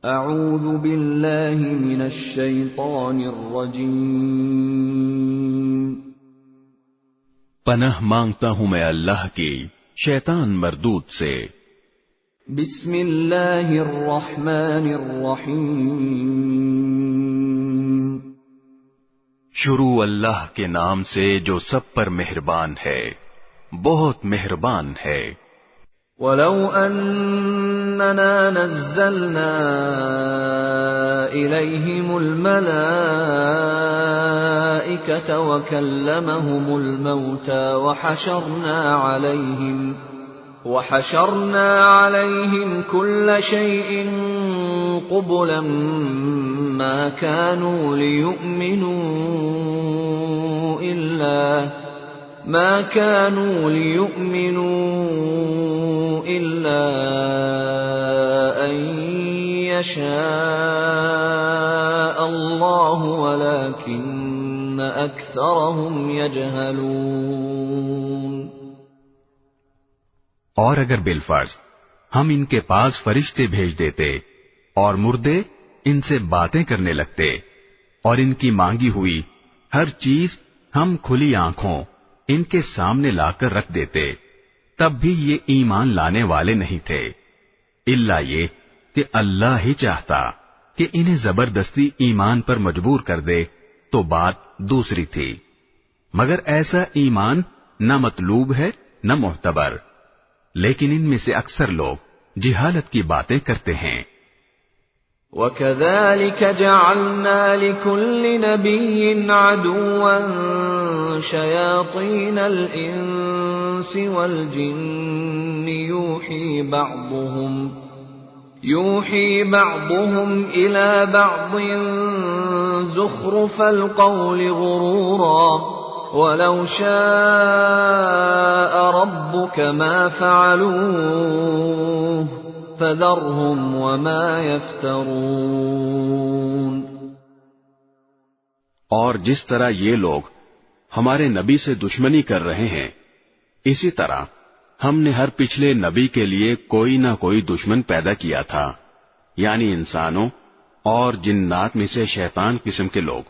اعوذ باللہ من الشیطان الرجیم، پناہ مانگتا ہوں میں اللہ کی شیطان مردود سے۔ بسم اللہ الرحمن الرحیم، شروع اللہ کے نام سے جو سب پر مہربان ہے، بہت مہربان ہے۔ وَلَوْ أَنَّنَا نَزَّلْنَا إِلَيْهِمُ الْمَلَائِكَةَ وَكَلَّمَهُمُ الْمَوْتَى وَحَشَرْنَا عَلَيْهِمْ كُلَّ شَيْءٍ قُبُلًا مَا كَانُوا لِيُؤْمِنُوا إِلَّا أَن يَشَاءَ اللَّهُ وَلَكِنَّ أَكْثَرَهُمْ يَجْهَلُونَ۔ اور اگر بالفرض ہم ان کے پاس فرشتے بھیج دیتے اور مردے ان سے باتیں کرنے لگتے اور ان کی مانگی ہوئی ہر چیز ہم کھلی آنکھوں ان کے سامنے لا کر رکھ دیتے، تب بھی یہ ایمان لانے والے نہیں تھے، الا یہ کہ اللہ ہی چاہتا کہ انہیں زبردستی ایمان پر مجبور کر دے تو بات دوسری تھی، مگر ایسا ایمان نہ مطلوب ہے نہ معتبر، لیکن ان میں سے اکثر لوگ جہالت کی باتیں کرتے ہیں۔ وَكَذَلِكَ جَعَلْنَا لِكُلِّ نَبِيٍّ عَدُوًّا شَيَاطِينَ الْإِنسِ وَالْجِنِّ يُوحِي بَعْضُهُمْ إِلَى بَعْضٍ زُخْرُفَ الْقَوْلِ غُرُورًا وَلَوْ شَاءَ رَبُّكَ مَا فَعَلُوهُ فَذَرْهُمْ وَمَا يَفْتَرُونَ۔ اور جس طرح یہ لوگ ہمارے نبی سے دشمنی کر رہے ہیں، اسی طرح ہم نے ہر پچھلے نبی کے لیے کوئی نہ کوئی دشمن پیدا کیا تھا، یعنی انسانوں اور جنات میں سے شیطان قسم کے لوگ،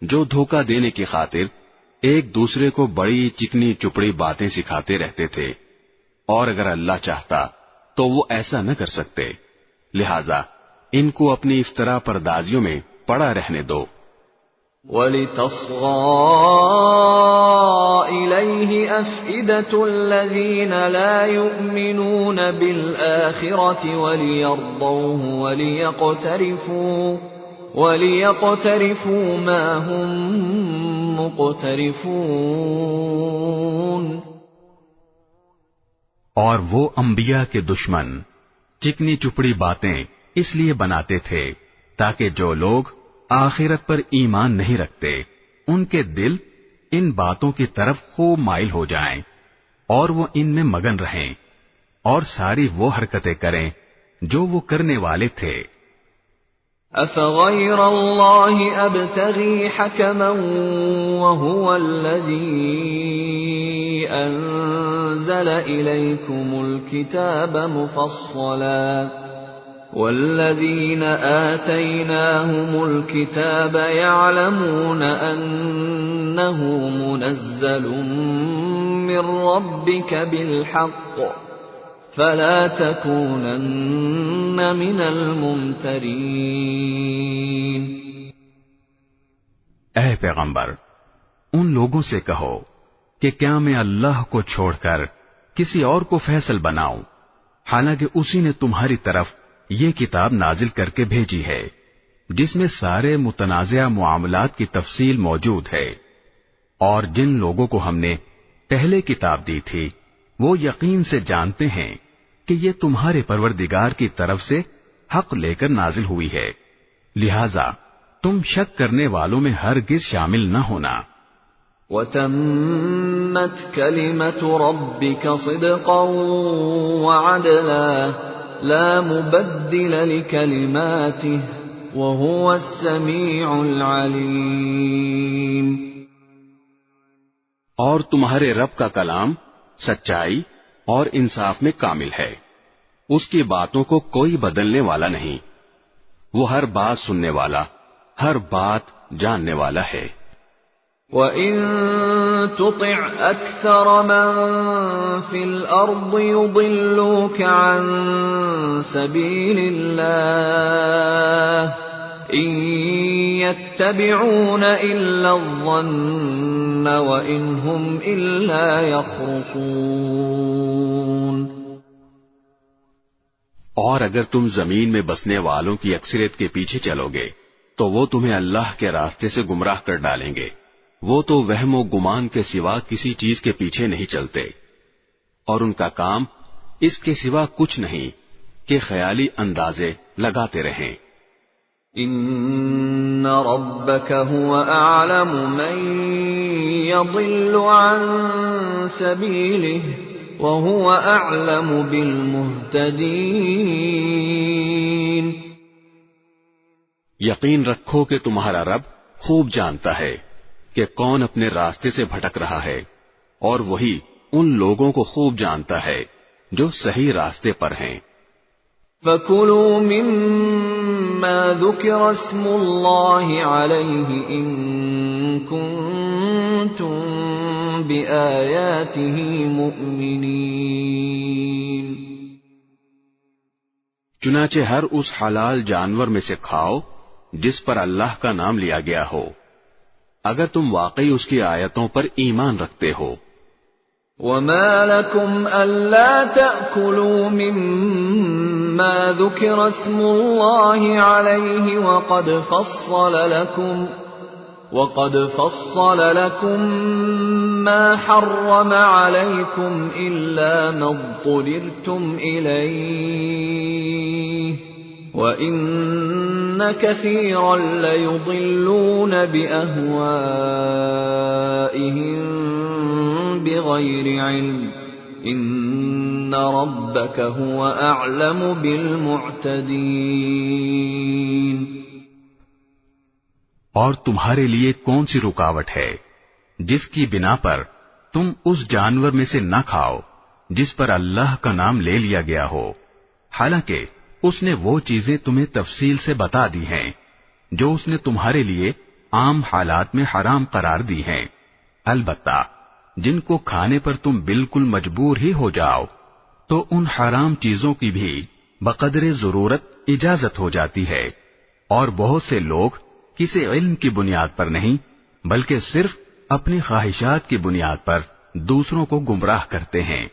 جو دھوکہ دینے کی خاطر ایک دوسرے کو بڑی چکنی چپڑی باتیں سکھاتے رہتے تھے، اور اگر اللہ چاہتا تو وہ ایسا نہ کر سکتے، لہذا ان کو اپنی افطرا پردازیوں میں پڑا رہنے دو۔ وَلِتَصْغَىٰ إِلَيْهِ أَفْئِدَةُ الَّذِينَ لَا يُؤْمِنُونَ بِالْآخِرَةِ وَلِيَرْضَوْهُ وَلِيَقْتَرِفُوا مَا هُمْ مُقْتَرِفُونَ۔ اور وہ انبیاء کے دشمن چکنی چپڑی باتیں اس لیے بناتے تھے تاکہ جو لوگ آخرت پر ایمان نہیں رکھتے ان کے دل ان باتوں کی طرف خوب مائل ہو جائیں اور وہ ان میں مگن رہیں اور ساری وہ حرکتیں کریں جو وہ کرنے والے تھے۔ أَفَغَيْرَ اللَّهِ أَبْتَغِي حَكَمًا وَهُوَ الَّذِي أَنزَلَ إِلَيْكُمُ الْكِتَابَ مُفَصَّلًا وَالَّذِينَ آتَيْنَاهُمُ الْكِتَابَ يَعْلَمُونَ أَنَّهُ مُنَزَّلٌ مِّن رَّبِّكَ بِالْحَقِّ فَلَا تَكُونَنَّ مِنَ الْمُمْتَرِينَ۔ اے پیغمبر، ان لوگوں سے کہو کہ کیا میں اللہ کو چھوڑ کر کسی اور کو فیصل بناؤں، حالانکہ اسی نے تمہاری طرف یہ کتاب نازل کر کے بھیجی ہے جس میں سارے متنازعہ معاملات کی تفصیل موجود ہے، اور جن لوگوں کو ہم نے پہلے کتاب دی تھی وہ یقین سے جانتے ہیں کہ یہ تمہارے پروردگار کی طرف سے حق لے کر نازل ہوئی ہے، لہذا تم شک کرنے والوں میں ہرگز شامل نہ ہونا۔ وَتَمَّتْ كَلِمَةُ رَبِّكَ صِدْقًا وَعَدْلًا لَا مُبَدِّلَ لِكَلِمَاتِهِ وَهُوَ السَّمِيعُ الْعَلِيمُ۔ اور تمہارے رب کا کلام سچائی اور انصاف میں کامل ہے، اس کی باتوں کو کوئی بدلنے والا نہیں، وہ ہر بات سننے والا، ہر بات جاننے والا ہے۔ وَإِن تُطِعْ أَكْثَرَ مَن فِي الْأَرْضِ يُضِلُّوكَ عَن سَبِيلِ اللَّهِ إِن يَتَّبِعُونَ إِلَّا الظَّنَّ وَإِنْ هُمْ إِلَّا يَخْرُصُونَ۔ اور اگر تم زمین میں بسنے والوں کی اکثریت کے پیچھے چلو گے تو وہ تمہیں اللہ کے راستے سے گمراہ کر ڈالیں گے۔ وہ تو وہم و گمان کے سوا کسی چیز کے پیچھے نہیں چلتے، اور ان کا کام اس کے سوا کچھ نہیں کہ خیالی اندازے لگاتے رہیں۔ ان ربک هو اعلم من يضل عن سبیلہ وهو اعلم بالمهتدین۔ یقین رکھو کہ تمہارا رب خوب جانتا ہے کہ کون اپنے راستے سے بھٹک رہا ہے، اور وہی ان لوگوں کو خوب جانتا ہے جو صحیح راستے پر ہیں۔ فَكُلُوا مِمَّا ذُكِرَ اسْمُ اللَّهِ عَلَيْهِ إِن كُنتُم بِآيَاتِهِ مُؤْمِنِينَ۔ چنانچہ ہر اس حلال جانور میں سے کھاؤ جس پر اللہ کا نام لیا گیا ہو، اگر تم واقعی اس کی آیتوں پر ایمان رکھتے ہو۔ وَمَا لَكُمْ أَلَّا تَأْكُلُوا مِمَّا ذُكِرَ اسْمُ اللَّهِ عَلَيْهِ وَقَدْ فَصَّلَ لَكُم مَّا حَرَّمَ عَلَيْكُمْ إِلَّا مَا اضْطُرِرْتُمْ إِلَيْهِ وَإِنَّ كَثِيرًا لَّيُضِلُّونَ بِأَهْوَائِهِم بِغَيْرِ عِلْمٍ إِنَّ رَبَّكَ هُوَ أَعْلَمُ بِالْمُعْتَدِينَ۔ اور تمہارے لیے کون سی رکاوٹ ہے جس کی بنا پر تم اس جانور میں سے نہ کھاؤ جس پر اللہ کا نام لے لیا گیا ہو، حالانکہ اس نے وہ چیزیں تمہیں تفصیل سے بتا دی ہیں جو اس نے تمہارے لیے عام حالات میں حرام قرار دی ہیں۔ البتہ جن کو کھانے پر تم بالکل مجبور ہی ہو جاؤ تو ان حرام چیزوں کی بھی بقدر ضرورت اجازت ہو جاتی ہے، اور بہت سے لوگ کسی علم کی بنیاد پر نہیں بلکہ صرف اپنی خواہشات کی بنیاد پر دوسروں کو گمراہ کرتے ہیں۔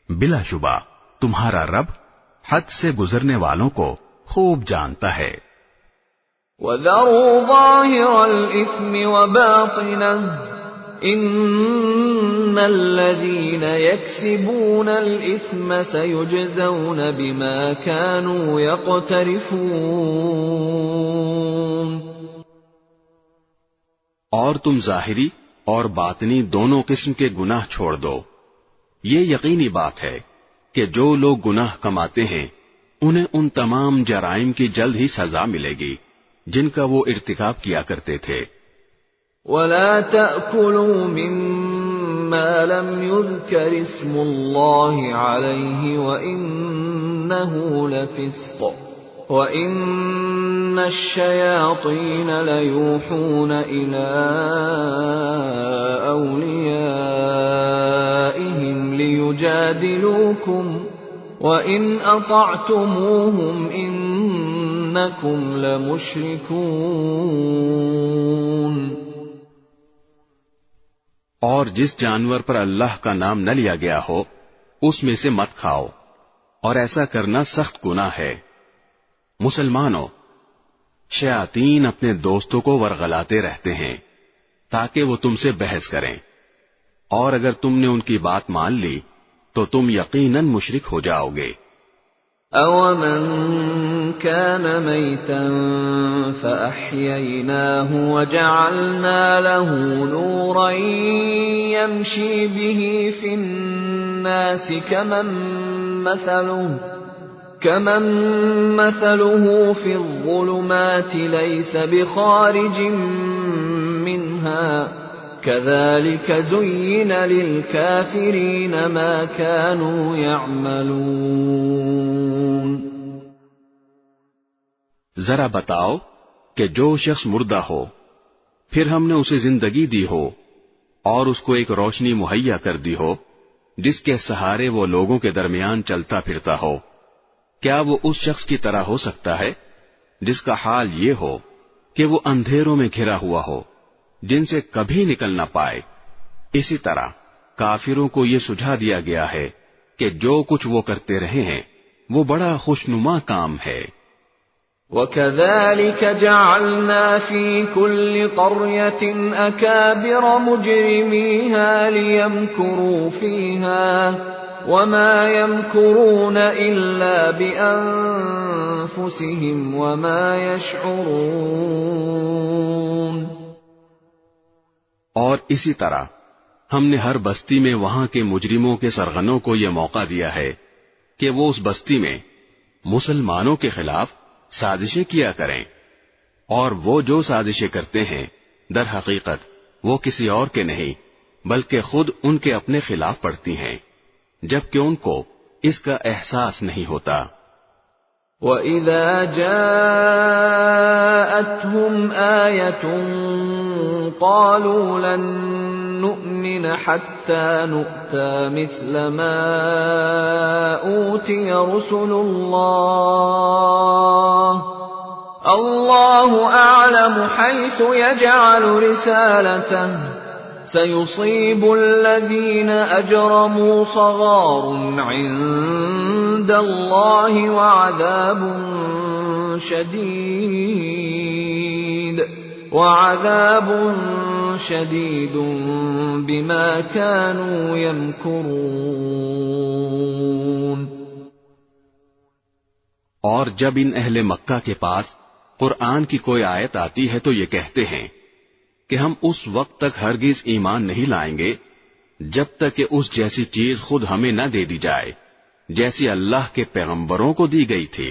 بلا شبہ تمہارا رب حد سے گزرنے والوں کو خوب جانتا ہے۔ وَذَرُوا ظَاهِرَ الْإِثْمِ وَبَاطِنَهُ إِنَّ الَّذِينَ يَكْسِبُونَ الْإِثْمَ سَيُجْزَوْنَ بِمَا كَانُوا يَقْتَرِفُونَ۔ اور تم ظاہری اور باطنی دونوں قسم کے گناہ چھوڑ دو۔ یہ یقینی بات ہے کہ جو لوگ گناہ کماتے ہیں انہیں ان تمام جرائم کی جلد ہی سزا ملے گی جن کا وہ ارتکاب کیا کرتے تھے۔ وَلَا تَأْكُلُوا مِمَّا لَمْ يُذْكَرِ اسْمُ اللَّهِ عَلَيْهِ وَإِنَّهُ لَفِسْقٌ وَإِنَّ الشَّيَاطِينَ لَيُوحُونَ إِلَىٰ أَوْلِيَائِهِمْ لِيُجَادِلُوكُمْ وَإِنْ أَطَعْتُمُوهُمْ إِنَّكُمْ لَمُشْرِكُونَ۔ اور جس جانور پر اللہ کا نام نہ لیا گیا ہو اس میں سے مت کھاؤ، اور ایسا کرنا سخت گناہ ہے۔ مسلمانوں، شیاطین اپنے دوستوں کو ورغلاتے رہتے ہیں تاکہ وہ تم سے بحث کریں، اور اگر تم نے ان کی بات مان لی تو تم یقیناً مشرک ہو جاؤ گے۔ أَوَمَنْ كَانَ مَيْتًا فَأَحْيَيْنَاهُ وَجَعَلْنَا لَهُ نُورًا يَمْشِي بِهِ فِي النَّاسِ كَمَنْ مَثَلُهُ فِي الظُّلُمَاتِ لَيْسَ بِخَارِجٍ مِّنْهَا كَذَلِكَ زُيِّنَ لِلْكَافِرِينَ مَا كَانُوا يَعْمَلُونَ۔ ذرا بتاؤ کہ جو شخص مردہ ہو پھر ہم نے اسے زندگی دی ہو اور اس کو ایک روشنی مہیا کر دی ہو جس کے سہارے وہ لوگوں کے درمیان چلتا پھرتا ہو، کیا وہ اس شخص کی طرح ہو سکتا ہے جس کا حال یہ ہو کہ وہ اندھیروں میں گھرا ہوا ہو جن سے کبھی نکل نہ پائے؟ اسی طرح کافروں کو یہ سجھا دیا گیا ہے کہ جو کچھ وہ کرتے رہے ہیں وہ بڑا خوشنما کام ہے۔ وَكَذَلِكَ جَعَلْنَا فِي كُلِّ قَرْيَةٍ أَكَابِرَ مُجْرِمِيهَا لِيَمْكُرُوا فِيهَا وَمَا يَمْكُرُونَ إِلَّا بِأَنفُسِهِمْ وَمَا يَشْعُرُونَ۔ اور اسی طرح ہم نے ہر بستی میں وہاں کے مجرموں کے سرغنوں کو یہ موقع دیا ہے کہ وہ اس بستی میں مسلمانوں کے خلاف سازشیں کیا کریں، اور وہ جو سازشیں کرتے ہیں در حقیقت وہ کسی اور کے نہیں بلکہ خود ان کے اپنے خلاف پڑتی ہیں، جبکہ ان کو اس کا احساس نہیں ہوتا۔ وَإِذَا جَاءَتْهُمْ آيَةٌ قَالُوا لَن نُّؤْمِنَ حَتَّى نُؤْتَى مِثْلَ مَا أُوتِيَ رُسُلُ اللَّهُ أَعْلَمُ حَيْثُ يَجْعَلُ رِسَالَتَهُ سَيُصِيبُ الَّذِينَ أَجْرَمُوا صَغَارٌ عِندَ اللَّهِ وَعَذَابٌ شَدِيدٌ بِمَا كَانُوا يَمْكُرُونَ۔ اور جب ان اہل مکہ کے پاس قرآن کی کوئی آیت آتی ہے تو یہ کہتے ہیں کہ ہم اس وقت تک ہرگز ایمان نہیں لائیں گے جب تک کہ اس جیسی چیز خود ہمیں نہ دے دی جائے جیسی اللہ کے پیغمبروں کو دی گئی تھی،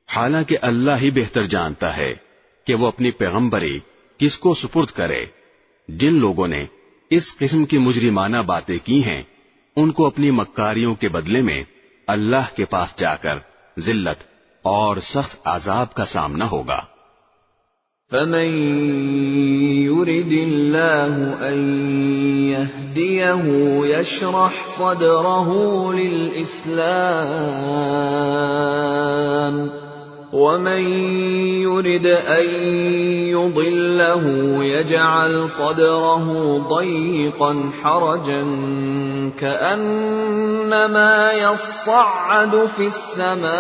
حالانکہ اللہ ہی بہتر جانتا ہے کہ وہ اپنی پیغمبری کس کو سپرد کرے۔ جن لوگوں نے اس قسم کی مجرمانہ باتیں کی ہیں ان کو اپنی مکاریوں کے بدلے میں اللہ کے پاس جا کر ذلت اور سخت عذاب کا سامنا ہوگا۔ فَمَن يُرِدِ اللَّهُ أَن يَهْدِيَهُ يَشْرَحْ صَدْرَهُ لِلْإِسْلَامِ وَمَن يُرِدْ أَن يُضِلَّهُ يَجْعَلْ صَدْرَهُ ضَيِّقًا حَرَجًا كَأَنَّمَا يَصَّعَّدُ فِي السَّمَاءِ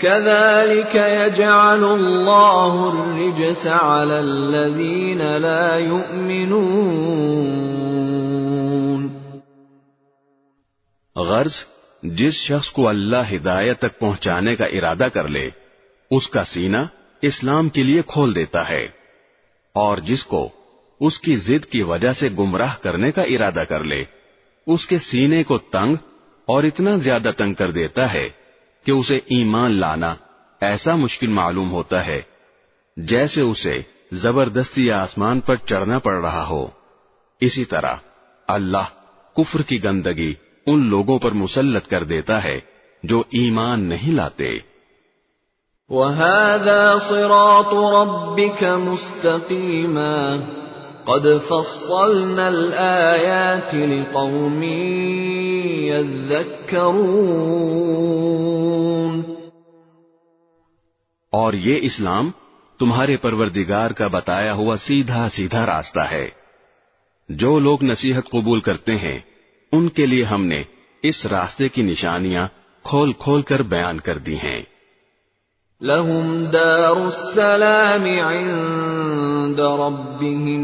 كَذَلِكَ يَجْعَلُ اللَّهُ الرِّجْسَ عَلَى الَّذِينَ لَا يُؤْمِنُونَ۔ غرض جس شخص کو اللہ ہدایت تک پہنچانے کا ارادہ کر لے اس کا سینہ اسلام کے لیے کھول دیتا ہے، اور جس کو اس کی ضد کی وجہ سے گمراہ کرنے کا ارادہ کر لے اس کے سینے کو تنگ اور اتنا زیادہ تنگ کر دیتا ہے کہ اسے ایمان لانا ایسا مشکل معلوم ہوتا ہے جیسے اسے زبردستی آسمان پر چڑھنا پڑ رہا ہو۔ اسی طرح اللہ کفر کی گندگی ان لوگوں پر مسلط کر دیتا ہے جو ایمان نہیں لاتے۔ وَهَذَا صِرَاطُ رَبِّكَ مُسْتَقِيمًا قَدْ فَصَّلْنَا الْآيَاتِ لِقَوْمٍ يَذَّكَّرُونَ۔ اور یہ اسلام تمہارے پروردگار کا بتایا ہوا سیدھا سیدھا راستہ ہے، جو لوگ نصیحت قبول کرتے ہیں ان کے لیے ہم نے اس راستے کی نشانیاں کھول کھول کر بیان کر دی ہیں۔ لَهُمْ دَارُ السَّلَامِ عِندَ رَبِّهِمْ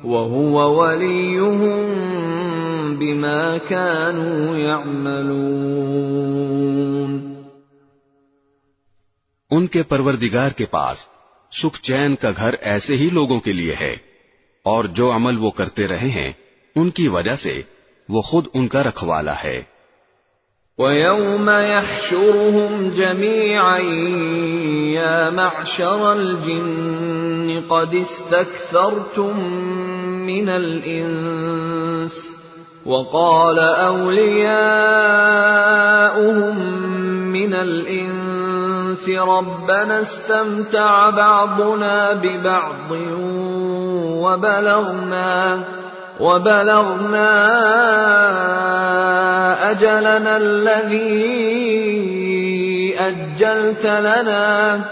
وَهُوَ وَلِيُّهُمْ بِمَا كَانُوا يَعْمَلُونَ۔ ان کے پروردگار کے پاس سکھ چین کا گھر ایسے ہی لوگوں کے لیے ہے، اور جو عمل وہ کرتے رہے ہیں ان کی وجہ سے وہ خود ان کا رکھوالا ہے۔ وَيَوْمَ يَحْشُرُهُمْ جَمِيعًا يَا مَعْشَرَ الْجِنِّ قَدِ اسْتَكْثَرْتُم مِّنَ الْإِنسِ وَقَالَ أَوْلِيَاؤُهُم مِّنَ الْإِنسِ ربنا استمتع بعضنا ببعض وبلغنا أجلنا الذي أجلت لنا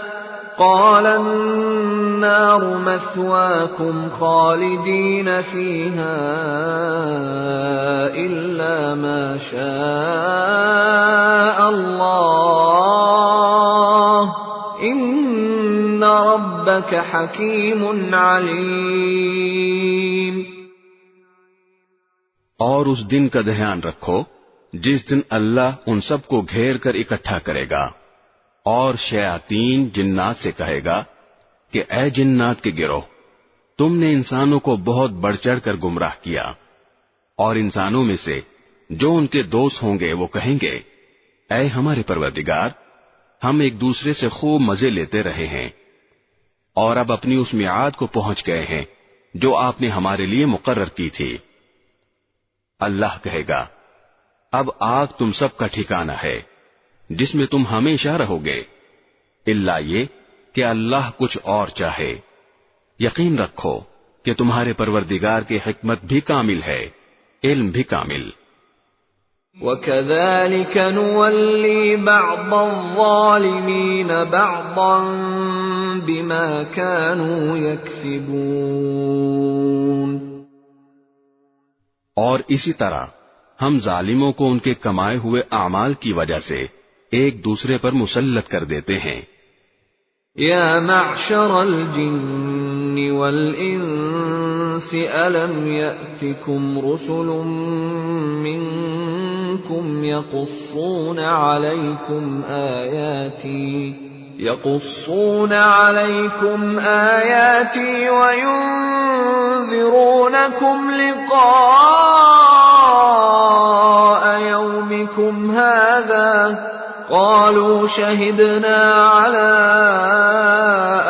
قال النار مثواكم خالدين فيها إلا ما شاء الله إن ربك حكيم عليم. اور اس دن کا دھیان رکھو جس دن اللہ ان سب کو گھیر کر اکٹھا کرے گا، اور شیاطین جنات سے کہے گا کہ اے جنات کے گروہ، تم نے انسانوں کو بہت بڑھ چڑھ کر گمراہ کیا، اور انسانوں میں سے جو ان کے دوست ہوں گے وہ کہیں گے اے ہمارے پروردگار، ہم ایک دوسرے سے خوب مزے لیتے رہے ہیں، اور اب اپنی اس میعاد کو پہنچ گئے ہیں جو آپ نے ہمارے لیے مقرر کی تھی. اللہ کہے گا اب آگ تم سب کا ٹھکانہ ہے جس میں تم ہمیشہ رہو گے، الا یہ کہ اللہ کچھ اور چاہے. یقین رکھو کہ تمہارے پروردگار کی حکمت بھی کامل ہے، علم بھی کامل. وَكَذَلِكَ نُوَلِّي بَعْضَ الظَّالِمِينَ بَعْضًا بِمَا كَانُوا يَكْسِبُونَ. اور اسی طرح ہم ظالموں کو ان کے کمائے ہوئے اعمال کی وجہ سے ایک دوسرے پر مسلط کر دیتے ہیں. یا معشر الجن والانس الم یأتکم رسل منکم یقصون علیکم آیاتی وینذرونکم لقاء یومکم هذا قالوا شهدنا على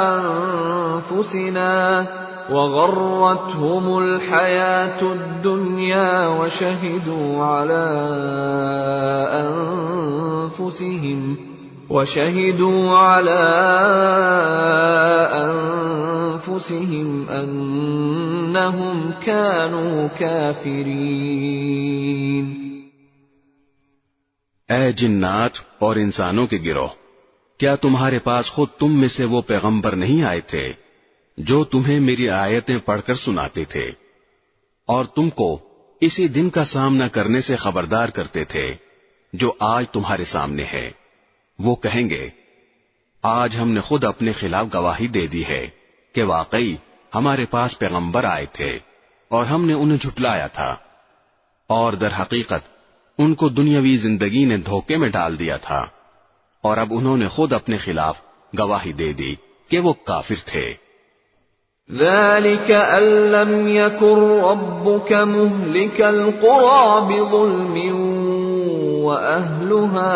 أنفسنا وغرتهم الحياة الدنيا وشهدوا على أنفسهم أنهم كانوا كافرين. اے جنات اور انسانوں کے گروہ، کیا تمہارے پاس خود تم میں سے وہ پیغمبر نہیں آئے تھے جو تمہیں میری آیتیں پڑھ کر سناتے تھے اور تم کو اسی دن کا سامنا کرنے سے خبردار کرتے تھے جو آج تمہارے سامنے ہے؟ وہ کہیں گے آج ہم نے خود اپنے خلاف گواہی دے دی ہے کہ واقعی ہمارے پاس پیغمبر آئے تھے اور ہم نے انہیں جھٹلایا تھا، اور در حقیقت ان کو دنیاوی زندگی نے دھوکے میں ڈال دیا تھا، اور اب انہوں نے خود اپنے خلاف گواہی دے دی کہ وہ کافر تھے. ذلك أن لم يكن ربك مهلك القرى بظلم وأهلها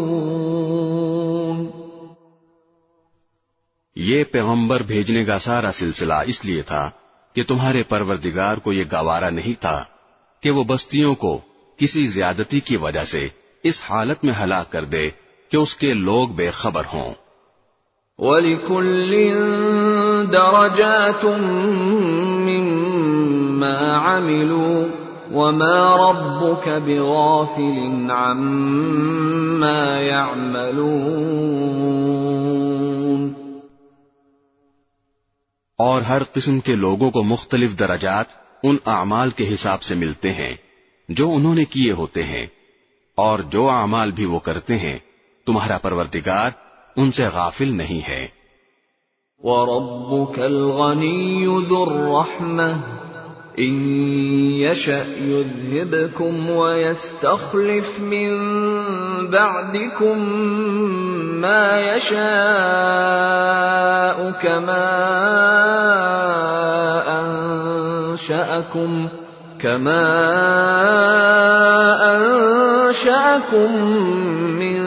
غافلون. یہ پیغمبر بھیجنے کا سارا سلسلہ اس لیے تھا کہ تمہارے پروردگار کو یہ گوارا نہیں تھا کہ وہ بستیوں کو کسی زیادتی کی وجہ سے اس حالت میں ہلاک کر دے کہ اس کے لوگ بے خبر ہوں. وَلِكُلٍّ دَرَجَاتٌ مِّمَّا عَمِلُوا وَمَا رَبُّكَ بِغَافِلٍ عَمَّا يَعْمَلُونَ. اور ہر قسم کے لوگوں کو مختلف درجات ان اعمال کے حساب سے ملتے ہیں جو انہوں نے کیے ہوتے ہیں، اور جو اعمال بھی وہ کرتے ہیں تمہارا پروردگار ان سے غافل نہیں ہے. وَرَبُّكَ الْغَنِيُّ ذُو الرَّحْمَةِ إِن يَشَأْ يُذْهِبْكُمْ وَيَسْتَخْلِفْ مِن بَعْدِكُم مَّا يَشَاءُ كَمَا أَنشَأَكُم مِّن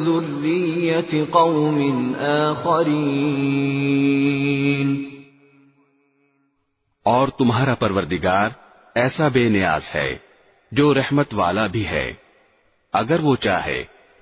ذُرِّيَّةِ قَوْمٍ آخَرِينَ. اور تمہارا پروردگار ایسا بے نیاز ہے جو رحمت والا بھی ہے، اگر وہ چاہے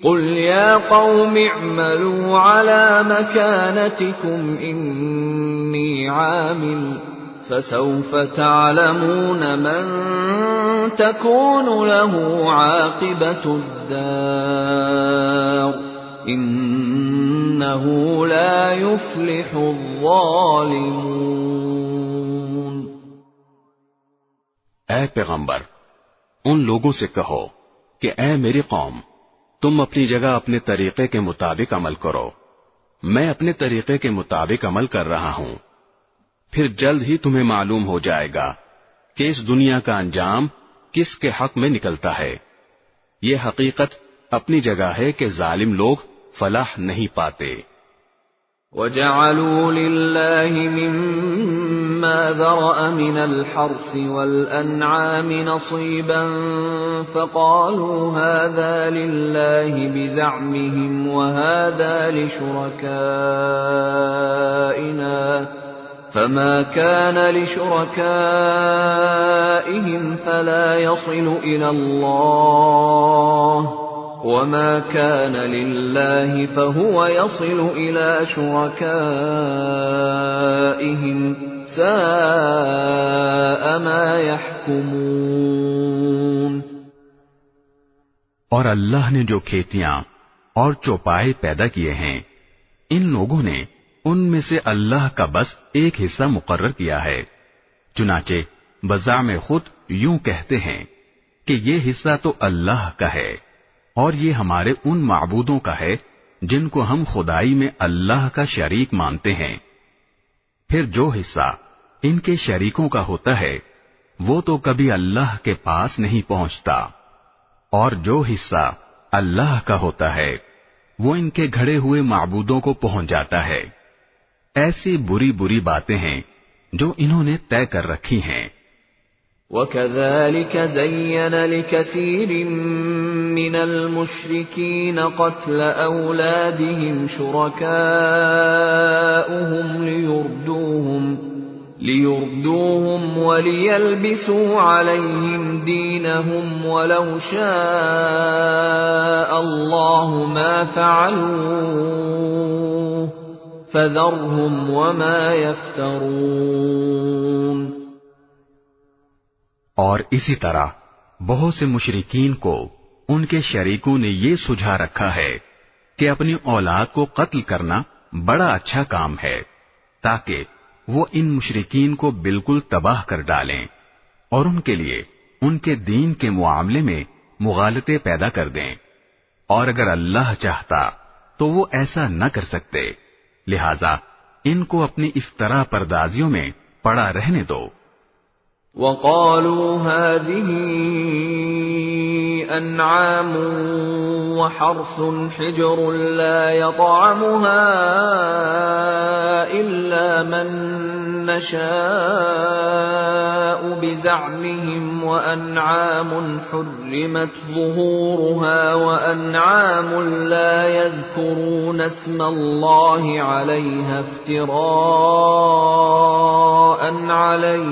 قل يا قوم اعملوا على مكانتكم إني عامل فسوف تعلمون من تكون له عاقبة الدار إنه لا يفلح الظالمون۔ اے پیغمبر، ان لوگوں سے کہو کہ اے میری قوم، تم اپنی جگہ اپنے طریقے کے مطابق عمل کرو، میں اپنے طریقے کے مطابق عمل کر رہا ہوں، پھر جلد ہی تمہیں معلوم ہو جائے گا کہ اس دنیا کا انجام کس کے حق میں نکلتا ہے۔ یہ حقیقت اپنی جگہ ہے کہ ظالم لوگ فلاح نہیں پاتے۔ وَجَعَلُوا لِلَّهِ مِمَّا ذَرَأَ مِنَ الْحَرْثِ وَالْأَنْعَامِ نَصِيبًا فَقَالُوا هَذَا لِلَّهِ بِزَعْمِهِمْ وَهَذَا لِشُرَكَائِنَا فَمَا كَانَ لِشُرَكَائِهِمْ فَلَا يَصِلُ إِلَى اللَّهِ وَمَا كَانَ لِلَّهِ فَهُوَ يَصِلُ إِلَى شُرَكَائِهِمْ سَاءَ مَا يَحْكُمُونَ۔ اور اللہ نے جو کھیتیاں اور چوپائے پیدا کیے ہیں، ان لوگوں نے ان میں سے اللہ کا بس ایک حصہ مقرر کیا ہے، چنانچہ بزعم خود یوں کہتے ہیں کہ یہ حصہ تو اللہ کا ہے اور یہ ہمارے ان معبودوں کا ہے جن کو ہم خدائی میں اللہ کا شریک مانتے ہیں۔ پھر جو حصہ ان کے شریکوں کا ہوتا ہے وہ تو کبھی اللہ کے پاس نہیں پہنچتا، اور جو حصہ اللہ کا ہوتا ہے وہ ان کے گھڑے ہوئے معبودوں کو پہنچ جاتا ہے۔ ایسی بری بری باتیں ہیں جو انہوں نے طے کر رکھی ہیں۔ وَكَذَلِكَ زَيَّنَ لِكَثِيرٍ مِّنَ الْمُشْرِكِينَ قَتْلَ أَوْلَادِهِمْ شُرَكَاؤُهُمْ لِيُرْدُوهُمْ وَلِيَلْبِسُوا عَلَيْهِمْ دِينَهُمْ وَلَوْ شَاءَ اللَّهُ مَا فَعَلُوهُ فَذَرْهُمْ وَمَا يَفْتَرُونَ۔ اور اسی طرح بہت سے مشرکین کو ان کے شریکوں نے یہ سجھا رکھا ہے کہ اپنی اولاد کو قتل کرنا بڑا اچھا کام ہے، تاکہ وہ ان مشرکین کو بالکل تباہ کر ڈالیں اور ان کے لیے ان کے دین کے معاملے میں مغالطے پیدا کر دیں، اور اگر اللہ چاہتا تو وہ ایسا نہ کر سکتے، لہذا ان کو اپنی افترا پردازیوں میں پڑا رہنے دو۔ وَقَالُوا هَٰذِهِ أَنْعَامٌ وَحَرْثٌ حِجْرٌ لَا يَطْعَمُهَا إِلَّا مَن نَّشَاءُ بِزَعْمِهِمْ وَأَنْعَامٌ حُرِّمَتْ ظُهُورُهَا وَأَنْعَامٌ لَّا يَذْكُرُونَ اسْمَ اللَّهِ عَلَيْهَا افْتِرَاءً عَلَيْهِ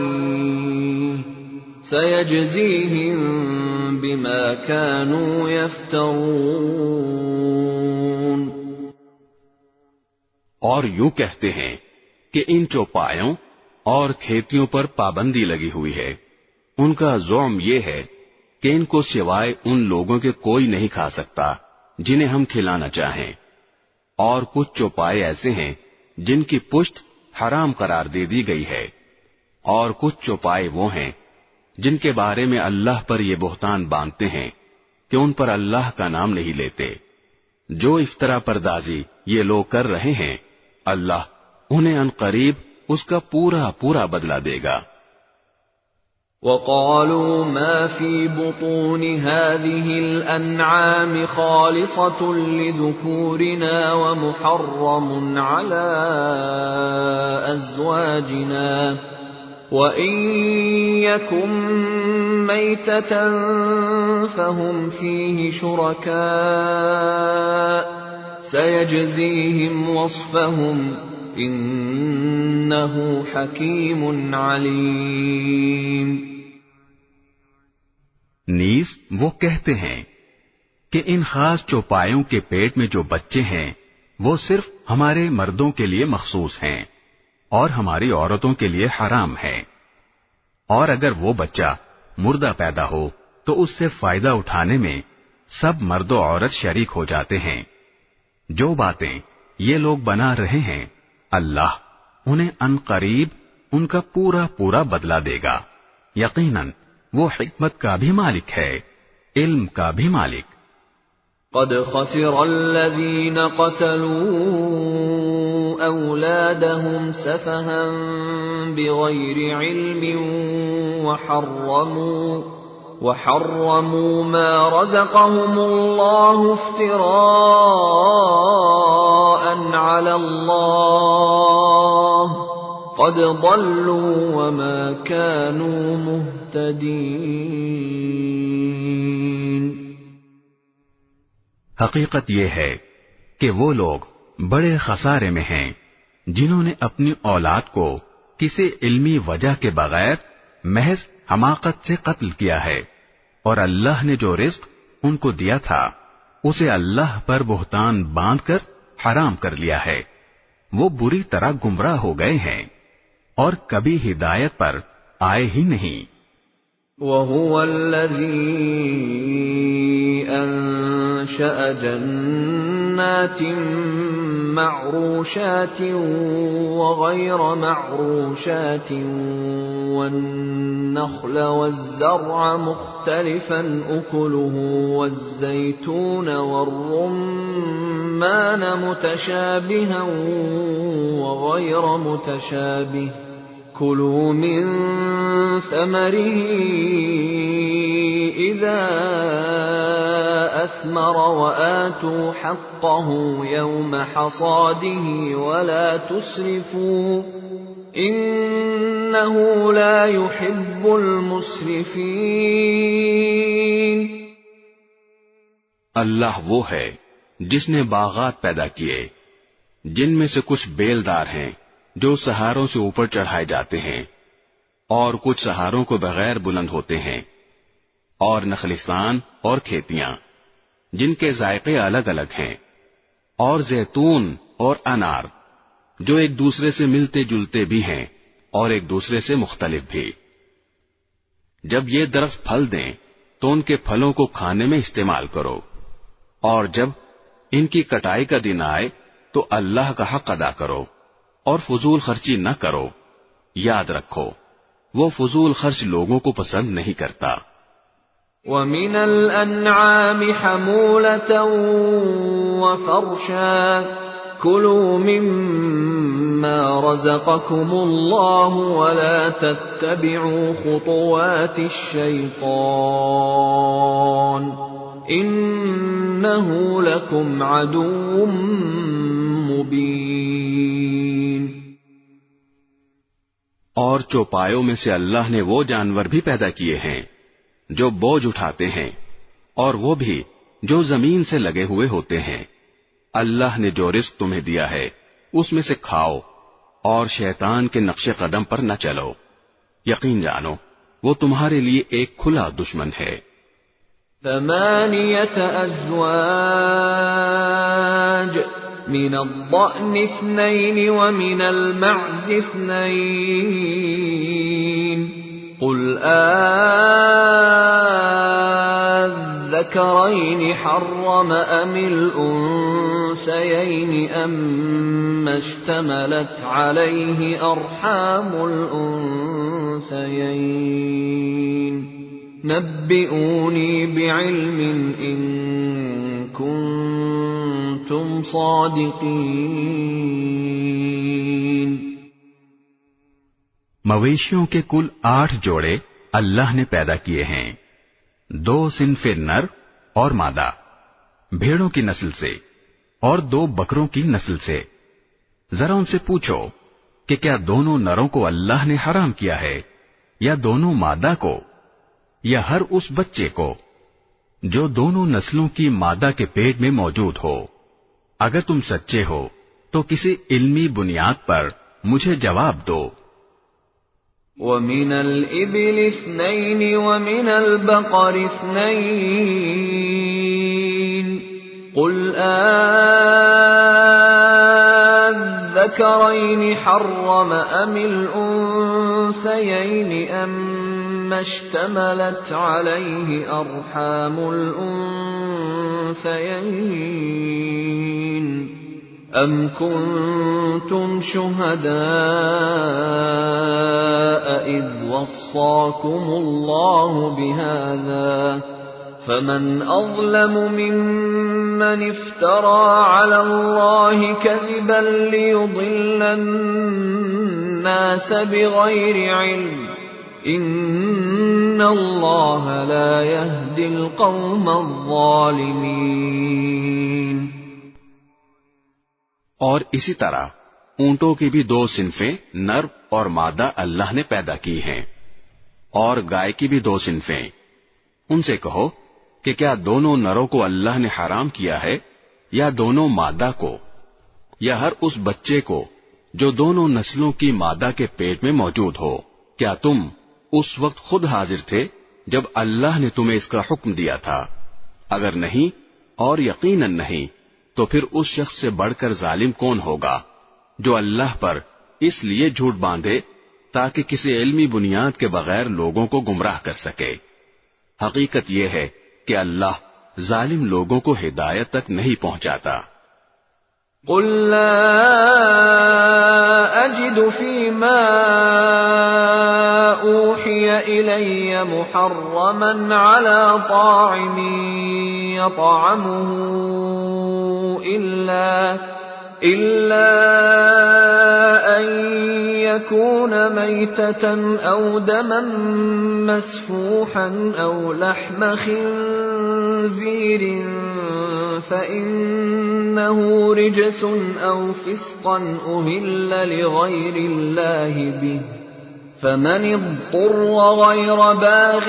سَيَجْزِيهِم بِمَا كَانُوا يَفْتَرُونَ۔ اور یوں کہتے ہیں کہ ان چوپایوں اور کھیتیوں پر پابندی لگی ہوئی ہے، ان کا زعم یہ ہے کہ ان کو سوائے ان لوگوں کے کوئی نہیں کھا سکتا جنہیں ہم کھلانا چاہیں، اور کچھ چوپائے ایسے ہیں جن کی پشت حرام قرار دے دی گئی ہے، اور کچھ چوپائے وہ ہیں جن کے بارے میں اللہ پر یہ بہتان باندھتے ہیں کہ ان پر اللہ کا نام نہیں لیتے۔ جو افطرا پردازی یہ لوگ کر رہے ہیں، اللہ انہیں ان قریب اس کا پورا پورا بدلہ دے گا۔ وَقَالُوا مَا فِي بُطُونِ هَذِهِ الْأَنْعَامِ خَالِصَةٌ لِذُكُورِنَا وَمُحَرَّمٌ عَلَى أَزْوَاجِنَا وَإِنْ يَكُنْ مَيْتَةً فَهُمْ فِيهِ شُرَكَاءُ سَيَجْزِيهِمْ وَصْفَهُمْ إِنَّهُ حَكِيمٌ عَلِيمٌ۔ نیز وہ کہتے ہیں کہ ان خاص چوپایوں کے پیٹ میں جو بچے ہیں وہ صرف ہمارے مردوں کے لیے مخصوص ہیں اور ہماری عورتوں کے لیے حرام ہے، اور اگر وہ بچہ مردہ پیدا ہو تو اس سے فائدہ اٹھانے میں سب مرد و عورت شریک ہو جاتے ہیں۔ جو باتیں یہ لوگ بنا رہے ہیں اللہ انہیں ان قریب ان کا پورا پورا بدلہ دے گا، یقیناً وہ حکمت کا بھی مالک ہے، علم کا بھی مالک۔ قد خسر الذين قتلوا أولادهم سفها بغير علم وحرموا ما رزقهم الله افتراء على الله قد ضلوا وما كانوا مهتدين۔ حقیقت یہ ہے کہ وہ لوگ بڑے خسارے میں ہیں جنہوں نے اپنی اولاد کو کسی علمی وجہ کے بغیر محض حماقت سے قتل کیا ہے، اور اللہ نے جو رزق ان کو دیا تھا اسے اللہ پر بہتان باندھ کر حرام کر لیا ہے۔ وہ بری طرح گمراہ ہو گئے ہیں اور کبھی ہدایت پر آئے ہی نہیں۔ وَهُوَ الَّذِي أَنشَأَ جَنَّاتٍ مَّعْرُوشَاتٍ وَغَيْرَ مَعْرُوشَاتٍ وَالنَّخْلَ وَالزَّرْعَ مُخْتَلِفًا أُكُلُهُ وَالزَّيْتُونَ وَالرُّمَّانَ مُتَشَابِهًا وَغَيْرَ مُتَشَابِهٍ كُلُوا مِن ثَمَرِهِ إِذَا أَثْمَرَ وَآتُوا حَقَّهُ يَوْمَ حَصَادِهِ وَلَا تُسْرِفُوا إِنَّهُ لَا يُحِبُّ الْمُسْرِفِينَ۔ اللہ وہ ہے جس نے باغات پیدا کیے جن میں سے کچھ بیلدار ہیں جو سہاروں سے اوپر چڑھائے جاتے ہیں اور کچھ سہاروں کو بغیر بلند ہوتے ہیں، اور نخلستان اور کھیتیاں جن کے ذائقے الگ الگ ہیں، اور زیتون اور انار جو ایک دوسرے سے ملتے جلتے بھی ہیں اور ایک دوسرے سے مختلف بھی۔ جب یہ درخت پھل دیں تو ان کے پھلوں کو کھانے میں استعمال کرو، اور جب ان کی کٹائی کا دن آئے تو اللہ کا حق ادا کرو اور فضول خرچی نہ کرو۔ یاد رکھو وہ فضول خرچ لوگوں کو پسند نہیں کرتا۔ وَمِنَ الْأَنْعَامِ حَمُولَةً وَفَرْشًا كُلُوا مِمَّا رَزَقَكُمُ اللَّهُ وَلَا تَتَّبِعُوا خُطُوَاتِ الشَّيْطَانِ إِنَّهُ لَكُمْ عَدُوٌّ مُبِينٌ۔ اور چوپایوں میں سے اللہ نے وہ جانور بھی پیدا کیے ہیں جو بوجھ اٹھاتے ہیں، اور وہ بھی جو زمین سے لگے ہوئے ہوتے ہیں۔ اللہ نے جو رزق تمہیں دیا ہے اس میں سے کھاؤ، اور شیطان کے نقش قدم پر نہ چلو، یقین جانو وہ تمہارے لیے ایک کھلا دشمن ہے۔ 8 أزواج من الضأن 2 ومن المعز 2 قل الذكرين حرم أم الأنثيين أم اشتملت عليه أرحام الأنثيين نبئوني بعلم إن كنتم صادقين۔ مویشیوں کے کل 8 جوڑے اللہ نے پیدا کیے ہیں، 2 صنف نر اور مادہ، بھیڑوں کی نسل سے اور 2 بکروں کی نسل سے۔ ذرا ان سے پوچھو کہ کیا دونوں نروں کو اللہ نے حرام کیا ہے یا دونوں مادہ کو، یا ہر اس بچے کو جو دونوں نسلوں کی مادہ کے پیٹ میں موجود ہو؟ اگر تم سچے ہو تو کسی علمی بنیاد پر مجھے جواب دو۔ وَمِنَ الْإِبِلِ 2 وَمِنَ الْبَقَرِ 2 قُلْ الذَّكَرَيْنِ حَرَّمَ أَمِ الْأُنثَيَيْنِ أَمَّا اشْتَمَلَتْ عَلَيْهِ أَرْحَامُ الْأُنثَيَيْنِ أَمْ كُنْتُمْ شُهَدَاءَ إِذْ وَصَّاكُمُ اللَّهُ بِهَذَا فَمَنْ أَظْلَمُ مِمَّنِ افْتَرَى عَلَى اللَّهِ كَذِبًا لِيُضِلَّ النَّاسَ بِغَيْرِ عِلْمٍ إِنَّ اللَّهَ لَا يَهْدِي الْقَوْمَ الظَّالِمِينَ۔ اور اسی طرح اونٹوں کی بھی 2 صنفیں نر اور مادہ اللہ نے پیدا کی ہیں، اور گائے کی بھی 2 صنفیں۔ ان سے کہو کہ کیا دونوں نروں کو اللہ نے حرام کیا ہے یا دونوں مادہ کو، یا ہر اس بچے کو جو دونوں نسلوں کی مادہ کے پیٹ میں موجود ہو؟ کیا تم اس وقت خود حاضر تھے جب اللہ نے تمہیں اس کا حکم دیا تھا؟ اگر نہیں، اور یقیناً نہیں، تو پھر اس شخص سے بڑھ کر ظالم کون ہوگا جو اللہ پر اس لیے جھوٹ باندھے تاکہ کسی علمی بنیاد کے بغیر لوگوں کو گمراہ کر سکے۔ حقیقت یہ ہے کہ اللہ ظالم لوگوں کو ہدایت تک نہیں پہنچاتا۔ قل لا أجد فيما أوحي إلي محرما على طاعم يطعمه إلا أن يكون ميتة أو دما مسفوحا أو لحم خنزير فإنه رجس أو فسقا أهل لغير الله به فمن اضطر غير باغ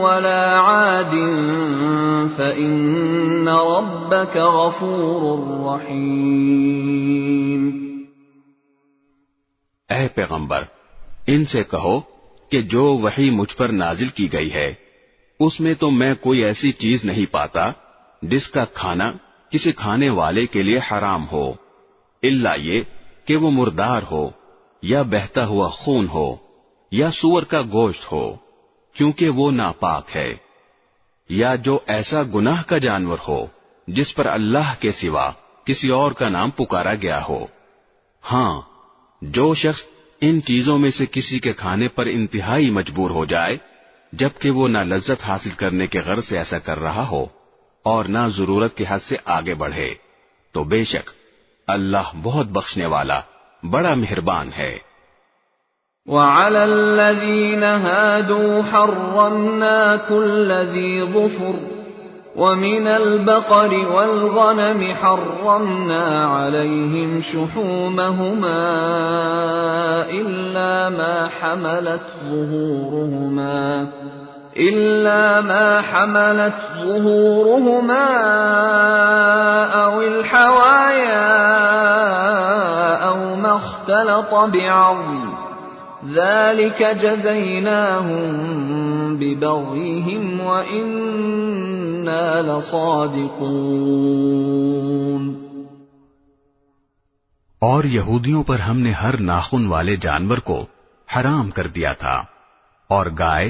ولا عاد فإن ربك غفور رحيم۔ اے پیغمبر، ان سے کہو کہ جو وحی مجھ پر نازل کی گئی ہے اس میں تو میں کوئی ایسی چیز نہیں پاتا جس کا کھانا کسی کھانے والے کے لیے حرام ہو، الا یہ کہ وہ مردار ہو یا بہتا ہوا خون ہو یا سور کا گوشت ہو، کیونکہ وہ ناپاک ہے، یا جو ایسا گناہ کا جانور ہو جس پر اللہ کے سوا کسی اور کا نام پکارا گیا ہو۔ ہاں، جو شخص ان چیزوں میں سے کسی کے کھانے پر انتہائی مجبور ہو جائے جبکہ وہ نہ لذت حاصل کرنے کے غرض سے ایسا کر رہا ہو اور نہ ضرورت کے حد سے آگے بڑھے، تو بے شک اللہ بہت بخشنے والا بڑا مہربان ہے۔ وَعَلَى الَّذِينَ هَادُوا حَرَّمْنَا كُلَّ ذِي ظُفُرٍ وَمِنَ الْبَقَرِ وَالْغَنَمِ حَرَّمْنَا عَلَيْهِمْ شُحُومَهُمَا إِلَّا مَا حَمَلَتْ ظُهُورُهُمَا أَوِ الْحَوَايَا أَوْ مَا اخْتَلَطَ بِعَظْمٍ ذَلِكَ جَزَيْنَاهُمْ بِبَغْيِهِمْ وَإِنَّا لَصَادِقُونَ۔ اور یہودیوں پر ہم نے ہر ناخن والے جانور کو حرام کر دیا تھا، اور گائے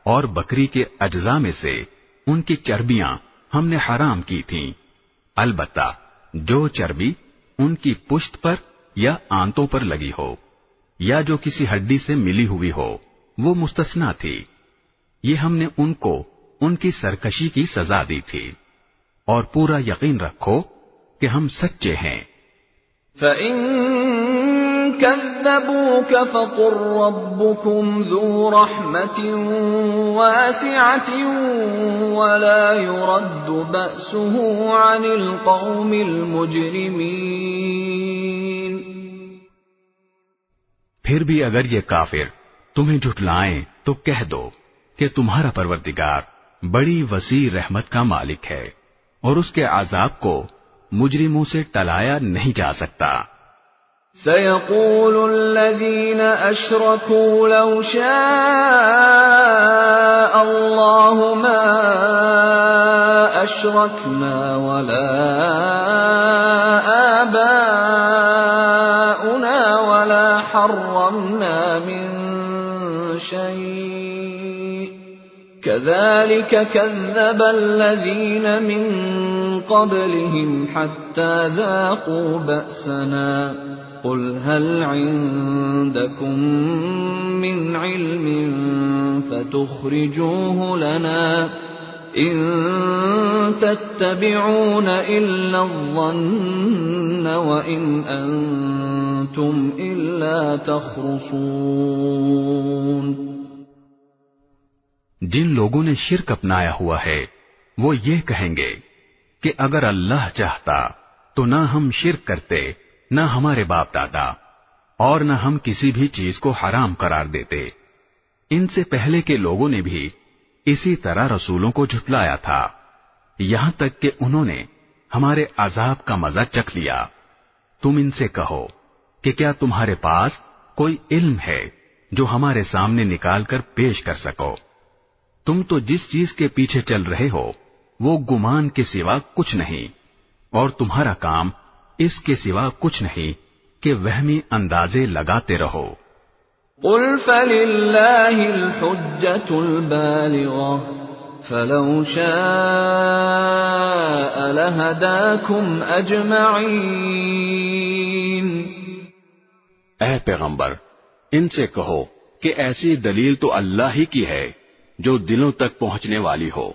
اور بکری کے اجزاء میں سے ان کی چربیاں ہم نے حرام کی تھیں، البتہ جو چربی ان کی پشت پر یا آنتوں پر لگی ہو یا جو کسی ہڈی سے ملی ہوئی ہو وہ مستثنا تھی، یہ ہم نے ان کو ان کی سرکشی کی سزا دی تھی، اور پورا یقین رکھو کہ ہم سچے ہیں۔ فَإِن كذبوك فقل ربكم ذو رحمة واسعة ولا يرد بأسه عن القوم المجرمين. پھر بھی اگر یہ کافر تمہیں جھٹلائیں تو کہہ دو کہ تمہارا پروردگار بڑی وسیع رحمت کا مالک ہے اور اس کے عذاب کو مجرموں سے ٹلایا نہیں جا سکتا. سيقول الذين أشركوا لو شاء الله ما أشركنا ولا آباؤنا ولا حرمنا من شيء كذلك كذب الذين من قبلهم حتى ذاقوا بأسنا قل هل عندكم من علم فتخرجوه لنا إن تتبعون إلا الظن وإن أنتم إلا تخرصون. جن لوگوں نے شرک اپنایا ہوا ہے وہ یہ کہیں گے کہ اگر اللہ چاہتا تو نہ ہم شرک کرتے نہ ہمارے باپ دادا اور نہ ہم کسی بھی چیز کو حرام قرار دیتے. ان سے پہلے کے لوگوں نے بھی اسی طرح رسولوں کو جھٹلایا تھا یہاں تک کہ انہوں نے ہمارے عذاب کا مزہ چکھ لیا. تم ان سے کہو کہ کیا تمہارے پاس کوئی علم ہے جو ہمارے سامنے نکال کر پیش کر سکو؟ تم تو جس چیز کے پیچھے چل رہے ہو وہ گمان کے سوا کچھ نہیں اور تمہارا کام اس کے سوا کچھ نہیں کہ وہمی اندازے لگاتے رہو. قل فللہ الحجۃ البالغۃ فلو شاء لہداکم اجمعین. اے پیغمبر ان سے کہو کہ ایسی دلیل تو اللہ ہی کی ہے جو دلوں تک پہنچنے والی ہو.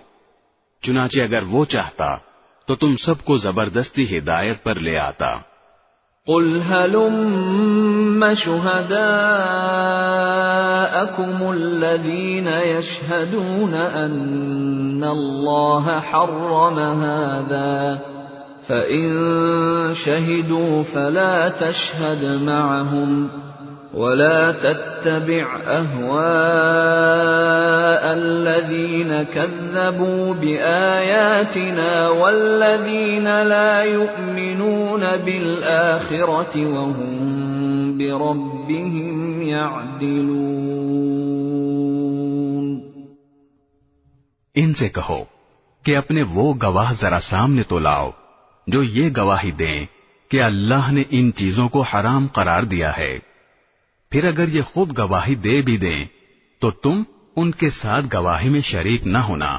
چنانچہ اگر وہ چاہتا تو تم سب کو زبردستی ہدایت پر لے آتا. قل هلم شهداءكم الذين يشهدون أن الله حرم هذا فإن شهدوا فلا تشهد معهم ولا تتبع أهواء الذين كذبوا بآياتنا والذين لا يؤمنون بالآخرة وهم بربهم يعدلون. ان سے کہو کہ اپنے وہ گواہ ذرا سامنے تو لاؤ جو یہ گواہی دیں کہ اللہ نے ان چیزوں کو حرام قرار دیا ہے. پھر اگر یہ خود گواہی دے بھی دیں تو تم ان کے ساتھ گواہی میں شریک نہ ہونا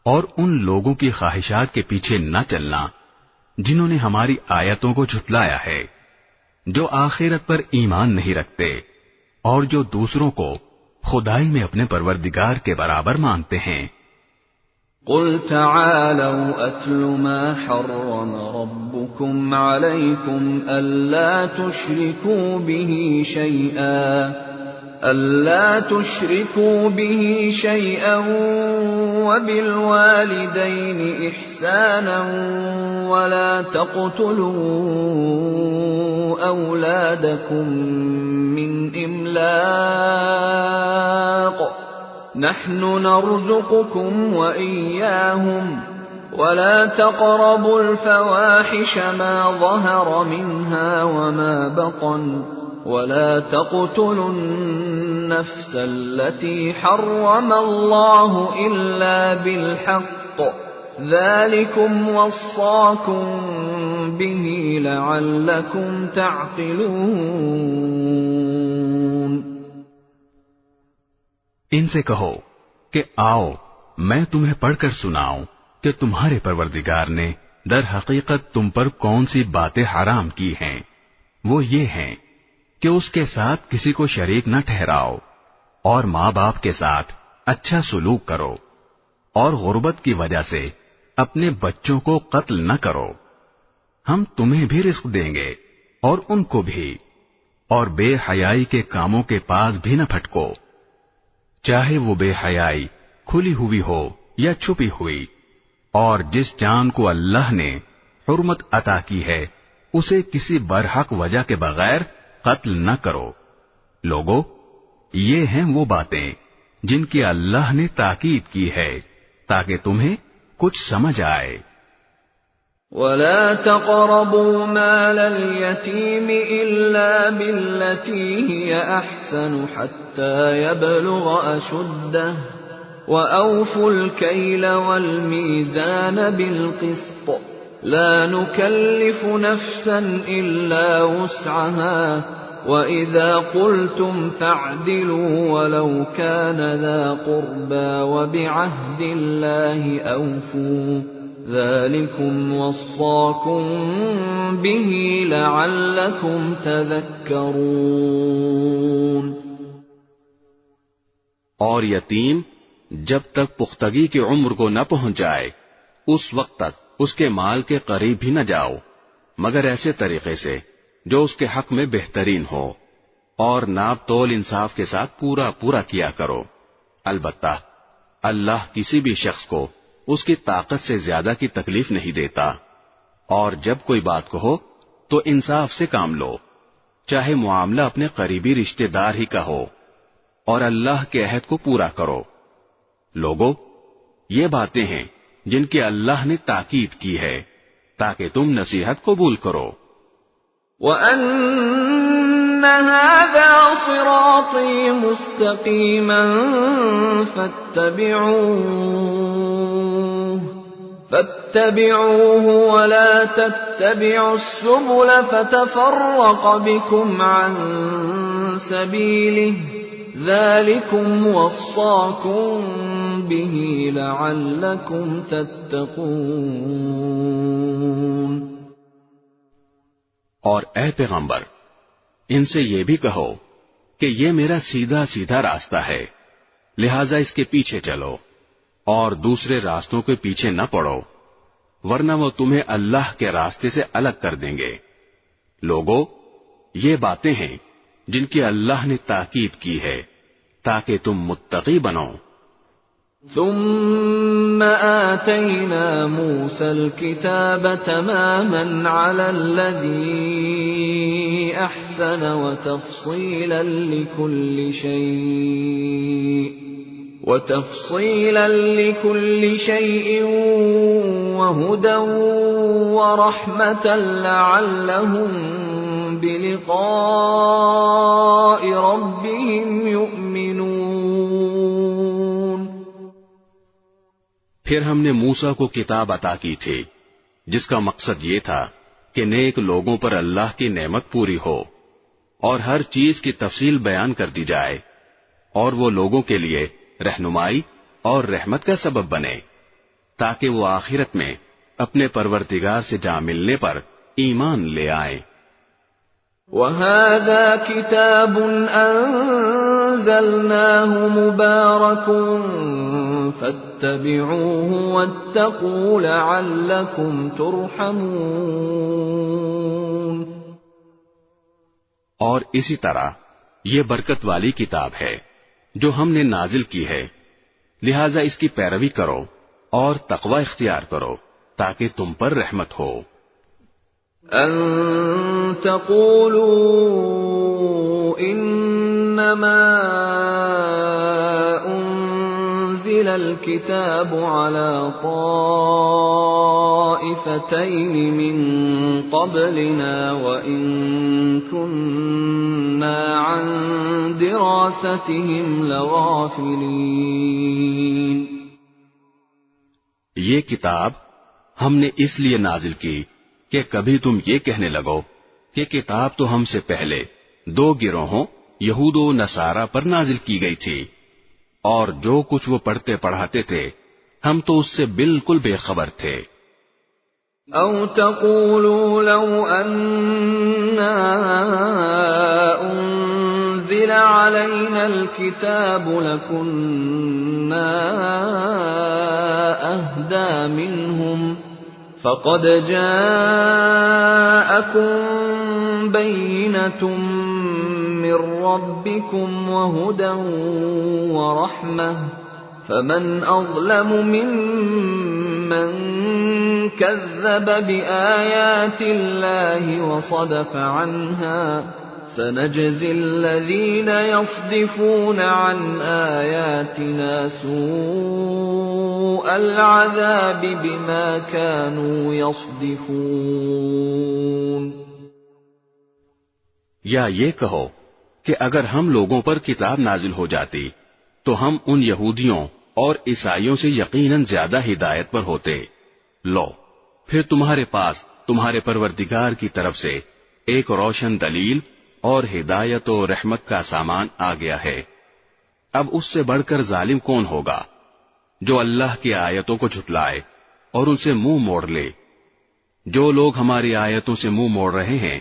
اور ان لوگوں کی خواہشات کے پیچھے نہ چلنا جنہوں نے ہماری آیتوں کو جھٹلایا ہے، جو آخرت پر ایمان نہیں رکھتے اور جو دوسروں کو خدائی میں اپنے پروردگار کے برابر مانتے ہیں. قل تعالوا أتل ما حرم ربكم عليكم ألا تشركوا به شيئا وبالوالدين إحسانا ولا تقتلوا أولادكم من إملاق نحن نرزقكم وإياهم ولا تقربوا الفواحش ما ظهر منها وما بطن ولا تقتلوا النفس التي حرم الله إلا بالحق ذلكم وصاكم به لعلكم تعقلون. ان سے کہو کہ آؤ میں تمہیں پڑھ کر سناؤں کہ تمہارے پروردگار نے در حقیقت تم پر کون سی باتیں حرام کی ہیں. وہ یہ ہیں کہ اس کے ساتھ کسی کو شریک نہ ٹھہراؤ اور ماں باپ کے ساتھ اچھا سلوک کرو اور غربت کی وجہ سے اپنے بچوں کو قتل نہ کرو. ہم تمہیں بھی رزق دیں گے اور ان کو بھی. اور بے حیائی کے کاموں کے پاس بھی نہ پھٹکو، چاہے وہ بے حیائی کھلی ہوئی ہو یا چھپی ہوئی، اور جس جان کو اللہ نے حرمت عطا کی ہے اسے کسی برحق وجہ کے بغیر قتل نہ کرو۔ لوگو، یہ ہیں وہ باتیں جن کی اللہ نے تاکید کی ہے تاکہ تمہیں کچھ سمجھ آئے۔ وَلَا تَقْرَبُوا مَالَ الْيَتِيمِ إِلَّا بِالَّتِي هِيَ أَحْسَنُ حَتَّى يَبْلُغَ أَشُدَّهُ وَأَوْفُوا الْكَيْلَ وَالْمِيزَانَ بِالْقِسْطِ لَا نُكَلِّفُ نَفْسًا إِلَّا وُسْعَهَا وَإِذَا قُلْتُمْ فَاعْدِلُوا وَلَوْ كَانَ ذَا قُرْبَى وَبِعَهْدِ اللَّهِ أَوْفُوا ذَلِكُمْ وَصَّاكُمْ بِهِ لَعَلَّكُمْ تَذَكَّرُونَ۔ اور یتیم جب تک پختگی کی عمر کو نہ پہنچ جائے اس وقت تک اس کے مال کے قریب بھی نہ جاؤ، مگر ایسے طریقے سے جو اس کے حق میں بہترین ہو، اور ناپ تول انصاف کے ساتھ پورا پورا کیا کرو۔ البتہ اللہ کسی بھی شخص کو اس کی طاقت سے زیادہ کی تکلیف نہیں دیتا، اور جب کوئی بات کہو تو انصاف سے کام لو، چاہے معاملہ اپنے قریبی رشتہ دار ہی کا ہو، اور اللہ کے عہد کو پورا کرو۔ لوگو، یہ باتیں ہیں جن کی اللہ نے تاکید کی ہے تاکہ تم نصیحت قبول کرو۔ وَأَنَّ هَذَا صِرَاطِي مُسْتَقِيمًا فَاتَّبِعُوهُ وَلَا تَتَّبِعُوا السُّبُلَ فَتَفَرَّقَ بِكُمْ عَن سَبِيلِهِ ذَلِكُمْ وَصَّاكُمْ بِهِ لَعَلَّكُمْ تَتَّقُونَ۔ اور اے پیغمبر، ان سے یہ بھی کہو کہ یہ میرا سیدھا سیدھا راستہ ہے، لہذا اس کے پیچھے چلو اور دوسرے راستوں کے پیچھے نہ پڑو، ورنہ وہ تمہیں اللہ کے راستے سے الگ کر دیں گے۔ لوگو، یہ باتیں ہیں جن کی اللہ نے تاکید کی ہے تاکہ تم متقی بنو۔ ثم آتينا موسى الكتاب تماما على الذي أحسن وتفصيلا لكل شيء وهدى ورحمة لعلهم بلقاء ربهم يؤمنون۔ پھر ہم نے موسیٰ کو کتاب عطا کی تھی جس کا مقصد یہ تھا کہ نیک لوگوں پر اللہ کی نعمت پوری ہو اور ہر چیز کی تفصیل بیان کر دی جائے، اور وہ لوگوں کے لیے رہنمائی اور رحمت کا سبب بنے تاکہ وہ آخرت میں اپنے پروردگار سے جا ملنے پر ایمان لے آئیں۔ وَهَذَا كِتَابٌ أَنزَلْنَاهُ مُبَارَكٌ فَاتَّبِعُوهُ وَاتَّقُوا لَعَلَّكُمْ تُرْحَمُونَ۔ اور اسی طرح یہ برکت والی کتاب ہے جو ہم نے نازل کی ہے، لہذا اس کی پیروی کرو اور تقوی اختیار کرو تاکہ تم پر رحمت ہو۔ أَن تَقُولُوا إِنَّمَا أُنزِلَ الْكِتَابُ عَلَى طَائِفَتَيْنِ مِن قَبْلِنَا وَإِن كُنَّا عَن دِرَاسَتِهِمْ لَغَافِلِينَ۔ یہ کتاب ہم نے اس لیے نازل کی کہ کبھی تم یہ کہنے لگو کہ کتاب تو ہم سے پہلے دو گروہوں یہود و نصارہ پر نازل کی گئی تھی، اور جو کچھ وہ پڑھتے پڑھاتے تھے ہم تو اس سے بالکل بے خبر تھے۔ او تقولوا لو اننا انزل علينا الكتاب لكنا اهدى منهم فقد جاءكم بينة من ربكم وهدى ورحمة فمن أظلم ممن كذب بآيات الله وصدف عنها سنجزي الذين يصدفون عن آياتنا سوء العذاب بما كانوا يصدفون۔ یا یہ کہو کہ اگر ہم لوگوں پر کتاب نازل ہو جاتی تو ہم ان یہودیوں اور عیسائیوں سے یقیناً زیادہ ہدایت پر ہوتے۔ لو، پھر تمہارے پاس تمہارے پروردگار کی طرف سے ایک روشن دلیل اور ہدایت و رحمت کا سامان آ گیا ہے۔ اب اس سے بڑھ کر ظالم کون ہوگا جو اللہ کی آیتوں کو جھٹلائے اور ان سے منہ موڑ لے۔ جو لوگ ہماری آیتوں سے منہ موڑ رہے ہیں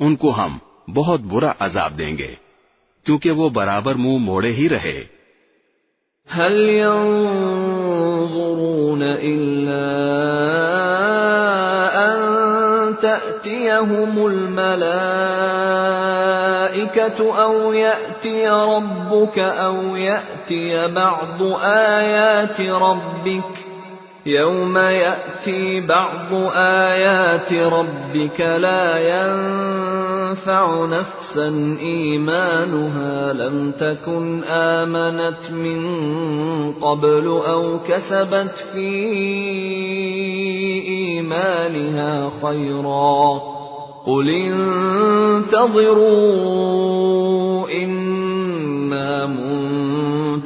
ان کو ہم بہت برا عذاب دیں گے، کیونکہ وہ برابر منہ موڑے ہی رہے۔ هل ينظرون إلا أن تأتيهم الملائكة أو يأتي ربك أو يأتي بعض آيات ربك يوم يأتي بعض آيات ربك لا ينفع نفسا إيمانها لم تكن آمنت من قبل أو كسبت في إيمانها خيرا قل انتظروا إنا منتظرون۔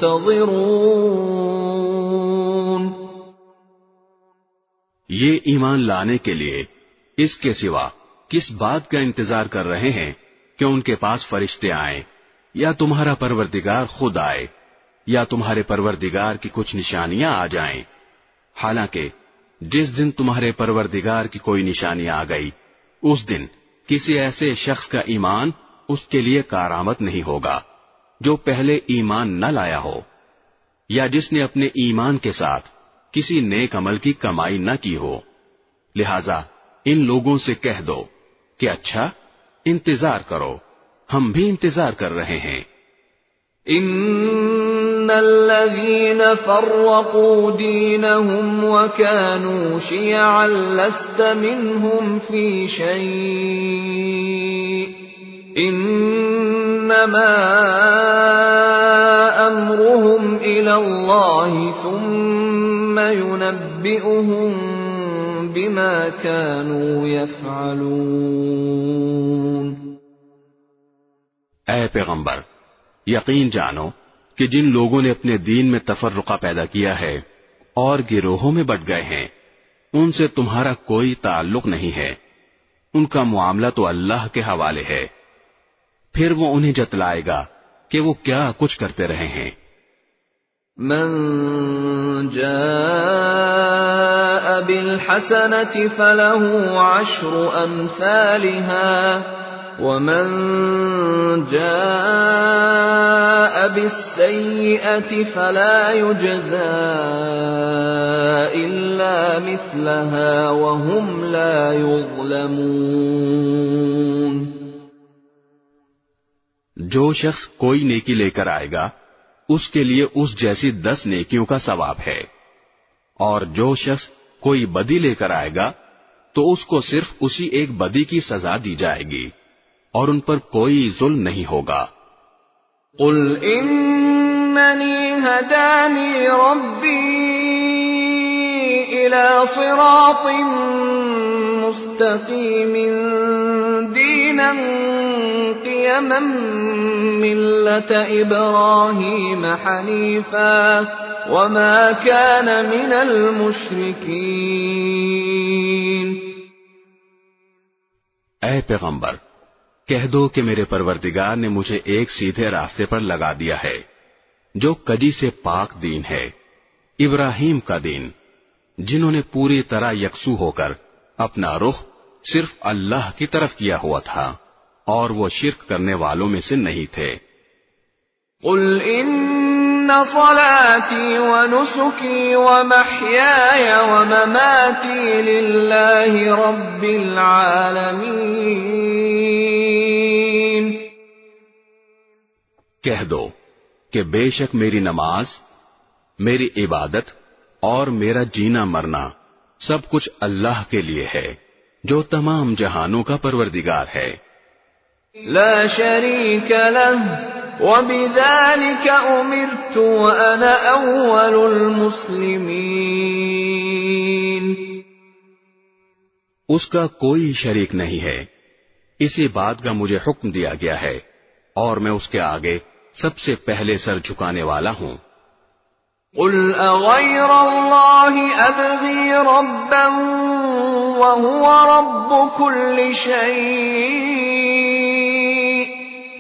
یہ ایمان لانے کے لیے اس کے سوا کس بات کا انتظار کر رہے ہیں کہ ان کے پاس فرشتے آئیں، یا تمہارا پروردگار خود آئے، یا تمہارے پروردگار کی کچھ نشانیاں آ جائیں؟ حالانکہ جس دن تمہارے پروردگار کی کوئی نشانی آ گئی اس دن کسی ایسے شخص کا ایمان اس کے لیے کارآمد نہیں ہوگا جو پہلے ایمان نہ لایا ہو، یا جس نے اپنے ایمان کے ساتھ کسی نیک عمل کی کمائی نہ کی ہو۔ لہذا ان لوگوں سے کہہ دو کہ اچھا انتظار کرو، ہم بھی انتظار کر رہے ہیں۔ ان الذين فرقوا دينهم وكانوا شيعا لست منهم في شيء انما امرهم الى الله ثم ينبئهم بما كانوا يفعلون۔ اے پیغمبر، یقین جانو کہ جن لوگوں نے اپنے دین میں تفرقہ پیدا کیا ہے اور گروہوں میں بٹ گئے ہیں ان سے تمہارا کوئی تعلق نہیں ہے، ان کا معاملہ تو اللہ کے حوالے ہے، پھر وہ انہیں جتلائے گا کہ وہ کیا کچھ کرتے رہے ہیں۔ من جاء بالحسنة فله عشر أمثالها ومن جاء بالسيئة فلا يجزى إلا مثلها وهم لا يظلمون۔ جو شخص کوئی نیکی لے کر آئے گا اس کے لیے اس جیسی 10 نیکیوں کا ثواب ہے، اور جو شخص کوئی بدی لے کر آئے گا تو اس کو صرف اسی ایک بدی کی سزا دی جائے گی اور ان پر کوئی ظلم نہیں ہوگا۔ قل اننی ہدانی ربی الى صراط مستقیم دینا قیما ملة ابراہیم حنیفا وما كان من المشرکین۔ اے پیغمبر، کہہ دو کہ میرے پروردگار نے مجھے ایک سیدھے راستے پر لگا دیا ہے جو کجی سے پاک دین ہے، ابراہیم کا دین، جنہوں نے پوری طرح یکسو ہو کر اپنا رخ صرف اللہ کی طرف کیا ہوا تھا اور وہ شرک کرنے والوں میں سے نہیں تھے۔ قل ان صلاتي ونسكي ومحياي ومماتي لله رب العالمين کہہ دو کہ بے شک میری نماز، میری عبادت اور میرا جینا مرنا سب کچھ اللہ کے لیے ہے جو تمام جہانوں کا پروردگار ہے۔ لا شریک لہ وبذلک امرت وانا اول المسلمین۔ اس کا کوئی شریک نہیں ہے، اسی بات کا مجھے حکم دیا گیا ہے اور میں اس کے آگے سب سے پہلے سر جھکانے والا ہوں۔ قل اغیر اللہ ابغی ربا وهو رب كل شيء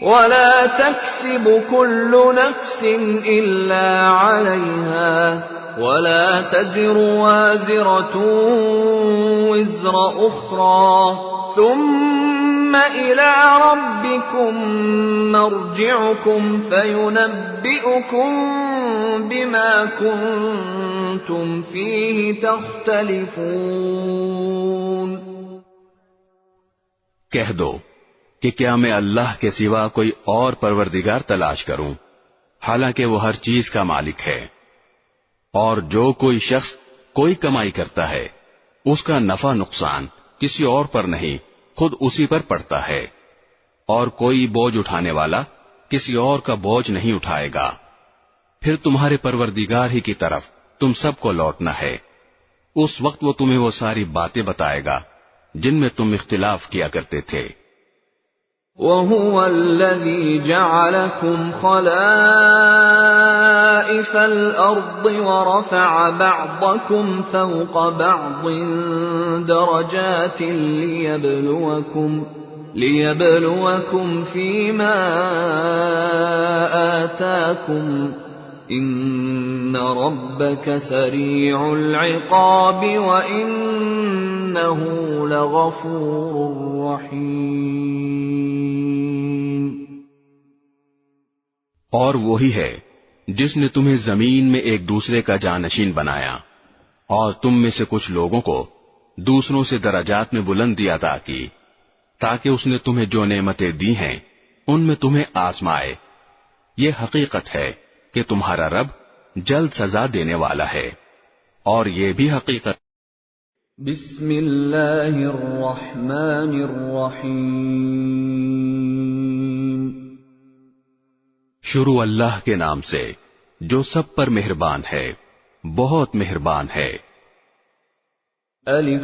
ولا تكسب كل نفس الا عليها ولا تزر وازرة وزر اخرى ثم الى ربكم مرجعكم فينبئكم بما كنتم فيه تختلفون۔ کہہ دو کہ کیا میں اللہ کے سوا کوئی اور پروردگار تلاش کروں، حالانکہ وہ ہر چیز کا مالک ہے، اور جو کوئی شخص کوئی کمائی کرتا ہے اس کا نفع نقصان کسی اور پر نہیں، خود اسی پر پڑتا ہے، اور کوئی بوجھ اٹھانے والا کسی اور کا بوجھ نہیں اٹھائے گا۔ پھر تمہارے پروردگار ہی کی طرف تم سب کو لوٹنا ہے، اس وقت وہ تمہیں وہ ساری باتیں بتائے گا جن میں تم اختلاف کیا کرتے تھے۔ وَهُوَ الَّذِي جَعَلَكُمْ خَلَائِفَ الْأَرْضِ وَرَفَعَ بَعْضَكُمْ فَوْقَ بَعْضٍ دَرَجَاتٍ لِيَبْلُوَكُمْ فِيمَا آتَاكُمْ إِنَّ رَبَّكَ سَرِيعُ الْعِقَابِ وَإِنَّهُ لَغَفُورٌ رَّحِيمٌ۔ اور وہی ہے جس نے تمہیں زمین میں ایک دوسرے کا جانشین بنایا، اور تم میں سے کچھ لوگوں کو دوسروں سے درجات میں بلندی عطا کی، تاکہ اس نے تمہیں جو نعمتیں دی ہیں ان میں تمہیں آزمائے۔ یہ حقیقت ہے کہ تمہارا رب جلد سزا دینے والا ہے، اور یہ بھی حقیقت۔ بسم اللہ الرحمن الرحیم۔ شروع اللہ کے نام سے جو سب پر مہربان ہے، بہت مہربان ہے۔ الف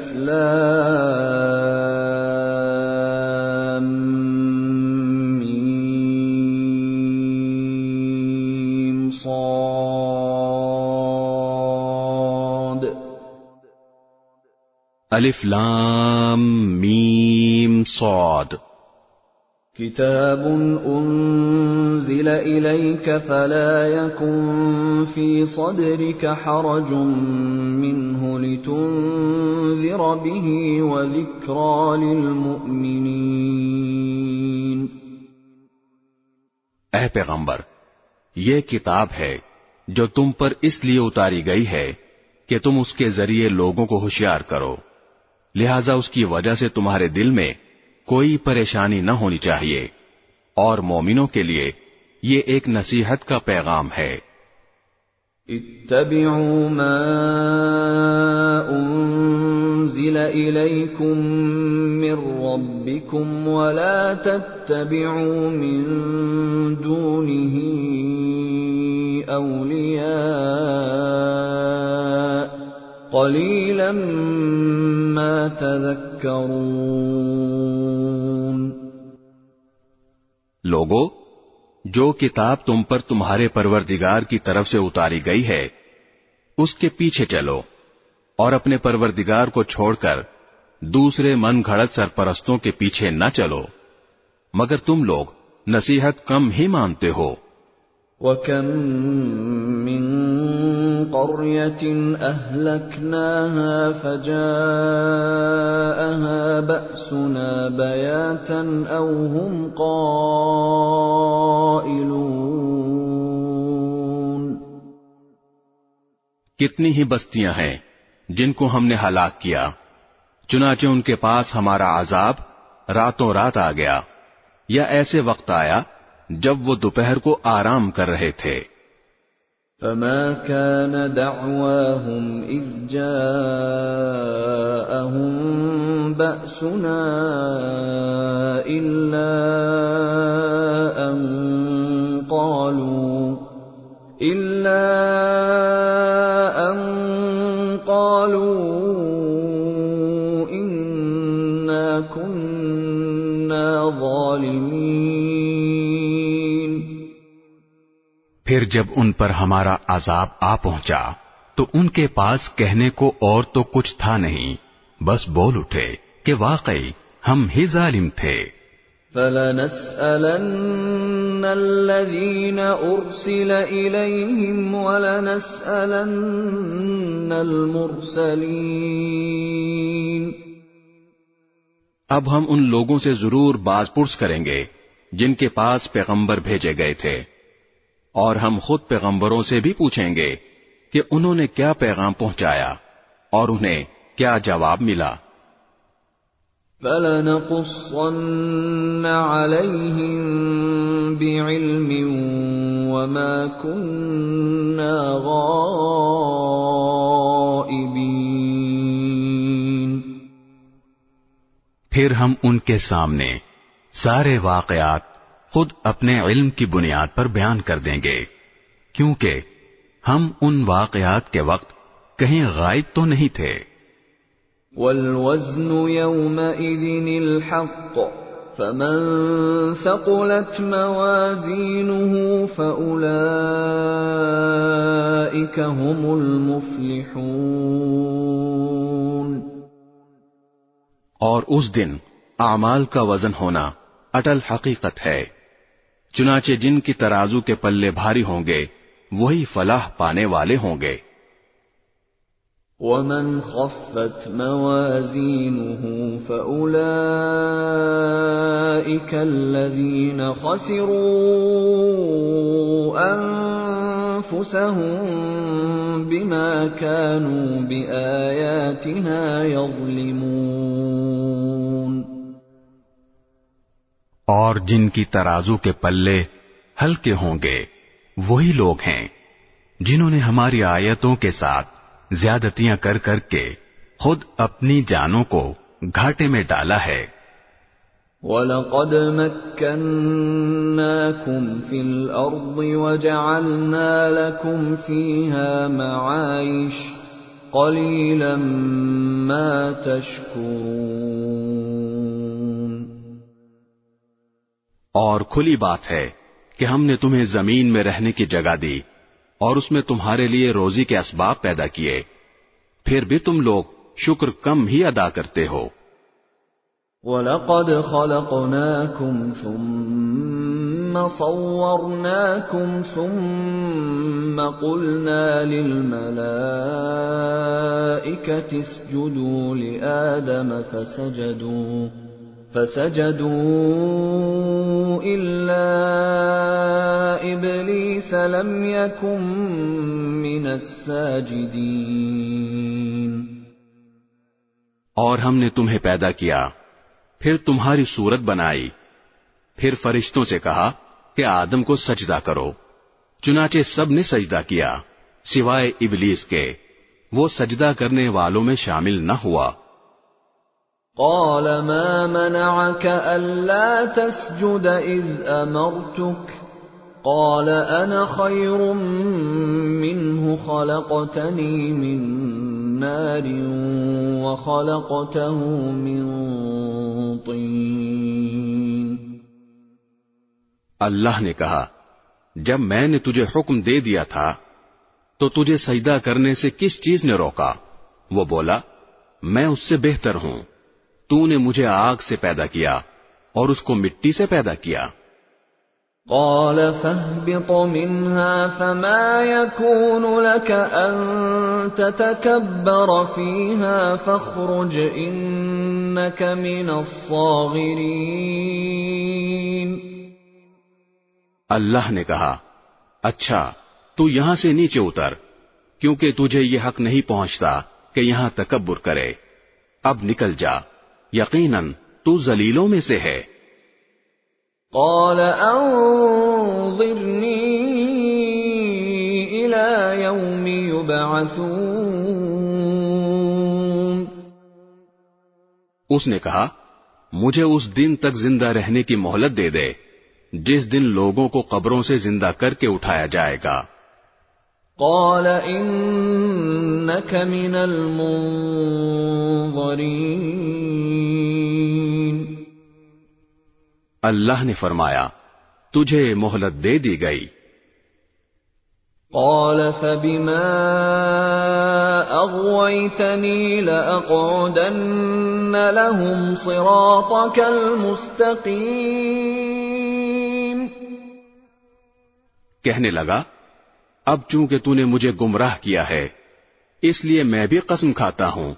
لام میم صاد۔ الف لام میم صاد۔ کتاب انزل الیک فلا یکن فی صدرک حرج منہ لتنذر به وذکری للمؤمنین۔ اے پیغمبر، یہ کتاب ہے جو تم پر اس لیے اتاری گئی ہے کہ تم اس کے ذریعے لوگوں کو ہوشیار کرو، لہذا اس کی وجہ سے تمہارے دل میں کوئی پریشانی نہ ہونی چاہیے، اور مومنوں کے لیے یہ ایک نصیحت کا پیغام ہے۔ اتبعوا ما انزل الیکم من ربکم ولا تتبعوا من دونه اولیاء قلیلا ما تذکرون۔ لوگو، جو کتاب تم پر تمہارے پروردگار کی طرف سے اتاری گئی ہے اس کے پیچھے چلو، اور اپنے پروردگار کو چھوڑ کر دوسرے من گھڑت سرپرستوں کے پیچھے نہ چلو، مگر تم لوگ نصیحت کم ہی مانتے ہو۔ وَكَمْ مِنْ قَرْيَةٍ أَهْلَكْنَاهَا فَجَاءَهَا بَأْسُنَا بَيَاتًا أَوْ هُمْ قَائِلُونَ۔ کتنی ہی بستیاں ہیں جن کو ہم نے ہلاک کیا، چنانچہ ان کے پاس ہمارا عذاب راتوں رات آ گیا، یا ایسے وقت آیا جب وہ دوپہر کو آرام کر رہے تھے. فما كان دعواهم إذ جاءهم بأسنا إلا أن قالوا إنا كنا ظالمين. پھر جب ان پر ہمارا عذاب آ پہنچا تو ان کے پاس کہنے کو اور تو کچھ تھا نہیں، بس بول اٹھے کہ واقعی ہم ہی ظالم تھے. فَلَنَسْأَلَنَّ الَّذِينَ أُرْسِلَ إِلَيْهِمْ وَلَنَسْأَلَنَّ الْمُرْسَلِينَ. اب ہم ان لوگوں سے ضرور باز پرس کریں گے جن کے پاس پیغمبر بھیجے گئے تھے، اور ہم خود پیغمبروں سے بھی پوچھیں گے کہ انہوں نے کیا پیغام پہنچایا اور انہیں کیا جواب ملا. فَلَنَقُصَّنَّ عَلَيْهِمْ بِعِلْمٍ وَمَا كُنَّا غَائِبِينَ. پھر ہم ان کے سامنے سارے واقعات خود اپنے علم کی بنیاد پر بیان کر دیں گے، کیونکہ ہم ان واقعات کے وقت کہیں غائب تو نہیں تھے. وَالْوَزْنُ يَوْمَئِذٍ الْحَقُّ فَمَنْ ثَقُلَتْ مَوَازِينُهُ فَأُولَئِكَ هُمُ الْمُفْلِحُونَ. اور اس دن اعمال کا وزن ہونا اٹل حقیقت ہے، چنانچہ جن کی ترازو کے پلے بھاری ہوں گے وہی فلاح پانے والے ہوں گے. وَمَنْ خَفَّتْ مَوَازِينُهُ فَأُولَئِكَ الَّذِينَ خَسِرُوا أَنفُسَهُم بِمَا كَانُوا بِآيَاتِنَا يَظْلِمُونَ. اور جن کی ترازو کے پلے ہلکے ہوں گے وہی لوگ ہیں جنہوں نے ہماری آیتوں کے ساتھ زیادتیاں کر کر کے خود اپنی جانوں کو گھاٹے میں ڈالا ہے. وَلَقَدْ مَكَّنَّاكُمْ فِي الْأَرْضِ وَجَعَلْنَا لَكُمْ فِيهَا مَعَايِشَ قَلِيلًا مَا تَشْكُرُونَ. اور کھلی بات ہے کہ ہم نے تمہیں زمین میں رہنے کی جگہ دی اور اس میں تمہارے لیے روزی کے اسباب پیدا کیے، پھر بھی تم لوگ شکر کم ہی ادا کرتے ہو. وَلَقَدْ خَلَقْنَاكُمْ ثُمَّ صَوَّرْنَاكُمْ ثُمَّ قُلْنَا لِلْمَلَائِكَةِ اسْجُدُوا لِآدَمَ فسجدوا إلا إبليس لم يكن من الساجدين. اور ہم نے تمہیں پیدا کیا، پھر تمہاری صورت بنائی، پھر فرشتوں سے کہا کہ آدم کو سجدہ کرو، چنانچہ سب نے سجدہ کیا سوائے ابلیس کے، وہ سجدہ کرنے والوں میں شامل نہ ہوا. قال ما منعك ألا تسجد إذ أمرتك قال أنا خير منه خلقتني من نار وخلقته من طين. اللہ نے کہا جب میں نے تجھے حکم دے دیا تھا تو تجھے سجدہ کرنے سے کس چیز نے روکا؟ وہ بولا میں اس سے بہتر ہوں، تو نے مجھے آگ سے پیدا کیا اور اس کو مٹی سے پیدا کیا. قال فاهبط منها فما يكون لك أن تتكبر فيها فاخرج إنك من الصاغرين. اللہ نے کہا اچھا تو یہاں سے نیچے اتر، کیونکہ تجھے یہ حق نہیں پہنچتا کہ یہاں تکبر کرے، اب نکل جا، یقیناً تو ذلیلوں میں سے ہے. قال انظرنی الی یوم یبعثون. اس نے کہا مجھے اس دن تک زندہ رہنے کی مہلت دے دے جس دن لوگوں کو قبروں سے زندہ کر کے اٹھایا جائے گا. قال انک من المنظرین. اللہ نے فرمایا تجھے مہلت دے دی گئی. قال فبما اغويتني لأقعدن لهم صراطك المستقيم. کہنے لگا اب چونکہ تو نے مجھے گمراہ کیا ہے اس لیے میں بھی قسم کھاتا ہوں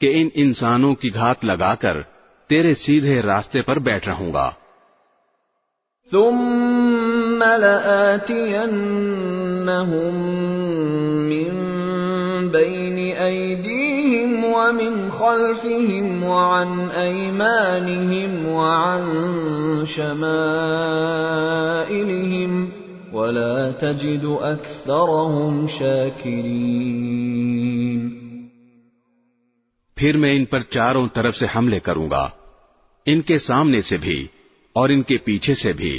کہ ان انسانوں کی گھات لگا کر تیرے سیدھے راستے پر بیٹھ رہوں گا. ثم لآتينهم من بين أيديهم ومن خلفهم وعن أيمانهم وعن شمائلهم ولا تجد أكثرهم شاكرين. پھر میں ان پر چاروں طرف سے حملے کروں گا، ان کے سامنے سے بھی اور ان کے پیچھے سے بھی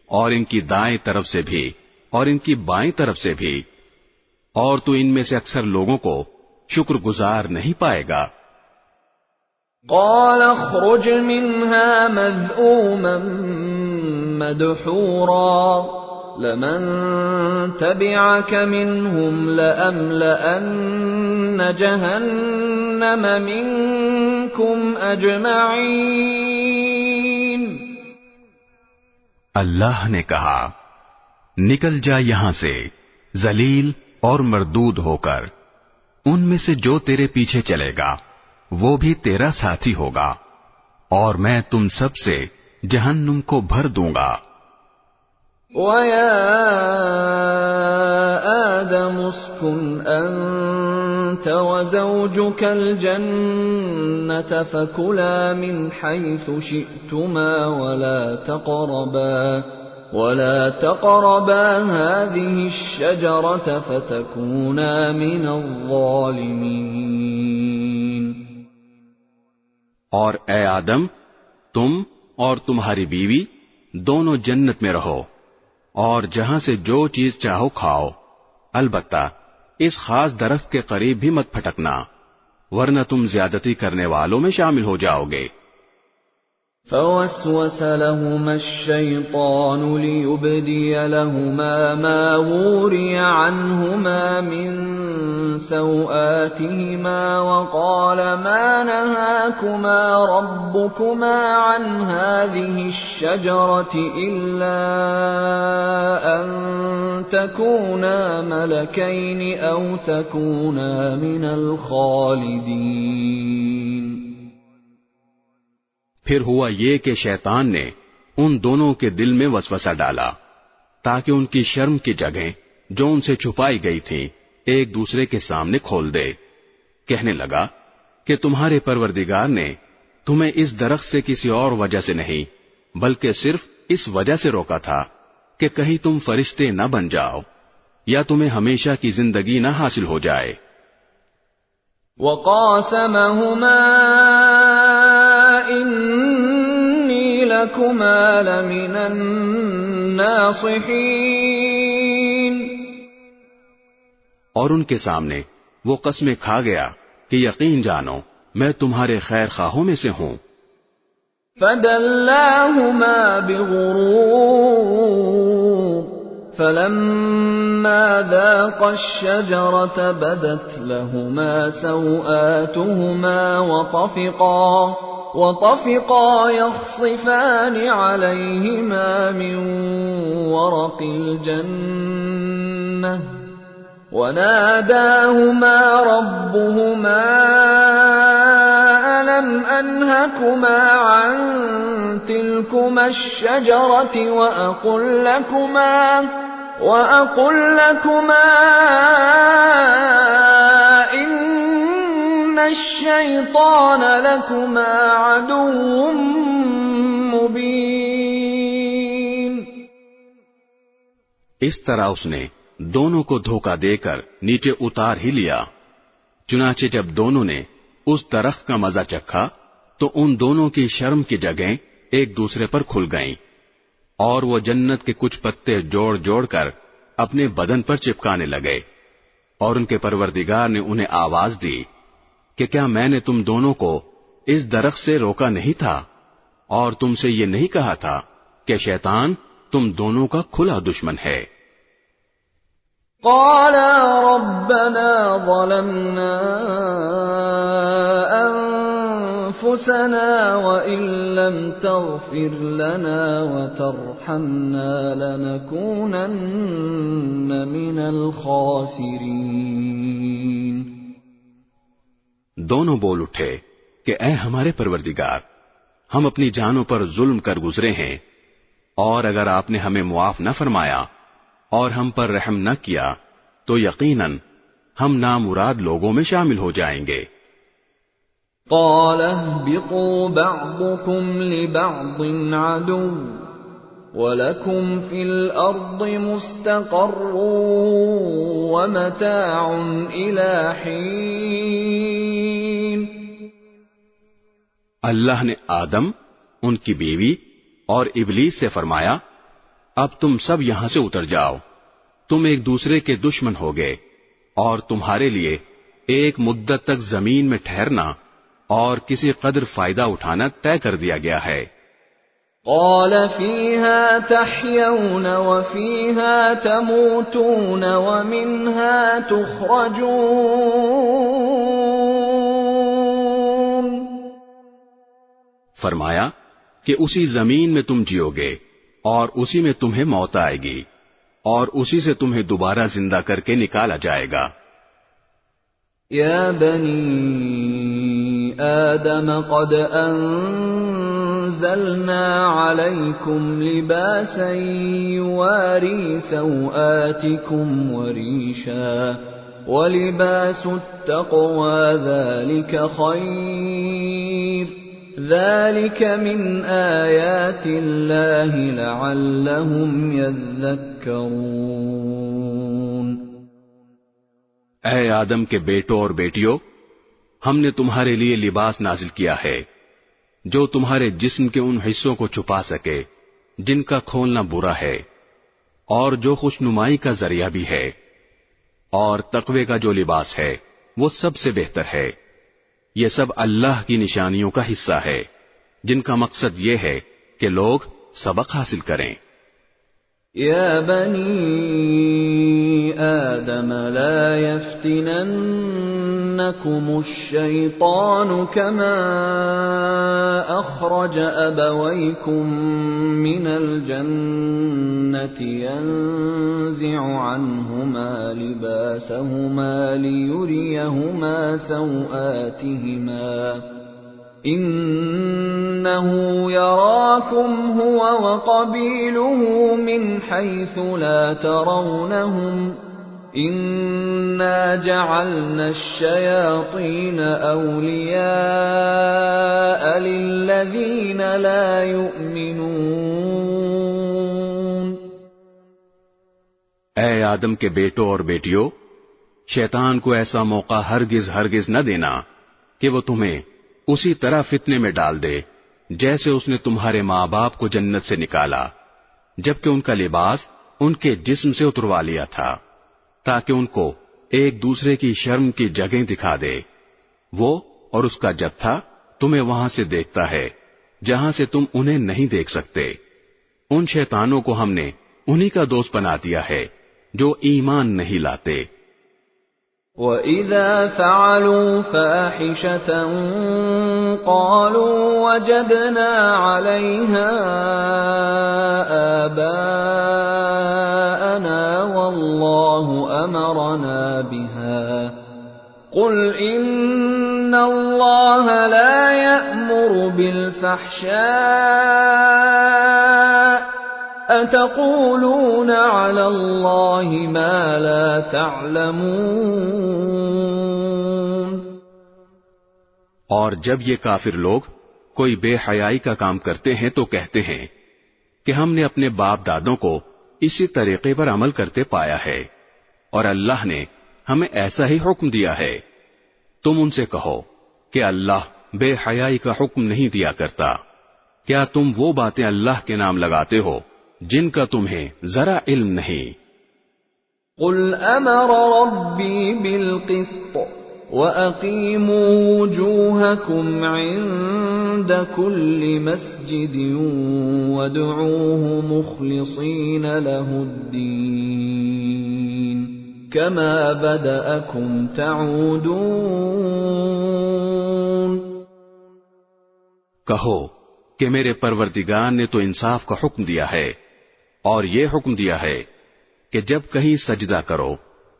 اور ان کی دائیں طرف سے بھی اور ان کی بائیں طرف سے بھی، اور تو ان میں سے اکثر لوگوں کو شکر گزار نہیں پائے گا. قال اخرج منها مذءوما مدحورا لمن تبعك منهم لأملأن جهنم منكم أجمعين. اللہ نے کہا نکل جا یہاں سے ذلیل اور مردود ہو کر، ان میں سے جو تیرے پیچھے چلے گا وہ بھی تیرا ساتھی ہوگا، اور میں تم سب سے جہنم کو بھر دوں گا. وَيَا آدَمُ اسْكُنْ أَنْتَ وَزَوْجُكَ الْجَنَّةَ فَكُلَا مِنْ حَيْثُ شِئْتُمَا وَلَا تَقْرَبَا هَذِهِ الشَّجَرَةَ فَتَكُونَا مِنَ الظَّالِمِينَ. اور اے آدم تم اور تمہاری بیوی دونوں جنت میں رہو اور جہاں سے جو چیز چاہو کھاؤ، البتہ اس خاص درخت کے قریب بھی مت پھٹکنا ورنہ تم زیادتی کرنے والوں میں شامل ہو جاؤ گے. فوسوس لهما الشيطان ليبدي لهما ما وري عنهما من سوآتهما وقال ما نهاكما ربكما عن هذه الشجرة إلا أن تكونا ملكين أو تكونا من الخالدين. پھر ہوا یہ کہ شیطان نے ان دونوں کے دل میں وسوسہ ڈالا تاکہ ان کی شرم کی جگہیں جو ان سے چھپائی گئی تھیں ایک دوسرے کے سامنے کھول دے. کہنے لگا کہ تمہارے پروردگار نے تمہیں اس درخت سے کسی اور وجہ سے نہیں بلکہ صرف اس وجہ سے روکا تھا کہ کہیں تم فرشتے نہ بن جاؤ یا تمہیں ہمیشہ کی زندگی نہ حاصل ہو جائے. وَقَاسَمَهُمَا إِنِّي لَكُمَا لَمِنَ النَّاصِحِينَ. اور ان کے سامنے وہ قسمیں کھا گیا کہ یقین جانو میں تمہارے خیر خواہوں میں سے ہوں. فَدَلَّاهُمَا بِغُرُورٍ فَلَمَّا ذَاقَا الشَّجَرَةَ بَدَتْ لَهُمَا سَوْآتُهُمَا وَطَفِقَا يَخْصِفَانِ عَلَيْهِمَا مِنْ وَرَقِ الْجَنَّةِ وَنَادَاهُمَا رَبُّهُمَا أَلَمْ أَنْهَكُمَا عَنْ تِلْكُمَا الشَّجَرَةِ وَأَقُلْ لَكُمَا إِنَّ الشَّيْطَانَ لَكُمَا عَدُوٌّ مُبِينٌ. اس طرح اس نے دونوں کو دھوکہ دے کر نیچے اتار ہی لیا۔ چنانچہ جب دونوں نے اس درخت کا مزہ چکھا تو ان دونوں کی شرم کی جگہیں ایک دوسرے پر کھل گئیں، اور وہ جنت کے کچھ پتے جوڑ جوڑ کر اپنے بدن پر چپکانے لگے، اور ان کے پروردگار نے انہیں آواز دی کہ کیا میں نے تم دونوں کو اس درخت سے روکا نہیں تھا، اور تم سے یہ نہیں کہا تھا کہ شیطان تم دونوں کا کھلا دشمن ہے؟ قالا ربنا ظلمنا انفسنا وان لم تغفر لنا وترحمنا لنكونن من الخاسرین۔ دونوں بول اٹھے کہ اے ہمارے پروردگار، ہم اپنی جانوں پر ظلم کر گزرے ہیں، اور اگر آپ نے ہمیں معاف نہ فرمایا اور ہم پر رحم نہ کیا تو یقیناً ہم نامراد لوگوں میں شامل ہو جائیں گے۔ قال اهبطوا بعضكم لبعض عدو وَلَكُمْ فِي الْأَرْضِ مُسْتَقَرٌّ وَمَتَاعٌ إِلَى حِينٍ۔ اللہ نے آدم، ان کی بیوی اور ابلیس سے فرمایا، اب تم سب یہاں سے اتر جاؤ، تم ایک دوسرے کے دشمن ہو گئے، اور تمہارے لیے ایک مدت تک زمین میں ٹھہرنا اور کسی قدر فائدہ اٹھانا طے کر دیا گیا ہے۔ قال فيها تحيون وفيها تموتون ومنها تخرجون۔ فرمایا کہ اسی زمین میں تم جیو گے اور اسی میں تمہیں موت آئے گی اور اسی سے تمہیں دوبارہ زندہ کر کے نکالا جائے گا۔ یا بنی آدم قد انزلنا علیکم لباسا یواری سوآتکم وریشا ولباس التقوی ذلک خیر ذلك من آیات اللہ لعلهم یذکرون۔ اے آدم کے بیٹوں اور بیٹیوں، ہم نے تمہارے لیے لباس نازل کیا ہے جو تمہارے جسم کے ان حصوں کو چھپا سکے جن کا کھولنا برا ہے، اور جو خوشنمائی کا ذریعہ بھی ہے، اور تقوی کا جو لباس ہے وہ سب سے بہتر ہے۔ یہ سب اللہ کی نشانیوں کا حصہ ہے جن کا مقصد یہ ہے کہ لوگ سبق حاصل کریں۔ یا بنی آدم لا يفتننکم الشیطان کما اخرج ابویکم من الجنة ينزع عنہما لباسہما لیریہما سوآتہما إِنَّهُ يَرَاكُمْ هُوَ وَقَبِيلُهُ مِنْ حَيْثُ لَا تَرَوْنَهُمْ إِنَّا جَعَلْنَا الشَّيَاطِينَ أَوْلِيَاءَ لِلَّذِينَ لَا يُؤْمِنُونَ۔ اے آدم کے بیٹوں اور بیٹیوں، شیطان کو ایسا موقع ہرگز نہ دینا کہ وہ تمہیں اسی طرح فتنے میں ڈال دے جیسے اس نے تمہارے ماں باپ کو جنت سے نکالا جبکہ ان کا لباس ان کے جسم سے اتروا لیا تھا، تاکہ ان کو ایک دوسرے کی شرم کی جگہیں دکھا دے۔ وہ اور اس کا جتھا تمہیں وہاں سے دیکھتا ہے جہاں سے تم انہیں نہیں دیکھ سکتے۔ ان شیطانوں کو ہم نے انہی کا دوست بنا دیا ہے جو ایمان نہیں لاتے۔ وَإِذَا فَعَلُوا فَاحِشَةً قَالُوا وَجَدْنَا عَلَيْهَا آبَاءَنَا وَاللَّهُ أَمَرَنَا بِهَا قُلْ إِنَّ اللَّهَ لَا يَأْمُرُ بِالْفَحْشَاءِ أَتَقُولُونَ عَلَى اللَّهِ مَا لَا تَعْلَمُونَ۔ اور جب یہ کافر لوگ کوئی بے حیائی کا کام کرتے ہیں تو کہتے ہیں کہ ہم نے اپنے باپ دادوں کو اسی طریقے پر عمل کرتے پایا ہے، اور اللہ نے ہمیں ایسا ہی حکم دیا ہے۔ تم ان سے کہو کہ اللہ بے حیائی کا حکم نہیں دیا کرتا۔ کیا تم وہ باتیں اللہ کے نام لگاتے ہو جن کا تمہیں ذرا علم نہیں؟ قل امر ربی بالقسط وَأَقِيمُوا وُجُوهَكُمْ عِندَ كُلِّ مَسْجِدٍ وَادْعُوهُ مُخْلِصِينَ لَهُ الدِّينَ كَمَا بَدَأَكُمْ تَعُودُونَ۔ کہو کہ میرے پروردگار نے تو انصاف کا حکم دیا ہے، اور یہ حکم دیا ہے کہ جب کہیں سجدہ کرو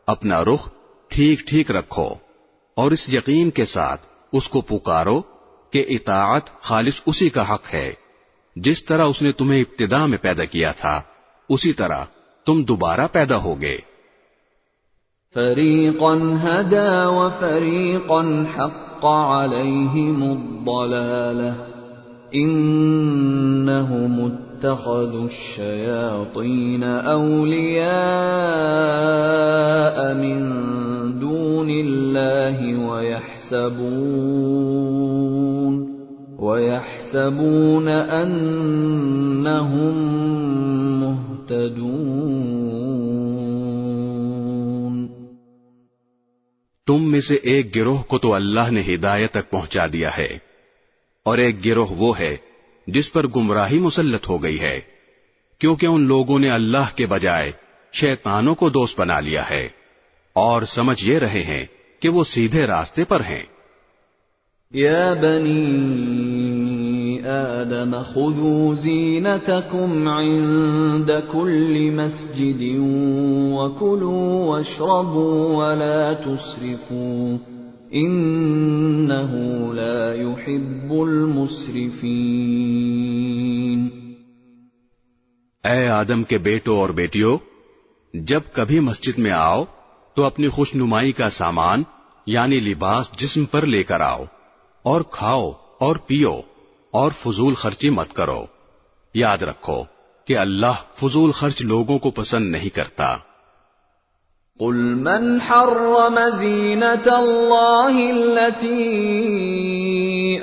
اپنا رخ ٹھیک ٹھیک رکھو، اور اس یقین کے ساتھ اس کو پکارو کہ اطاعت خالص اسی کا حق ہے، جس طرح اس نے تمہیں ابتدا میں پیدا کیا تھا اسی طرح تم دوبارہ پیدا ہوگے۔ فریقا ہدی وفریقا حق علیہم الضلالہ انہم اتخذوا الشیاطین اولیاء من دون اللہ ویحسبون انہم مہتدون۔ تم میں سے ایک گروہ کو تو اللہ نے ہدایت تک پہنچا دیا ہے، اور ایک گروہ وہ ہے جس پر گمراہی مسلط ہو گئی ہے، کیونکہ ان لوگوں نے اللہ کے بجائے شیطانوں کو دوست بنا لیا ہے، اور سمجھ یہ رہے ہیں کہ وہ سیدھے راستے پر ہیں۔ یا بنی آدم خذوا زینتکم عند کل مسجد وکلوا واشربوا ولا تسرفوا انہ لا يحب المسرفین۔ اے آدم کے بیٹوں اور بیٹیوں، جب کبھی مسجد میں آؤ تو اپنی خوش نمائی کا سامان یعنی لباس جسم پر لے کر آؤ، اور کھاؤ اور پیو، اور فضول خرچی مت کرو۔ یاد رکھو کہ اللہ فضول خرچ لوگوں کو پسند نہیں کرتا۔ قل من حرم زینة اللہ التي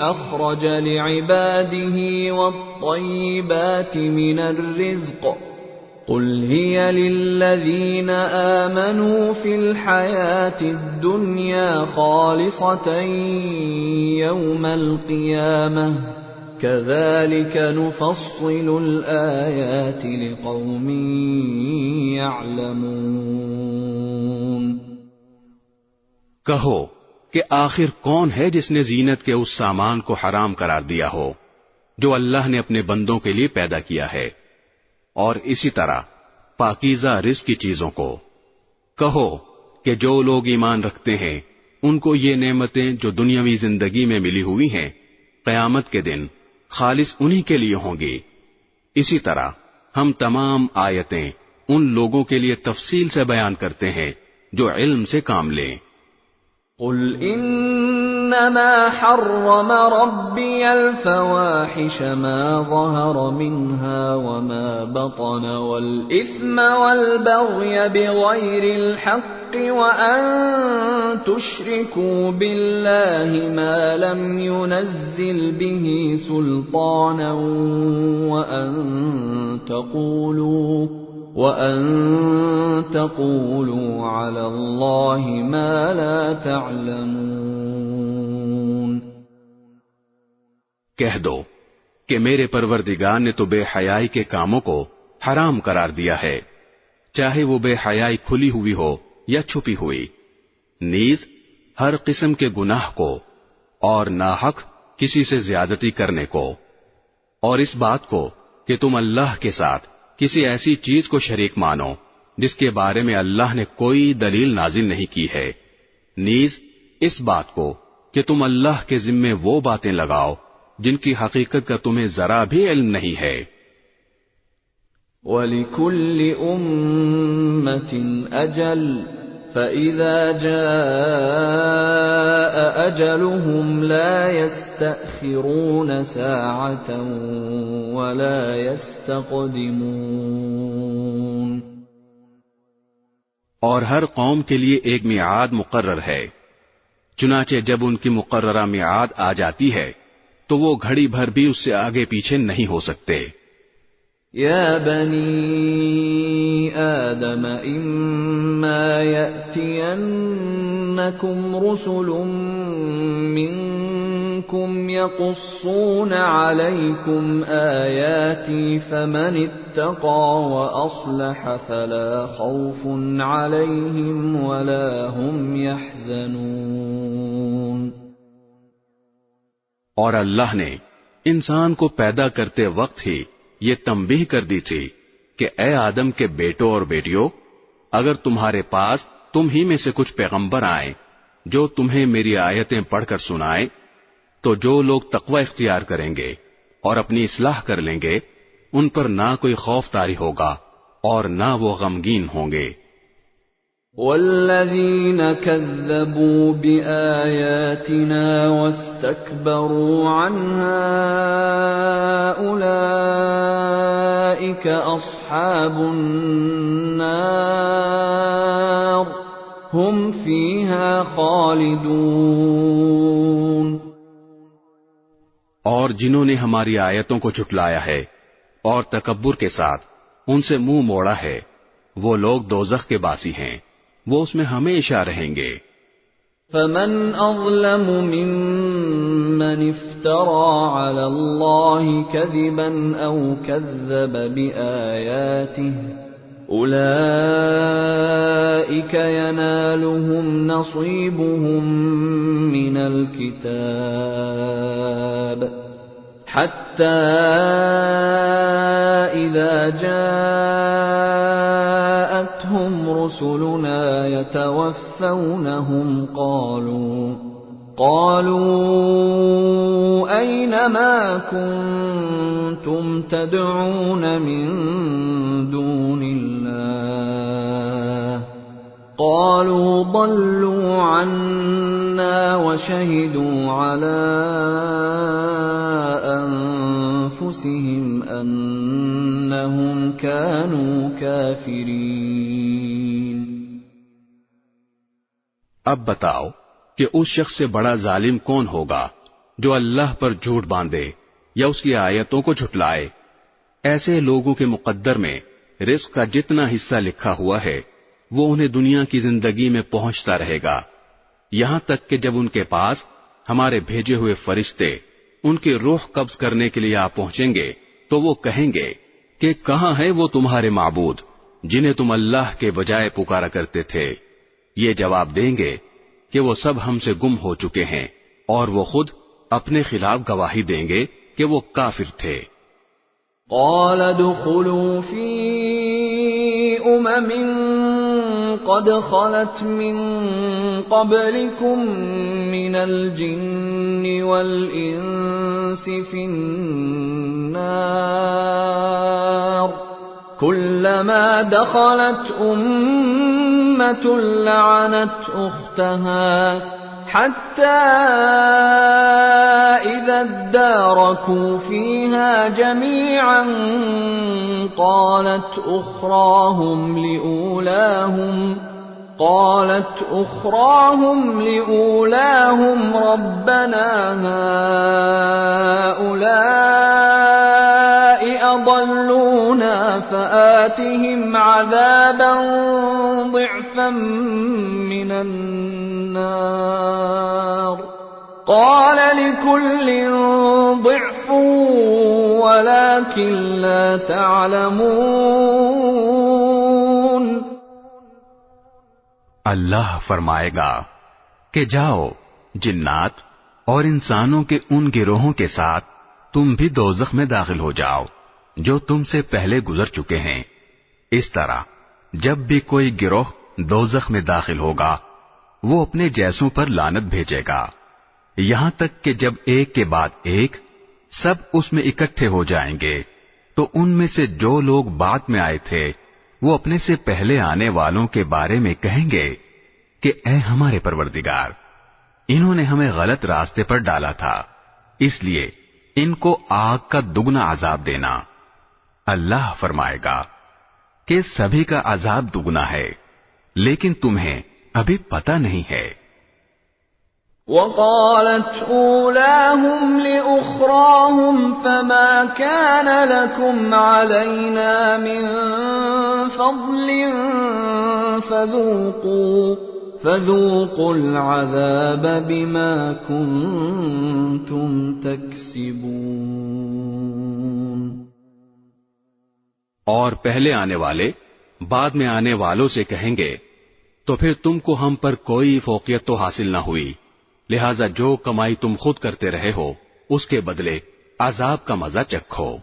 اخرج لعباده والطیبات من الرزق قل هي للذین آمنوا في الحیاة الدنیا خالصة یوم القیامة كذلك نفصل الآیات لقوم يعلمون۔ کہو کہ آخر کون ہے جس نے زینت کے اس سامان کو حرام قرار دیا ہو جو اللہ نے اپنے بندوں کے لیے پیدا کیا ہے، اور اسی طرح پاکیزہ رزق کی چیزوں کو۔ کہو کہ جو لوگ ایمان رکھتے ہیں ان کو یہ نعمتیں جو دنیاوی زندگی میں ملی ہوئی ہیں قیامت کے دن خالص انہی کے لیے ہوں گی۔ اسی طرح ہم تمام آیتیں ان لوگوں کے لیے تفصیل سے بیان کرتے ہیں جو علم سے کام لیں۔ قل انما حرم ربی الفواحش ما ظهر منها وما بطن والاثم والبغي بغير الحق وان تشركوا بالله ما لم ينزل به سلطانا وَأَن تَقُولُوا عَلَى اللَّهِ مَا لَا تَعْلَمُونَ۔ کہہ دو کہ میرے پروردگار نے تو بے حیائی کے کاموں کو حرام قرار دیا ہے، چاہے وہ بے حیائی کھلی ہوئی ہو یا چھپی ہوئی، نیز ہر قسم کے گناہ کو، اور ناحق کسی سے زیادتی کرنے کو، اور اس بات کو کہ تم اللہ کے ساتھ کسی ایسی چیز کو شریک مانو جس کے بارے میں اللہ نے کوئی دلیل نازل نہیں کی ہے، نیز اس بات کو کہ تم اللہ کے ذمے وہ باتیں لگاؤ جن کی حقیقت کا تمہیں ذرا بھی علم نہیں ہے۔ وَلِكُلِّ أُمَّةٍ أَجَلٌ فَإِذَا جَاءَ أَجَلُهُمْ لَا يَسْتَأْخِرُونَ سَاعَةً وَلَا يَسْتَقْدِمُونَ۔ اور ہر قوم کے لیے ایک میعاد مقرر ہے، چنانچہ جب ان کی مقررہ میعاد آ جاتی ہے تو وہ گھڑی بھر بھی اس سے آگے پیچھے نہیں ہو سکتے۔ یا بنی آدم اما یأتینکم رسل منکم یقصون علیکم آیاتی فمن اتقى واصلح فلا خوف علیہم ولا هم یحزنون۔ اور اللہ نے انسان کو پیدا کرتے وقت ہی یہ تنبیہ کر دی تھی کہ اے آدم کے بیٹوں اور بیٹیوں، اگر تمہارے پاس تم ہی میں سے کچھ پیغمبر آئیں جو تمہیں میری آیتیں پڑھ کر سنائیں تو جو لوگ تقوی اختیار کریں گے اور اپنی اصلاح کر لیں گے ان پر نہ کوئی خوف طاری ہوگا اور نہ وہ غمگین ہوں گے۔ والذین کذبوا بآیاتنا واستکبروا عنها اولئک اصحاب النار هم فیہا خالدون۔ اور جنہوں نے ہماری آیتوں کو جھٹلایا ہے اور تکبر کے ساتھ ان سے منہ موڑا ہے وہ لوگ دوزخ کے باسی ہیں، وہ اس میں ہمیشہ رہیں گے۔ فمن اظلم ممن افترى على الله كذبا او كذب بآياته اولئك ينالهم نصيبهم من الكتاب حتى إذا جاءتهم رسلنا يتوفونهم قالوا أين ما كنتم تدعون من دون الله قالوا ضلوا عنا وشهدوا على أنفسهم أنهم كانوا كافرين۔ اب بتاؤ کہ اس شخص سے بڑا ظالم کون ہوگا جو اللہ پر جھوٹ باندھے یا اس کی آیتوں کو جھٹلائے۔ ایسے لوگوں کے مقدر میں رزق کا جتنا حصہ لکھا ہوا ہے وہ انہیں دنیا کی زندگی میں پہنچتا رہے گا، یہاں تک کہ جب ان کے پاس ہمارے بھیجے ہوئے فرشتے ان کی روح قبض کرنے کے لیے آ پہنچیں گے تو وہ کہیں گے کہ کہاں ہے وہ تمہارے معبود جنہیں تم اللہ کے بجائے پکارا کرتے تھے؟ یہ جواب دیں گے کہ وہ سب ہم سے گم ہو چکے ہیں، اور وہ خود اپنے خلاف گواہی دیں گے کہ وہ کافر تھے۔ قال ادخلوا في قد خلت من قبلكم من الجن والإنس في النار كلما دخلت أمة لعنت أختها حتى إذا اداركوا فيها جميعا قالت أخراهم لأولاهم ربنا هؤلاء أضلونا فآتهم عذابا ضعفا من النار قال لكل ضعف ولكن لا تعلمون۔ اللہ فرمائے گا کہ جاؤ جنات اور انسانوں کے ان گروہوں کے ساتھ تم بھی دوزخ میں داخل ہو جاؤ جو تم سے پہلے گزر چکے ہیں۔ اس طرح جب بھی کوئی گروہ دوزخ میں داخل ہوگا وہ اپنے جیسوں پر لعنت بھیجے گا، یہاں تک کہ جب ایک کے بعد ایک سب اس میں اکٹھے ہو جائیں گے تو ان میں سے جو لوگ بعد میں آئے تھے وہ اپنے سے پہلے آنے والوں کے بارے میں کہیں گے کہ اے ہمارے پروردگار، انہوں نے ہمیں غلط راستے پر ڈالا تھا، اس لیے ان کو آگ کا دگنا عذاب دینا۔ اللہ فرمائے گا کہ سبھی کا عذاب دگنا ہے، لیکن تمہیں ابھی پتہ نہیں ہے۔ وقالت أولاهم لأخراهم فما كان لكم علينا من فضل فذوقوا العذاب بما كنتم تكسبون۔ اور پہلے آنے والے بعد میں آنے والوں سے کہیں گے تو پھر تم کو ہم پر کوئی فوقیت تو حاصل نہ ہوئی، لہذا جو کمائی تم خود کرتے رہے ہو اس کے بدلے عذاب کا مزہ چکھو۔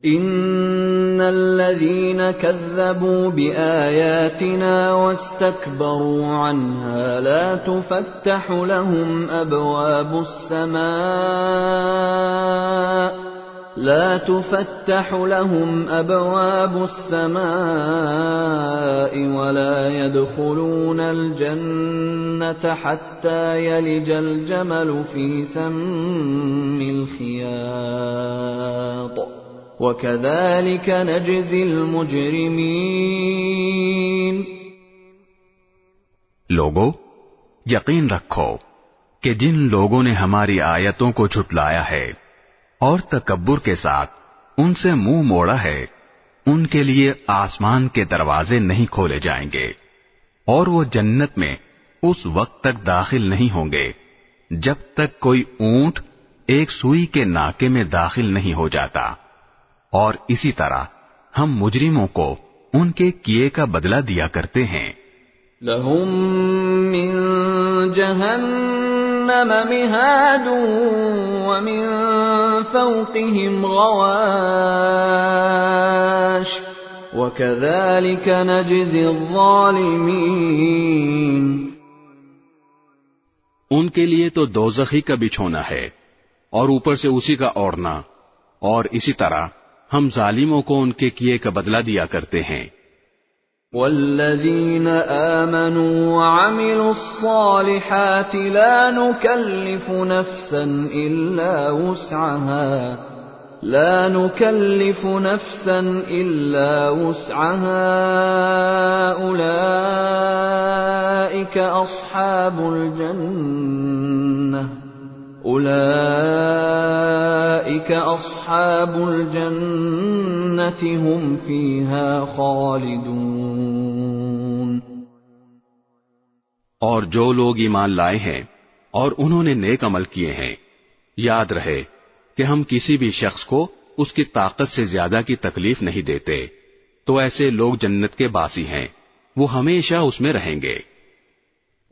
ان الذين كذبوا بآياتنا واستكبروا عنها لا تفتح لهم أبواب السماء ولا يدخلون الجنة حتى يلج الجمل في سم الخياط وكذلك نجزي المجرمين۔ لوگو، یقین رکھو کہ جن لوگوں نے ہماری آیتوں کو جھٹلایا ہے اور تکبر کے ساتھ ان سے منہ موڑا ہے، ان کے لیے آسمان کے دروازے نہیں کھولے جائیں گے، اور وہ جنت میں اس وقت تک داخل نہیں ہوں گے جب تک کوئی اونٹ ایک سوئی کے ناکے میں داخل نہیں ہو جاتا، اور اسی طرح ہم مجرموں کو ان کے کیے کا بدلہ دیا کرتے ہیں۔ لہم من جہنم مہاد ومن فوقہم غواش وکذالک نجزی الظالمین۔ ان کے لیے تو دوزخی کا بچھونا ہے اور اوپر سے اسی کا اوڑھنا، اور اسی طرح ہم ظالموں کو ان کے کیے کا بدلہ دیا کرتے ہیں۔ والذین آمنوا وعملوا الصالحات لا نکلف نفسا الا وسعها اولئک اصحاب الجنة هم فيها خالدون۔ اور جو لوگ ایمان لائے ہیں اور انہوں نے نیک عمل کیے ہیں، یاد رہے کہ ہم کسی بھی شخص کو اس کی طاقت سے زیادہ کی تکلیف نہیں دیتے، تو ایسے لوگ جنت کے باسی ہیں، وہ ہمیشہ اس میں رہیں گے۔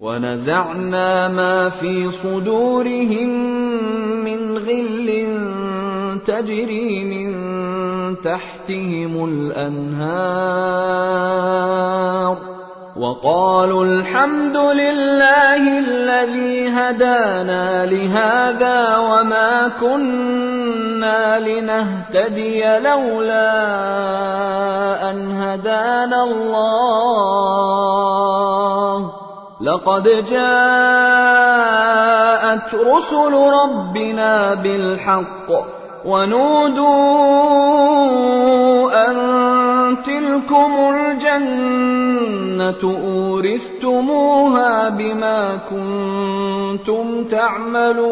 وَنَزَعْنَا مَا فِي صُدُورِهِم مِّن غِلٍّ تَجْرِي مِن تَحْتِهِمُ الْأَنْهَارُ وَقَالُوا الْحَمْدُ لِلَّهِ الَّذِي هَدَانَا لِهَذَا وَمَا كُنَّا لِنَهْتَدِيَ لَوْلَا أَنْ هَدَانَا اللَّهُ لَقَدْ جَاءَتْ رُسُلُ رَبِّنَا بِالْحَقِّ وَنُودُوا أَن تِلْكُمُ الْجَنَّةُ أُورِثْتُمُوهَا بِمَا كُنتُمْ تَعْمَلُونَ۔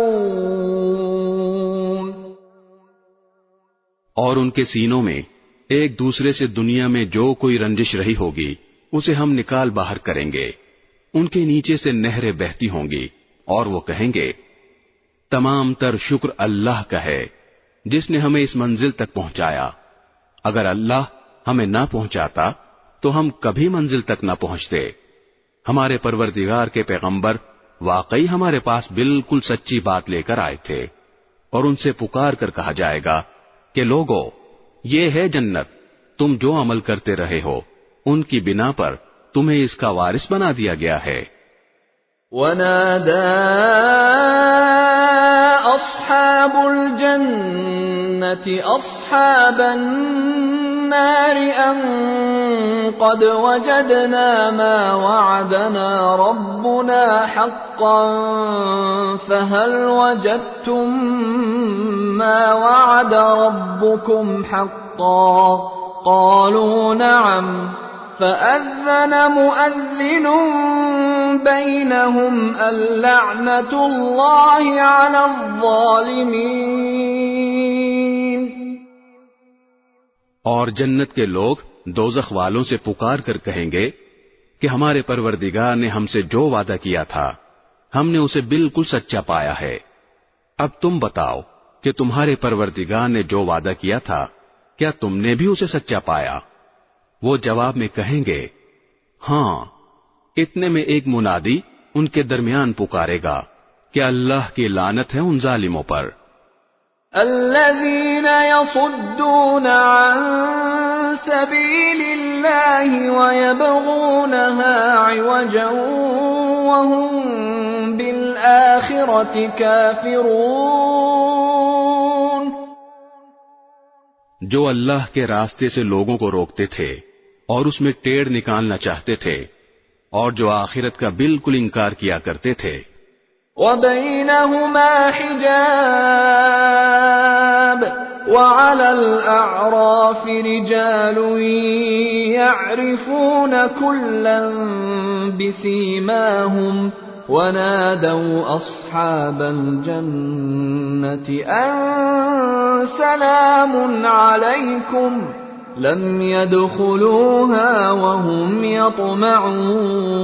اور ان کے سینوں میں ایک دوسرے سے دنیا میں جو کوئی رنجش رہی ہوگی اسے ہم نکال باہر کریں گے، ان کے نیچے سے نہریں بہتی ہوں گی، اور وہ کہیں گے تمام تر شکر اللہ کا ہے جس نے ہمیں اس منزل تک پہنچایا، اگر اللہ ہمیں نہ پہنچاتا تو ہم کبھی منزل تک نہ پہنچتے۔ ہمارے پروردگار کے پیغمبر واقعی ہمارے پاس بالکل سچی بات لے کر آئے تھے، اور ان سے پکار کر کہا جائے گا کہ لوگو، یہ ہے جنت، تم جو عمل کرتے رہے ہو ان کی بنا پر تمہیں اس کا وارث بنا دیا گیا ہے۔ وَنَادَى أَصْحَابُ الْجَنَّةِ أَصْحَابَ النَّارِ أَن قد وجدنا ما وعدنا ربنا حقا فهل وجدتم ما وعد ربكم حقا قالوا نعم فأذن مؤذن بينهم اللعنة الله على الظالمين۔ اور جنت کے لوگ دوزخ والوں سے پکار کر کہیں گے کہ ہمارے پروردگار نے ہم سے جو وعدہ کیا تھا ہم نے اسے بالکل سچا پایا ہے، اب تم بتاؤ کہ تمہارے پروردگار نے جو وعدہ کیا تھا کیا تم نے بھی اسے سچا پایا؟ وہ جواب میں کہیں گے ہاں۔ اتنے میں ایک منادی ان کے درمیان پکارے گا کہ اللہ کی لعنت ہے ان ظالموں پر۔ الذين يصدون عن سبيل الله ويبغونها عوجا وهم بالآخرة كافرون، جو اللہ کے راستے سے لوگوں کو روکتے تھے اور اس میں ٹیڑھ نکالنا چاہتے تھے اور جو آخرت کا بالکل انکار کیا کرتے تھے۔ وبينهما حجاب وعلى الأعراف رجال يعرفون كلا بسيماهم ونادوا أصحاب الجنة أن سلام عليكم لم يدخلوها وهم يطمعون۔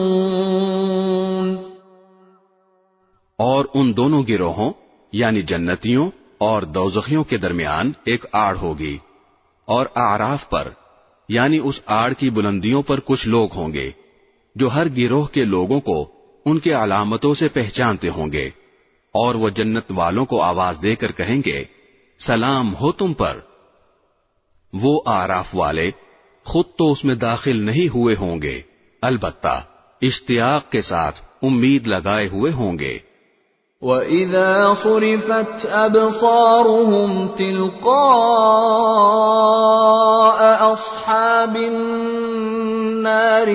اور ان دونوں گروہوں یعنی جنتیوں اور دوزخیوں کے درمیان ایک آڑ ہوگی، اور اعراف پر یعنی اس آڑ کی بلندیوں پر کچھ لوگ ہوں گے جو ہر گروہ کے لوگوں کو ان کے علامتوں سے پہچانتے ہوں گے، اور وہ جنت والوں کو آواز دے کر کہیں گے سلام ہو تم پر۔ وہ اعراف والے خود تو اس میں داخل نہیں ہوئے ہوں گے، البتہ اشتیاق کے ساتھ امید لگائے ہوئے ہوں گے۔ وَإِذَا صُرِفَتْ أَبْصَارُهُمْ تِلْقَاءَ أَصْحَابِ النَّارِ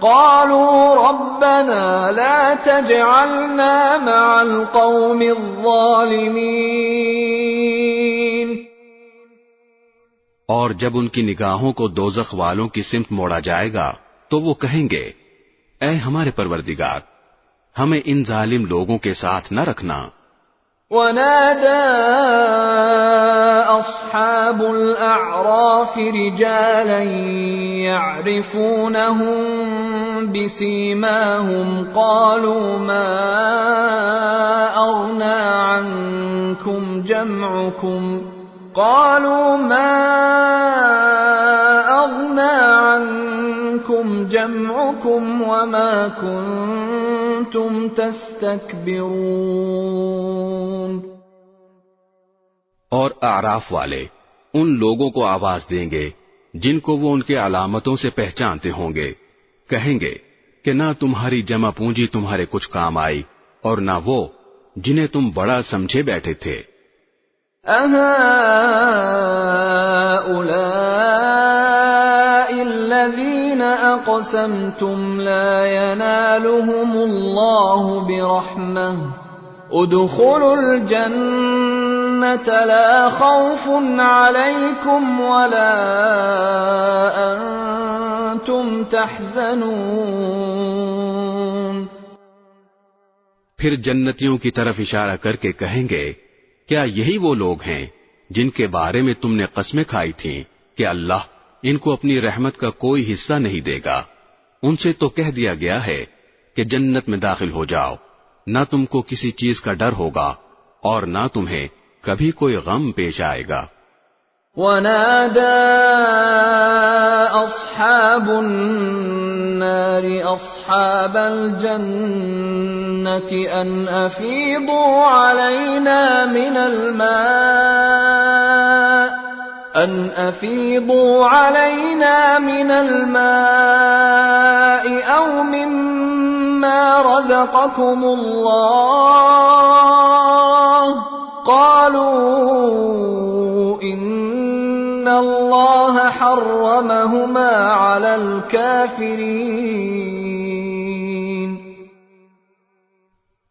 قَالُوا رَبَّنَا لَا تَجْعَلْنَا مَعَ الْقَوْمِ الظَّالِمِينَ۔ اور جب ان کی نگاہوں کو دوزخ والوں کی سمت موڑا جائے گا تو وہ کہیں گے اے ہمارے پروردگار ہمیں ان ظالم لوگوں کے ساتھ نہ رکھنا۔ وَنَادَى أَصْحَابُ الْأَعْرَافِ رِجَالًا يَعْرِفُونَهُم بِسِيمَاهُمْ قَالُوا مَا أَغْنَى عَنكُمْ جَمْعُكُمْ وَمَا كُنتُمْ تَسْتَكْبِرُونَ۔ اور اعراف والے ان لوگوں کو آواز دیں گے جن کو وہ ان کے علامتوں سے پہچانتے ہوں گے، کہیں گے کہ نہ تمہاری جمع پونجی تمہارے کچھ کام آئی اور نہ وہ جنہیں تم بڑا سمجھے بیٹھے تھے۔ أَهَٰؤُلَاءِ الَّذِينَ أَقْسَمْتُمْ لَا يَنَالُهُمُ اللَّهُ بِرَحْمَةٍ ادْخُلُوا الْجَنَّةَ لَا خَوْفٌ عَلَيْكُمْ وَلَا أَنْتُمْ تَحْزَنُونَ۔ پھر جنتیوں کی طرف اشارہ کر کے کہیں گے کیا یہی وہ لوگ ہیں جن کے بارے میں تم نے قسمیں کھائی تھیں کہ اللہ ان کو اپنی رحمت کا کوئی حصہ نہیں دے گا؟ ان سے تو کہہ دیا گیا ہے کہ جنت میں داخل ہو جاؤ، نہ تم کو کسی چیز کا ڈر ہوگا اور نہ تمہیں کبھی کوئی غم پیش آئے گا۔ وَنَادَى أَصْحَابُ النَّارِ أَصْحَابَ الْجَنَّةِ أَنْ أَفِيضُوا عَلَيْنَا مِنَ الْمَاءِ أَوْ مِمَّا رَزَقَكُمُ اللَّهُ قَالُوا إِنَّ اللہ حرمہما علی الکافرین.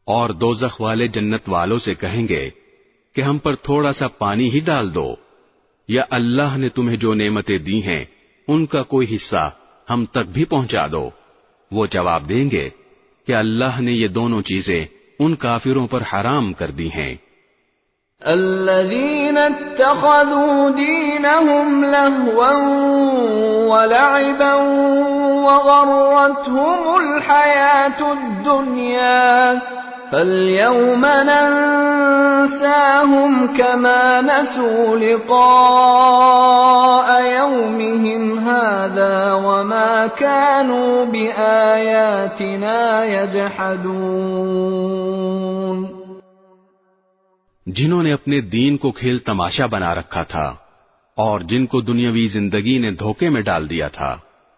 اور دوزخ والے جنت والوں سے کہیں گے کہ ہم پر تھوڑا سا پانی ہی ڈال دو، یا اللہ نے تمہیں جو نعمتیں دی ہیں ان کا کوئی حصہ ہم تک بھی پہنچا دو. وہ جواب دیں گے کہ اللہ نے یہ دونوں چیزیں ان کافروں پر حرام کر دی ہیں. الذين اتخذوا دينهم لهوا ولعبا وغرتهم الحياة الدنيا فاليوم ننساهم كما نسوا لقاء يومهم هذا وما كانوا بآياتنا يجحدون. جنہوں نے اپنے دین کو کھیل تماشا بنا رکھا تھا اور جن کو دنیاوی زندگی نے دھوکے میں ڈال دیا تھا،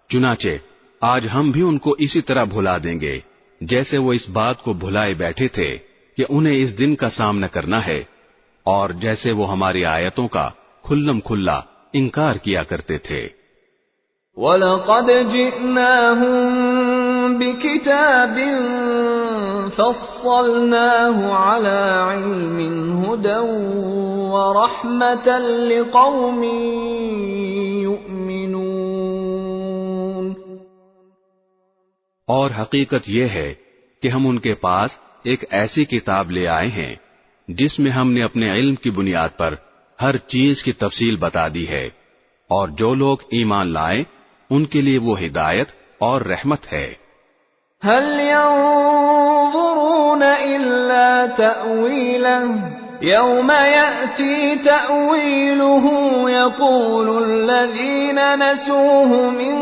چنانچہ آج ہم بھی ان کو اسی طرح بھلا دیں گے جیسے وہ اس بات کو بھلائے بیٹھے تھے کہ انہیں اس دن کا سامنا کرنا ہے، اور جیسے وہ ہماری آیتوں کا کھلم کھلا انکار کیا کرتے تھے. وَلَقَدْ جِئْنَاهُمْ بِكِتَابٍ فَصَّلْنَاهُ عَلَى عِلْمٍ هُدًى وَرَحْمَةً لِقَوْمٍ يُؤْمِنُونَ. اور حقیقت یہ ہے کہ ہم ان کے پاس ایک ایسی کتاب لے آئے ہیں جس میں ہم نے اپنے علم کی بنیاد پر ہر چیز کی تفصیل بتا دی ہے، اور جو لوگ ایمان لائیں ان کے لیے وہ ہدایت اور رحمت ہے. هل ينظرون إلا تأويله يوم يأتي تأويله يقول الذين نسوه من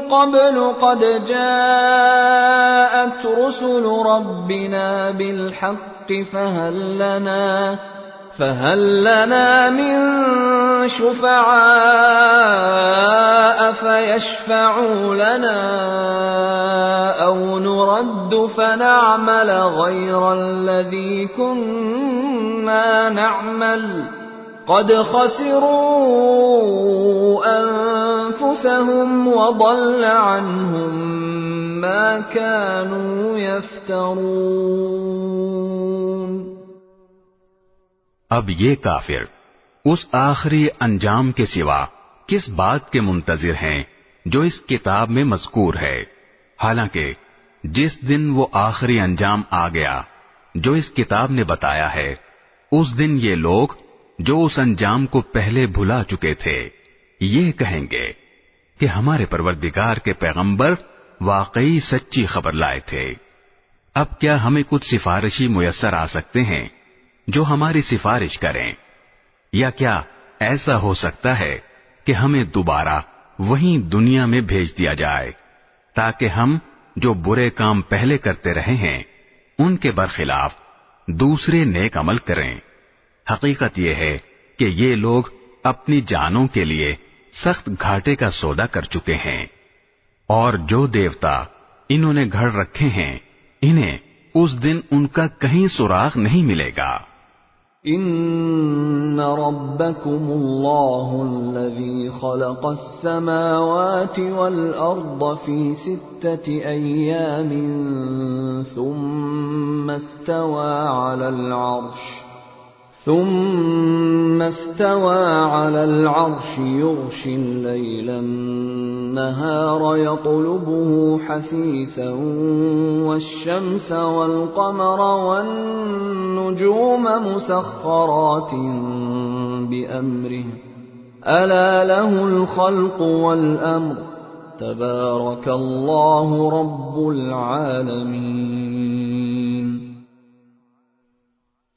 قبل قد جاءت رسل ربنا بالحق فهل لنا من شفعاء فيشفعوا لنا أو نرد فنعمل غير الذي كنا نعمل قد خسروا أنفسهم وضل عنهم ما كانوا يفترون. اب یہ کافر اس آخری انجام کے سوا کس بات کے منتظر ہیں جو اس کتاب میں مذکور ہے، حالانکہ جس دن وہ آخری انجام آ گیا جو اس کتاب نے بتایا ہے، اس دن یہ لوگ جو اس انجام کو پہلے بھلا چکے تھے یہ کہیں گے کہ ہمارے پروردگار کے پیغمبر واقعی سچی خبر لائے تھے. اب کیا ہمیں کچھ سفارشی میسر آ سکتے ہیں جو ہماری سفارش کریں، یا کیا ایسا ہو سکتا ہے کہ ہمیں دوبارہ وہیں دنیا میں بھیج دیا جائے تاکہ ہم جو برے کام پہلے کرتے رہے ہیں ان کے برخلاف دوسرے نیک عمل کریں. حقیقت یہ ہے کہ یہ لوگ اپنی جانوں کے لیے سخت گھاٹے کا سودا کر چکے ہیں، اور جو دیوتا انہوں نے گھڑ رکھے ہیں انہیں اس دن ان کا کہیں سراغ نہیں ملے گا. ان ربکم اللہ الذی خلق السماوات والارض فی 6 ایام ثم استوى على العرش يغشي الليل النهار يطلبه حثيثا والشمس والقمر والنجوم مسخرات بأمره ألا له الخلق والأمر تبارك الله رب العالمين.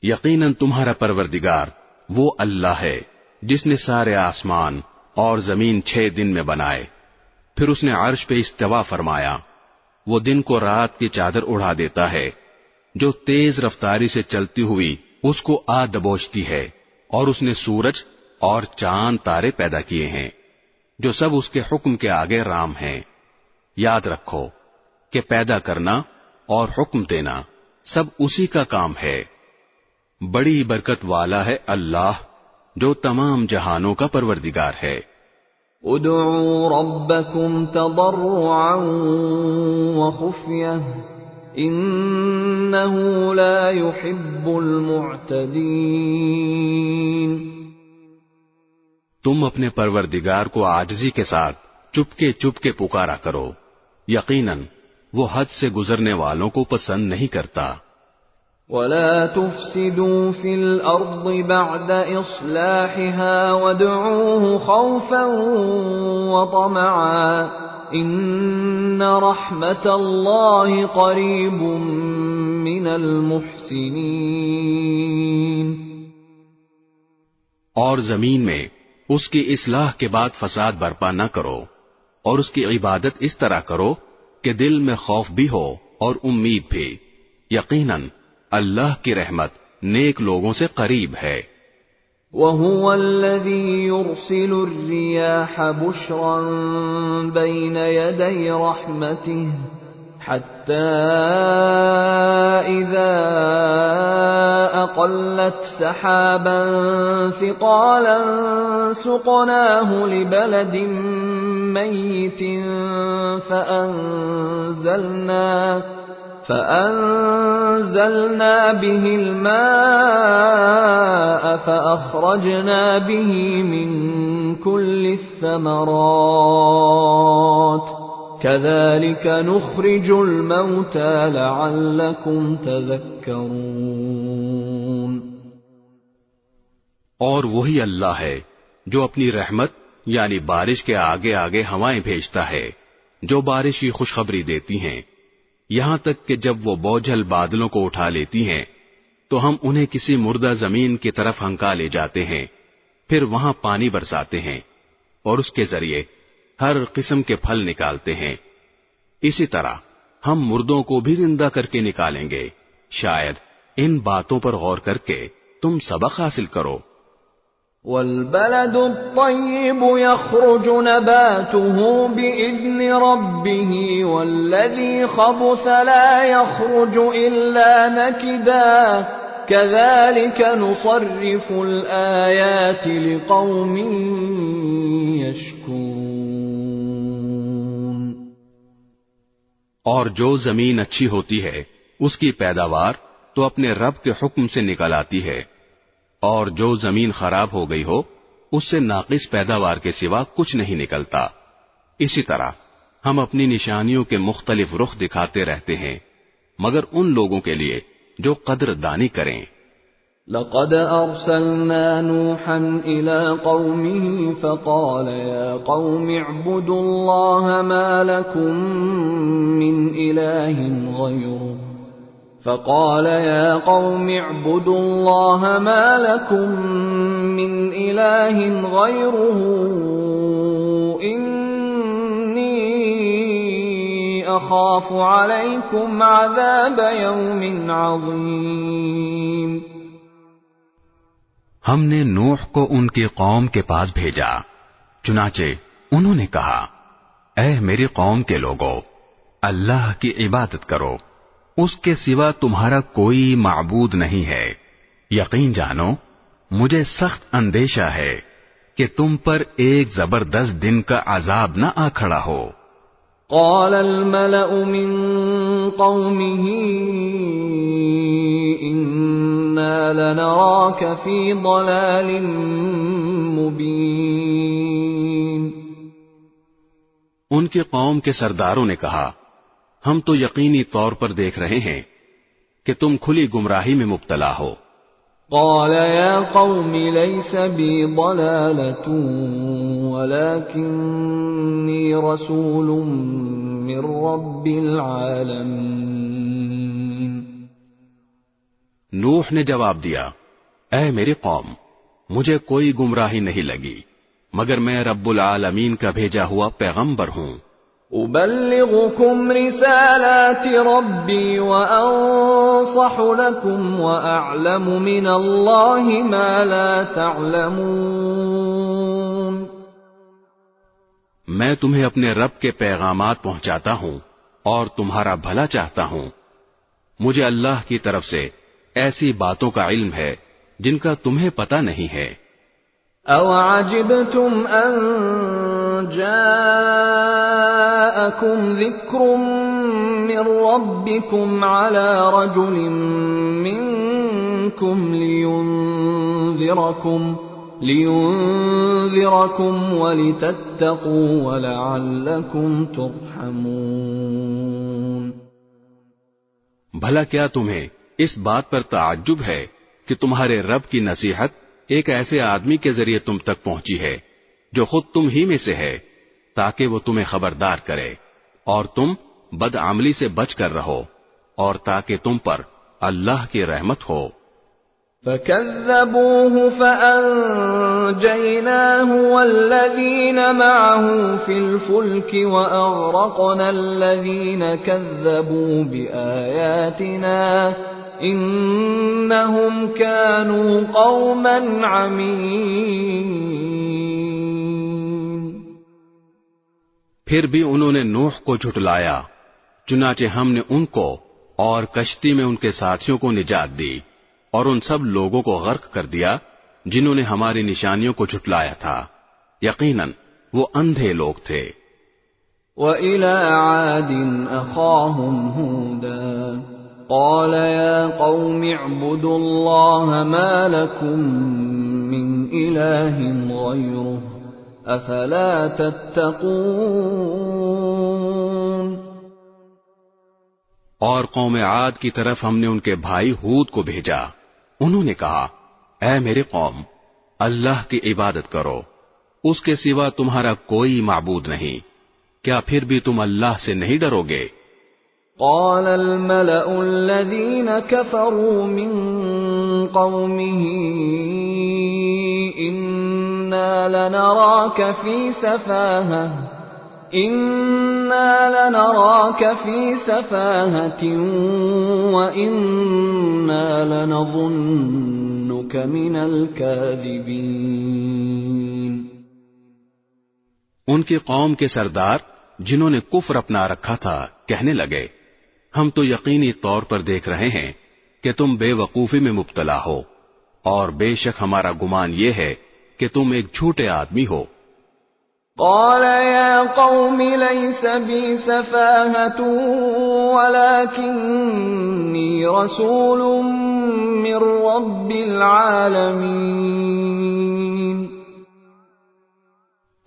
یقیناً تمہارا پروردگار وہ اللہ ہے جس نے سارے آسمان اور زمین 6 دن میں بنائے، پھر اس نے عرش پہ استوا فرمایا. وہ دن کو رات کی چادر اڑا دیتا ہے جو تیز رفتاری سے چلتی ہوئی اس کو آ دبوچتی ہے، اور اس نے سورج اور چاند تارے پیدا کیے ہیں جو سب اس کے حکم کے آگے رام ہیں. یاد رکھو کہ پیدا کرنا اور حکم دینا سب اسی کا کام ہے. بڑی برکت والا ہے اللہ جو تمام جہانوں کا پروردگار ہے۔ ادعوا ربکم تضرعا وخفیہ انہ لا يحب المعتدین۔ تم اپنے پروردگار کو عاجزی کے ساتھ چپکے پکارا کرو، یقیناً وہ حد سے گزرنے والوں کو پسند نہیں کرتا۔ وَلَا تُفْسِدُوا فِي الْأَرْضِ بَعْدَ إِصْلَاحِهَا وَادْعُوهُ خَوْفًا وَطَمَعًا إِنَّ رَحْمَتَ اللَّهِ قَرِيبٌ مِّنَ الْمُحْسِنِينَ۔ اور زمین میں اس کی اصلاح کے بعد فساد برپا نہ کرو، اور اس کی عبادت اس طرح کرو کہ دل میں خوف بھی ہو اور امید بھی، یقیناً اللہ کی رحمت نیک لوگوں سے قریب ہے۔ وَهُوَ الَّذِي يُرْسِلُ الرِّيَاحَ بُشْرًا بَيْنَ يَدَيْ رَحْمَتِهِ حَتَّى إِذَا أَقَلَّتْ سَحَابًا ثِقَالًا سُقْنَاهُ لِبَلَدٍ مَّيِّتٍ فأنزلنا به الماء فأخرجنا به من كل الثمرات كذلك نخرج الموتى لعلكم تذكرون۔ اور وہی اللہ ہے جو اپنی رحمت یعنی بارش کے آگے آگے ہوائیں بھیجتا ہے جو بارش کی خوشخبری دیتی ہیں، یہاں تک کہ جب وہ بوجھل بادلوں کو اٹھا لیتی ہیں تو ہم انہیں کسی مردہ زمین کی طرف ہنکا لے جاتے ہیں، پھر وہاں پانی برساتے ہیں اور اس کے ذریعے ہر قسم کے پھل نکالتے ہیں۔ اسی طرح ہم مردوں کو بھی زندہ کر کے نکالیں گے، شاید ان باتوں پر غور کر کے تم سبق حاصل کرو۔ وَالْبَلَدُ الطَّيِّبُ يَخْرُجُ نَبَاتُهُ بِإِذْنِ رَبِّهِ وَالَّذِي خَبُثَ لَا يَخْرُجُ إِلَّا نَكِدًا كَذَلِكَ نُصَرِّفُ الْآيَاتِ لِقَوْمٍ يَشْكُرُونَ۔ اور جو زمین اچھی ہوتی ہے اس کی پیداوار تو اپنے رب کے حکم سے نکل آتی ہے، اور جو زمین خراب ہو گئی ہو اس سے ناقص پیداوار کے سوا کچھ نہیں نکلتا۔ اسی طرح ہم اپنی نشانیوں کے مختلف رخ دکھاتے رہتے ہیں مگر ان لوگوں کے لیے جو قدر دانی کریں۔ لقد ارسلنا نوحا الى قومه فقال يا قوم اعبدوا الله ما لكم من اله غيره فقال يا قوم اعبدوا الله ما لكم من إله غيره إني أخاف عليكم عذاب يوم عظيم۔ ہم نے نوح کو ان کی قوم کے پاس بھیجا، چنانچہ انہوں نے کہا، اے میری قوم کے لوگو، اللہ کی عبادت کرو، اس کے سوا تمہارا کوئی معبود نہیں ہے۔ یقین جانو مجھے سخت اندیشہ ہے کہ تم پر ایک زبردست دن کا عذاب نہ آ کھڑا ہو۔ قال الملأ من قومه إنا لنراك في ضلال مبين۔ ان کی قوم کے سرداروں نے کہا، ہم تو یقینی طور پر دیکھ رہے ہیں کہ تم کھلی گمراہی میں مبتلا ہو۔ قال يا قوم ليس بي ضلالة ولكني رسول من رب العالمين۔ نوح نے جواب دیا، اے میری قوم، مجھے کوئی گمراہی نہیں لگی مگر میں رب العالمین کا بھیجا ہوا پیغمبر ہوں۔ أبلغكم رسالات ربي وأنصح لكم وأعلم من الله ما لا تعلمون۔ میں تمہیں اپنے رب کے پیغامات پہنچاتا ہوں اور تمہارا بھلا چاہتا ہوں۔ مجھے اللہ کی طرف سے ایسی باتوں کا علم ہے جن کا تمہیں پتہ نہیں ہے۔ أَوَعَجِبْتُمْ أَنْ جَاءَكُمْ ذِكْرٌ مِّن رَّبِّكُمْ عَلَى رَجُلٍ مِّنكُمْ لِيُنذِرَكُمْ وَلِتَتَّقُوا وَلَعَلَّكُمْ تُرْحَمُونَ۔ بھلا کیا تمہیں اس بات پر تعجب ہے کہ تمہارے رب کی نصیحت ایک ایسے آدمی کے ذریعے تم تک پہنچی ہے جو خود تم ہی میں سے ہے، تاکہ وہ تمہیں خبردار کرے اور تم بدعملی سے بچ کر رہو اور تاکہ تم پر اللہ کی رحمت ہو۔ فَكَذَّبُوهُ فَأَنجَيْنَاهُ وَالَّذِينَ مَعَهُ فِي الْفُلْكِ وَأَغْرَقْنَا الَّذِينَ كَذَّبُوا بِآيَاتِنَا إِنَّهُمْ كَانُوا قَوْمًا عَمِينَ۔ پھر بھی انہوں نے نوح کو جھٹلایا، چنانچہ ہم نے ان کو اور کشتی میں ان کے ساتھیوں کو نجات دی اور ان سب لوگوں کو غرق کر دیا جنہوں نے ہماری نشانیوں کو جھٹلایا تھا، یقیناً وہ اندھے لوگ تھے۔ وَإِلَى عَادٍ أَخَاهُمْ هُودًا قَالَ يَا قَوْمِ اعْبُدُوا اللَّهَ مَا لَكُمْ مِنْ إِلَٰهٍ غَيْرُهُ أَفَلَا تَتَّقُونَ۔ اور قوم عاد کی طرف ہم نے ان کے بھائی ہود کو بھیجا، انہوں نے کہا، اے میرے قوم، اللہ کی عبادت کرو، اس کے سوا تمہارا کوئی معبود نہیں، کیا پھر بھی تم اللہ سے نہیں ڈرو گے؟ قال الملأ الذين كفروا من قومه إنا لنراك في سفاهة وإنا لنظنك من الكاذبين۔ ان کی قوم کے سردار جنہوں نے کفر اپنا رکھا تھا کہنے لگے، ہم تو یقینی طور پر دیکھ رہے ہیں کہ تم بے وقوفی میں مبتلا ہو، اور بے شک ہمارا گمان یہ ہے کہ تم ایک جھوٹے آدمی ہو۔ قال يا قوم ليس بي سفاهة ولكني رسول من رب العالمين۔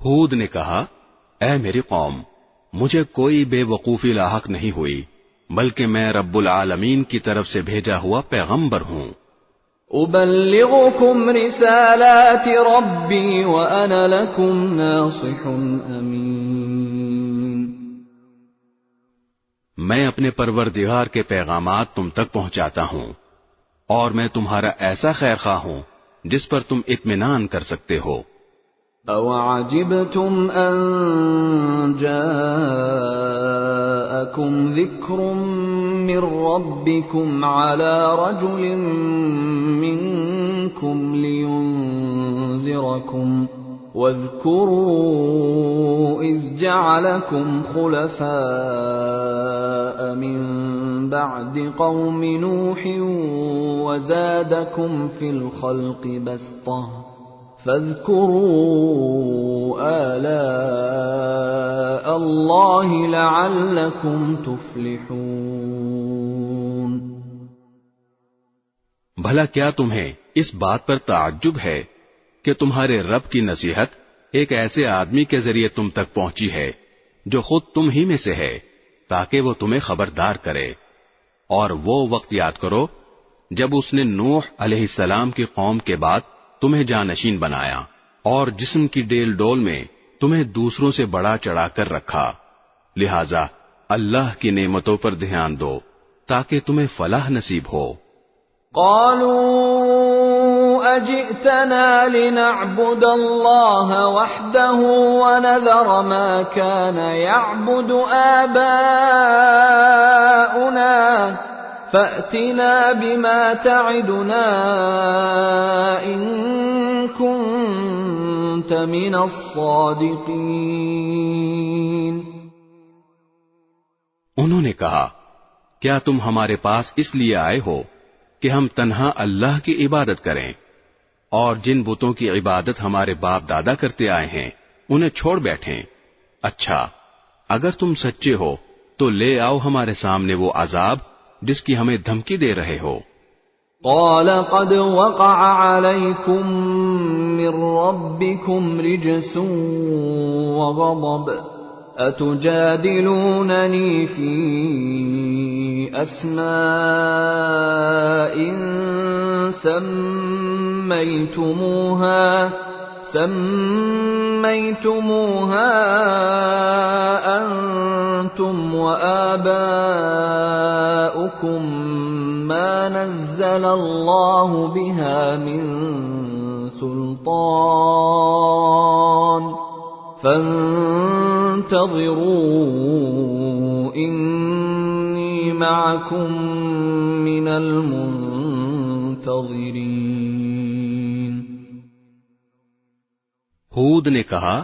ہود نے کہا، اے میری قوم، مجھے کوئی بے وقوفی لاحق نہیں ہوئی، بلکہ میں رب العالمین کی طرف سے بھیجا ہوا پیغمبر ہوں۔ أبلغكم رسالات ربي وأنا لكم ناصح أمين۔ میں اپنے پروردگار کے پیغامات تم تک پہنچاتا ہوں اور میں تمہارا ایسا خیر خواہ ہوں جس پر تم اطمینان کر سکتے ہو۔ أَوَعَجِبْتُمْ أَنْ جَاءَكُمْ ذِكْرٌ مِّن رَّبِّكُمْ عَلَى رَجُلٍ مِّنكُمْ لِيُنذِرَكُمْ وَاذْكُرُوا إِذْ جَعَلَكُمْ خُلَفَاءَ مِن بَعْدِ قَوْمِ نُوحٍ وَزَادَكُمْ فِي الْخَلْقِ بَسْطَةً فَاذْكُرُوا آلاءَ اللَّهِ لَعَلَّكُمْ تُفْلِحُونَ۔ بھلا کیا تمہیں اس بات پر تعجب ہے کہ تمہارے رب کی نصیحت ایک ایسے آدمی کے ذریعے تم تک پہنچی ہے جو خود تم ہی میں سے ہے، تاکہ وہ تمہیں خبردار کرے؟ اور وہ وقت یاد کرو جب اس نے نوح علیہ السلام کی قوم کے بعد تمہیں جانشین بنایا اور جسم کی ڈیل ڈول میں تمہیں دوسروں سے بڑا چڑھا کر رکھا، لہذا اللہ کی نعمتوں پر دھیان دو تاکہ تمہیں فلاح نصیب ہو۔ قالوا أجئتنا لنعبد الله وحده ونذر ما كان يعبد آباؤنا فأتنا بما تعدنا إن كنت من الصادقين۔ انہوں نے کہا، کیا تم ہمارے پاس اس لیے آئے ہو کہ ہم تنہا اللہ کی عبادت کریں اور جن بتوں کی عبادت ہمارے باپ دادا کرتے آئے ہیں انہیں چھوڑ بیٹھیں۔ اچھا اگر تم سچے ہو تو لے آؤ ہمارے سامنے وہ عذاب جس کی ہمیں دھمکی دے رہے ہو۔ قال قد وقع عليكم من ربكم رجس وغضب أتجادلونني في أسماء سميتموها أنتم وآباؤكم ما نزل الله بها من سلطان فانتظروا إني معكم من المنتظرين۔ ہود نے کہا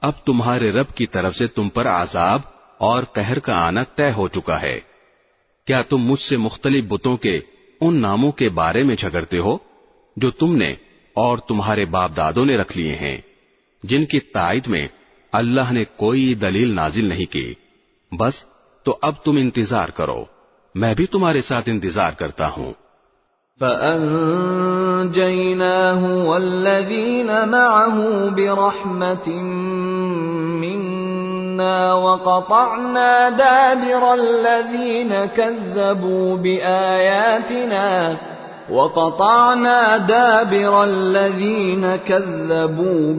اب تمہارے رب کی طرف سے تم پر عذاب اور قہر کا آنا طے ہو چکا ہے۔ کیا تم مجھ سے مختلف بتوں کے ان ناموں کے بارے میں جھگڑتے ہو جو تم نے اور تمہارے باپ دادوں نے رکھ لیے ہیں، جن کی تائید میں اللہ نے کوئی دلیل نازل نہیں کی؟ بس تو اب تم انتظار کرو، میں بھی تمہارے ساتھ انتظار کرتا ہوں۔ فَأَنجَيْنَاهُ وَالَّذِينَ مَعَهُ بِرَحْمَةٍ مِنَّا وَقَطَعْنَا دَابِرَ الَّذِينَ كَذَّبُوا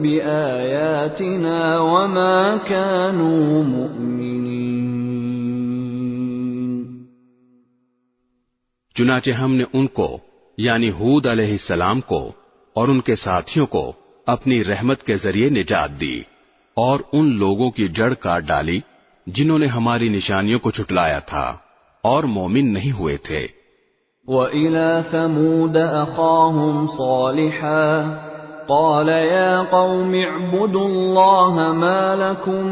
بِآيَاتِنَا وَمَا كَانُوا مُؤْمِنِينَ۔ چنانچہ ہم نے ان کو یعنی ہود علیہ السلام کو اور ان کے ساتھیوں کو اپنی رحمت کے ذریعے نجات دی، اور ان لوگوں کی جڑ کاٹ ڈالی جنہوں نے ہماری نشانیوں کو جھٹلایا تھا اور مومن نہیں ہوئے تھے۔ وَإِلَى ثَمُودَ أَخَاهُمْ صَالِحًا قَالَ يَا قَوْمِ اعْبُدُوا اللَّهَ مَا لَكُمْ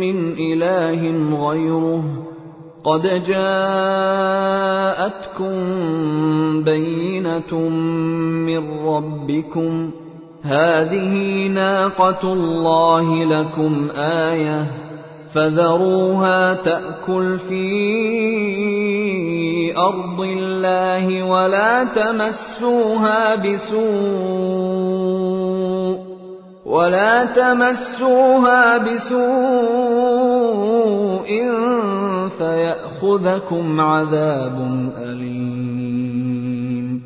مِنْ إِلَٰهٍ غَيْرُهُ قَدْ جَاءَتْكُمْ بَيِّنَةٌ مِّن رَّبِّكُمْ هَٰذِهِ نَاقَةُ اللَّهِ لَكُمْ آيَةً فَذَرُوهَا تَأْكُلْ فِي أَرْضِ اللَّهِ وَلَا تَمَسُّوهَا بِسُوءٍ فَيَأْخُذَكُمْ عَذَابٌ أَلِيمٌ۔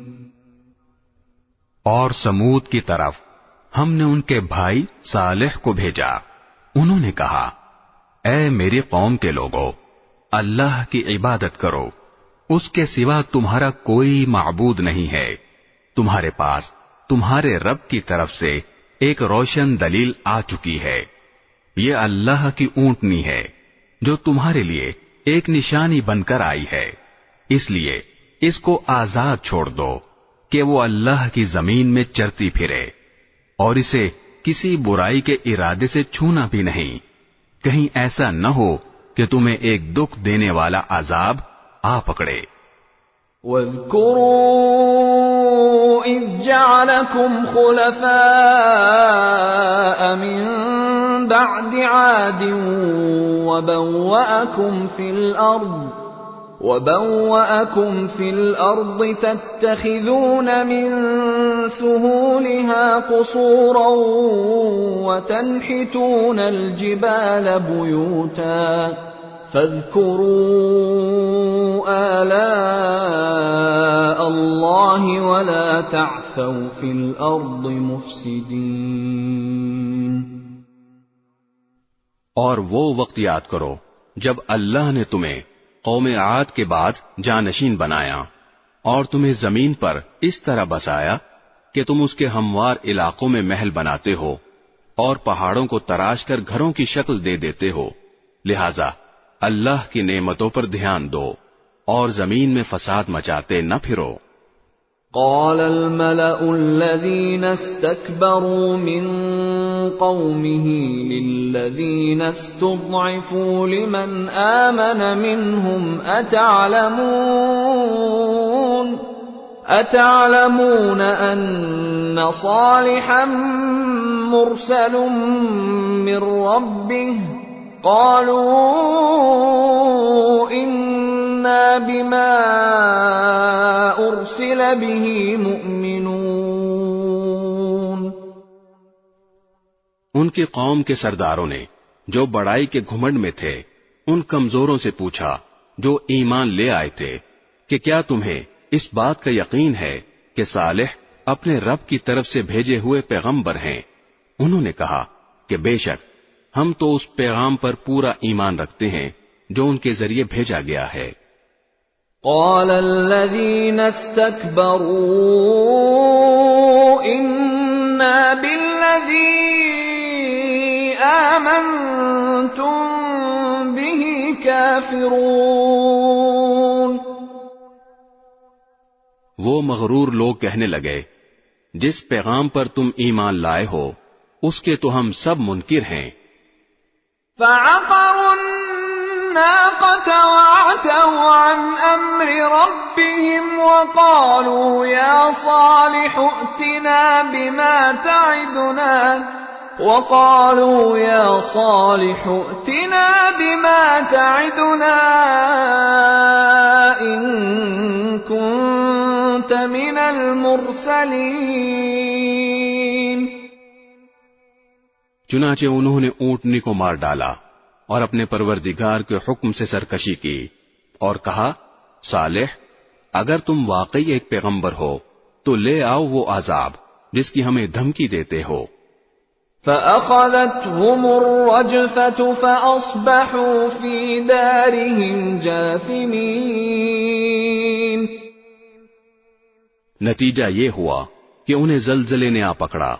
اور سمود کی طرف ہم نے ان کے بھائی صالح کو بھیجا، انہوں نے کہا اے میری قوم کے لوگو، اللہ کی عبادت کرو، اس کے سوا تمہارا کوئی معبود نہیں ہے، تمہارے پاس تمہارے رب کی طرف سے ایک روشن دلیل آ چکی ہے، یہ اللہ کی اونٹنی ہے جو تمہارے لیے ایک نشانی بن کر آئی ہے، اس لیے اس کو آزاد چھوڑ دو کہ وہ اللہ کی زمین میں چرتی پھرے، اور اسے کسی برائی کے ارادے سے چھونا بھی نہیں، کہیں ایسا نہ ہو کہ تمہیں ایک دکھ دینے والا عذاب آ پکڑے۔ وَاذْكُرُوا إِذْ جَعَلَكُمْ خُلَفَاءَ مِن بَعْدِ عَادٍ وَبَوَّأَكُمْ فِي الْأَرْضِ تَتَّخِذُونَ مِن سُهُولِهَا قُصُورًا وَتَنْحِتُونَ الْجِبَالَ بُيُوتًا فَاذْكُرُوا آلَاءَ اللَّهِ وَلَا تَعْثَوْا فِي الْأَرْضِ مُفْسِدِينَ۔ اور وہ وقت یاد کرو جب اللہ نے تمہیں قوم عاد کے بعد جانشین بنایا اور تمہیں زمین پر اس طرح بسایا کہ تم اس کے ہموار علاقوں میں محل بناتے ہو اور پہاڑوں کو تراش کر گھروں کی شکل دے دیتے ہو، لہذا اللہ کی نعمتوں پر دھیان دو اور زمین میں فساد مچاتے نہ پھرو۔ قال الملأ الذين استكبروا من قومه للذين استضعفوا لمن آمن منهم أتعلمون أن صالحا مرسل من ربه قالوا إنا بما أرسل به مؤمنون. ان کی قوم کے سرداروں نے جو بڑائی کے گھمنڈ میں تھے ان کمزوروں سے پوچھا جو ایمان لے آئے تھے کہ کیا تمہیں اس بات کا یقین ہے کہ صالح اپنے رب کی طرف سے بھیجے ہوئے پیغمبر ہیں؟ انہوں نے کہا کہ بے شک ہم تو اس پیغام پر پورا ایمان رکھتے ہیں جو ان کے ذریعے بھیجا گیا ہے. قال الذين استكبروا إنا بالذي آمنتم به كافرون. وہ مغرور لوگ کہنے لگے جس پیغام پر تم ایمان لائے ہو اس کے تو ہم سب منکر ہیں. فعقروا الناقة وعتوا عن أمر ربهم وقالوا يا صالح ائتنا بما تعدنا إن كنت من المرسلين. چنانچہ انہوں نے اونٹنی کو مار ڈالا اور اپنے پروردگار کے حکم سے سرکشی کی اور کہا صالح اگر تم واقعی ایک پیغمبر ہو تو لے آؤ وہ عذاب جس کی ہمیں دھمکی دیتے ہو. فَأَخَذَتْهُمُ الرَّجْفَةُ فَأَصْبَحُوا فِي دَارِهِمْ جَاثِمِينَ. نتیجہ یہ ہوا کہ انہیں زلزلے نے آ پکڑا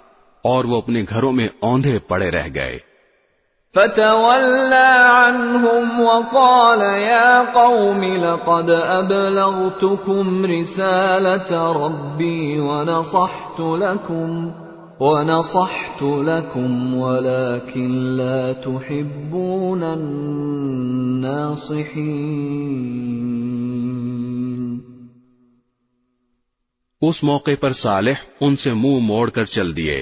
اور وہ اپنے گھروں میں اوندھے پڑے رہ گئے. فَتَوَلَّى عَنْهُمْ وَقَالَ يَا قَوْمِ لَقَدْ أَبْلَغْتُكُمْ رِسَالَةَ رَبِّي وَنَصَحْتُ لَكُمْ وَلَكِنْ لَا تُحِبُّونَ النَّاصِحِينَ. اس موقع پر صالح ان سے منہ موڑ کر چل دیے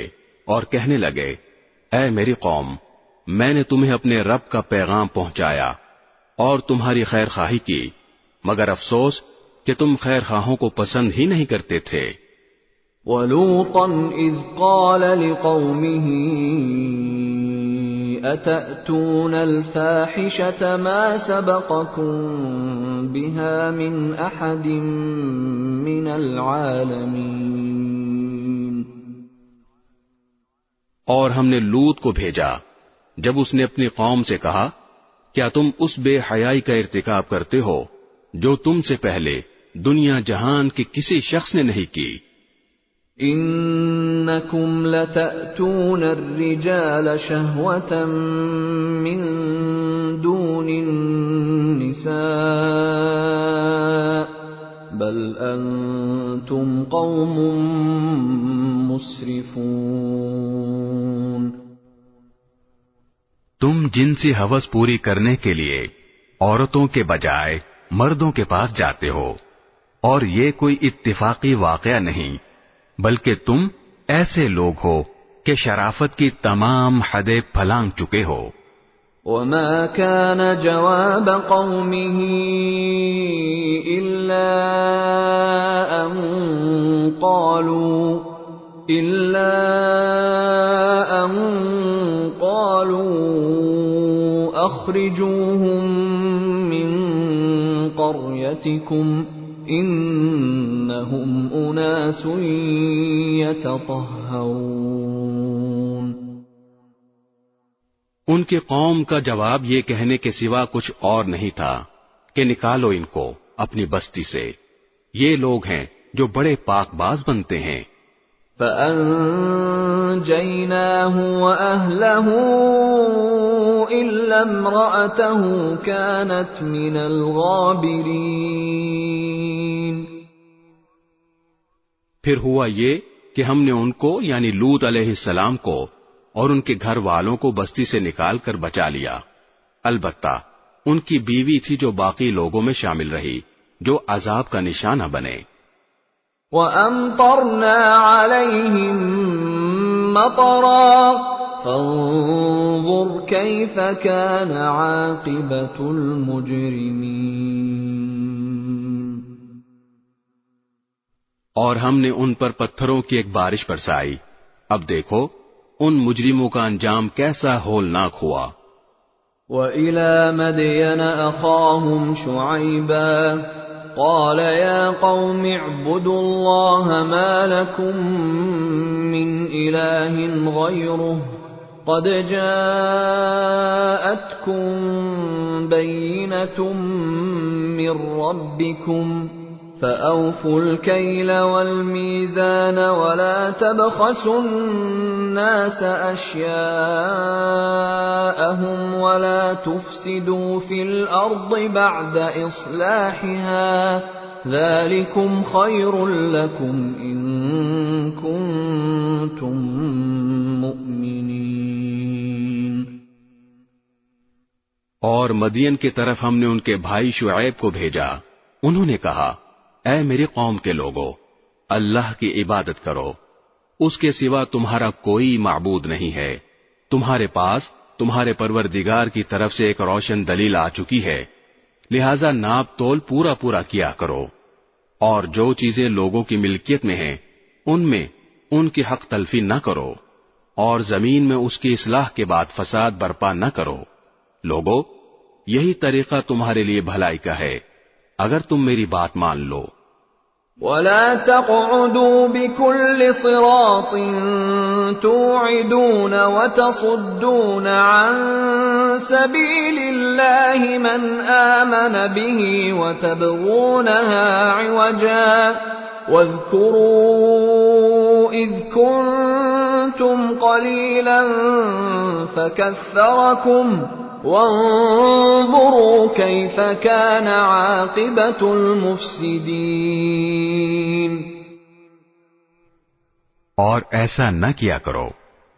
اور کہنے لگے اے میری قوم میں نے تمہیں اپنے رب کا پیغام پہنچایا اور تمہاری خیر خواہی کی مگر افسوس کہ تم خیر خواہوں کو پسند ہی نہیں کرتے تھے. وَلُوطًا إِذْ قَالَ لِقَوْمِهِ أَتَأْتُونَ الْفَاحِشَةَ مَا سَبَقَكُمْ بِهَا مِنْ أَحَدٍ مِّنَ الْعَالَمِينَ. اور ہم نے لوط کو بھیجا جب اس نے اپنی قوم سے کہا کیا تم اس بے حیائی کا ارتکاب کرتے ہو جو تم سے پہلے دنیا جہان کے کسی شخص نے نہیں کی. انکم لتأتون الرجال شہوة من دون النساء بل انتم قوم مسرفون. تم جنسی ہوس پوری کرنے کے لیے عورتوں کے بجائے مردوں کے پاس جاتے ہو اور یہ کوئی اتفاقی واقعہ نہیں بلکہ تم ایسے لوگ ہو کہ شرافت کی تمام حدیں پھلانگ چکے ہو. وما كان جواب قومه إلا أن قالوا أخرجوهم من قريتكم إنهم أناس يتطهرون. ان کی قوم کا جواب یہ کہنے کے سوا کچھ اور نہیں تھا کہ نکالو ان کو اپنی بستی سے، یہ لوگ ہیں جو بڑے پاک باز بنتے ہیں. فَأَنجَيْنَاهُ وَأَهْلَهُ إِلَّا امْرَأَتَهُ كَانَتْ مِنَ الْغَابِرِينَ. پھر ہوا یہ کہ ہم نے ان کو یعنی لوط علیہ السلام کو اور ان کے گھر والوں کو بستی سے نکال کر بچا لیا، البتہ ان کی بیوی تھی جو باقی لوگوں میں شامل رہی جو عذاب کا نشانہ بنے. وَأَمْطَرْنَا عَلَيْهِمْ مَطَرًا فَانظُرْ كَيْفَ كَانَ عَاقِبَةُ الْمُجْرِمِينَ۔ اور ہم نے ان پر پتھروں کی ایک بارش برسائی، اب دیکھو ان مجرموں کا انجام کیسا ہولناک ہوا۔ وَإِلَى مَدْيَنَ أَخَاهُمْ شُعَيْبًا قَالَ يَا قَوْمِ اعْبُدُوا اللَّهَ مَا لَكُمْ مِنْ إِلَٰهٍ غَيْرُهُ قَدْ جَاءَتْكُمْ بَيِّنَةٌ مِّن رَّبِّكُمْ فَأَوْفُوا الْكَيْلَ وَالْمِيزَانَ وَلَا تَبْخَسُوا النَّاسَ أَشْيَاءَهُمْ وَلَا تُفْسِدُوا فِي الْأَرْضِ بَعْدَ إِصْلَاحِهَا ذَلِكُمْ خَيْرٌ لَكُمْ إِن كُنتُم مُّؤْمِنِينَ۔ اور مدین کی طرف ہم نے ان کے بھائی شعیب کو بھیجا، انہوں نے کہا، اے میری قوم کے لوگو، اللہ کی عبادت کرو، اس کے سوا تمہارا کوئی معبود نہیں ہے، تمہارے پاس تمہارے پروردگار کی طرف سے ایک روشن دلیل آ چکی ہے، لہذا ناپ تول پورا پورا کیا کرو، اور جو چیزیں لوگوں کی ملکیت میں ہیں ان میں ان کی حق تلفی نہ کرو، اور زمین میں اس کی اصلاح کے بعد فساد برپا نہ کرو۔ لوگو، یہی طریقہ تمہارے لیے بھلائی کا ہے اگر تم میری بات مان لو۔ وَلَا تَقْعُدُوا بِكُلِّ صِرَاطٍ تُوعِدُونَ وَتَصُدُّونَ عَن سَبِيلِ اللَّهِ مَنْ آمَنَ بِهِ وَتَبْغُونَهَا عِوَجًا وَاذْكُرُوا إِذْ كُنتُمْ قَلِيلًا فَكَثَّرَكُمْ وَانظُرُوا كَيْفَ كَانَ عَاقِبَةُ الْمُفْسِدِينَ۔ اور ایسا نہ کیا کرو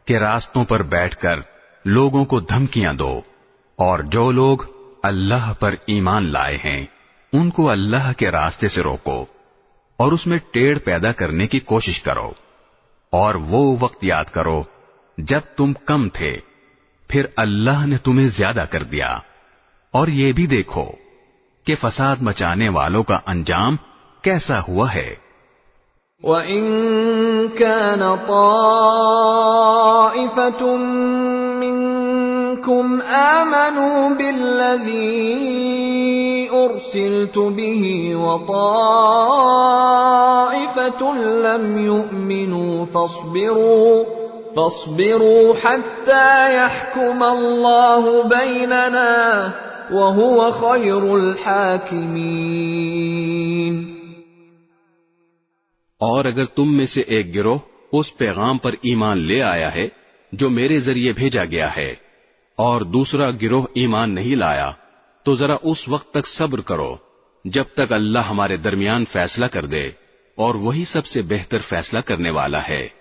کہ راستوں پر بیٹھ کر لوگوں کو دھمکیاں دو، اور جو لوگ اللہ پر ایمان لائے ہیں ان کو اللہ کے راستے سے روکو، اور اس میں ٹیڑھ پیدا کرنے کی کوشش کرو، اور وہ وقت یاد کرو جب تم کم تھے، پھر اللہ نے تمہیں زیادہ کر دیا، اور یہ بھی دیکھو کہ فساد مچانے والوں کا انجام کیسا ہوا ہے۔ وَإِن كَانَ طَائِفَةٌ مِّنكُمْ آمَنُوا بِالَّذِي أُرْسِلْتُ بِهِ وَطَائِفَةٌ لَّمْ يُؤْمِنُوا فاصبروا حتى يحكم الله بيننا وهو خير الحاكمين۔ اور اگر تم میں سے ایک گروہ اس پیغام پر ایمان لے آیا ہے جو میرے ذریعے بھیجا گیا ہے، اور دوسرا گروہ ایمان نہیں لایا، تو ذرا اس وقت تک صبر کرو جب تک اللہ ہمارے درمیان فیصلہ کر دے، اور وہی سب سے بہتر فیصلہ کرنے والا ہے۔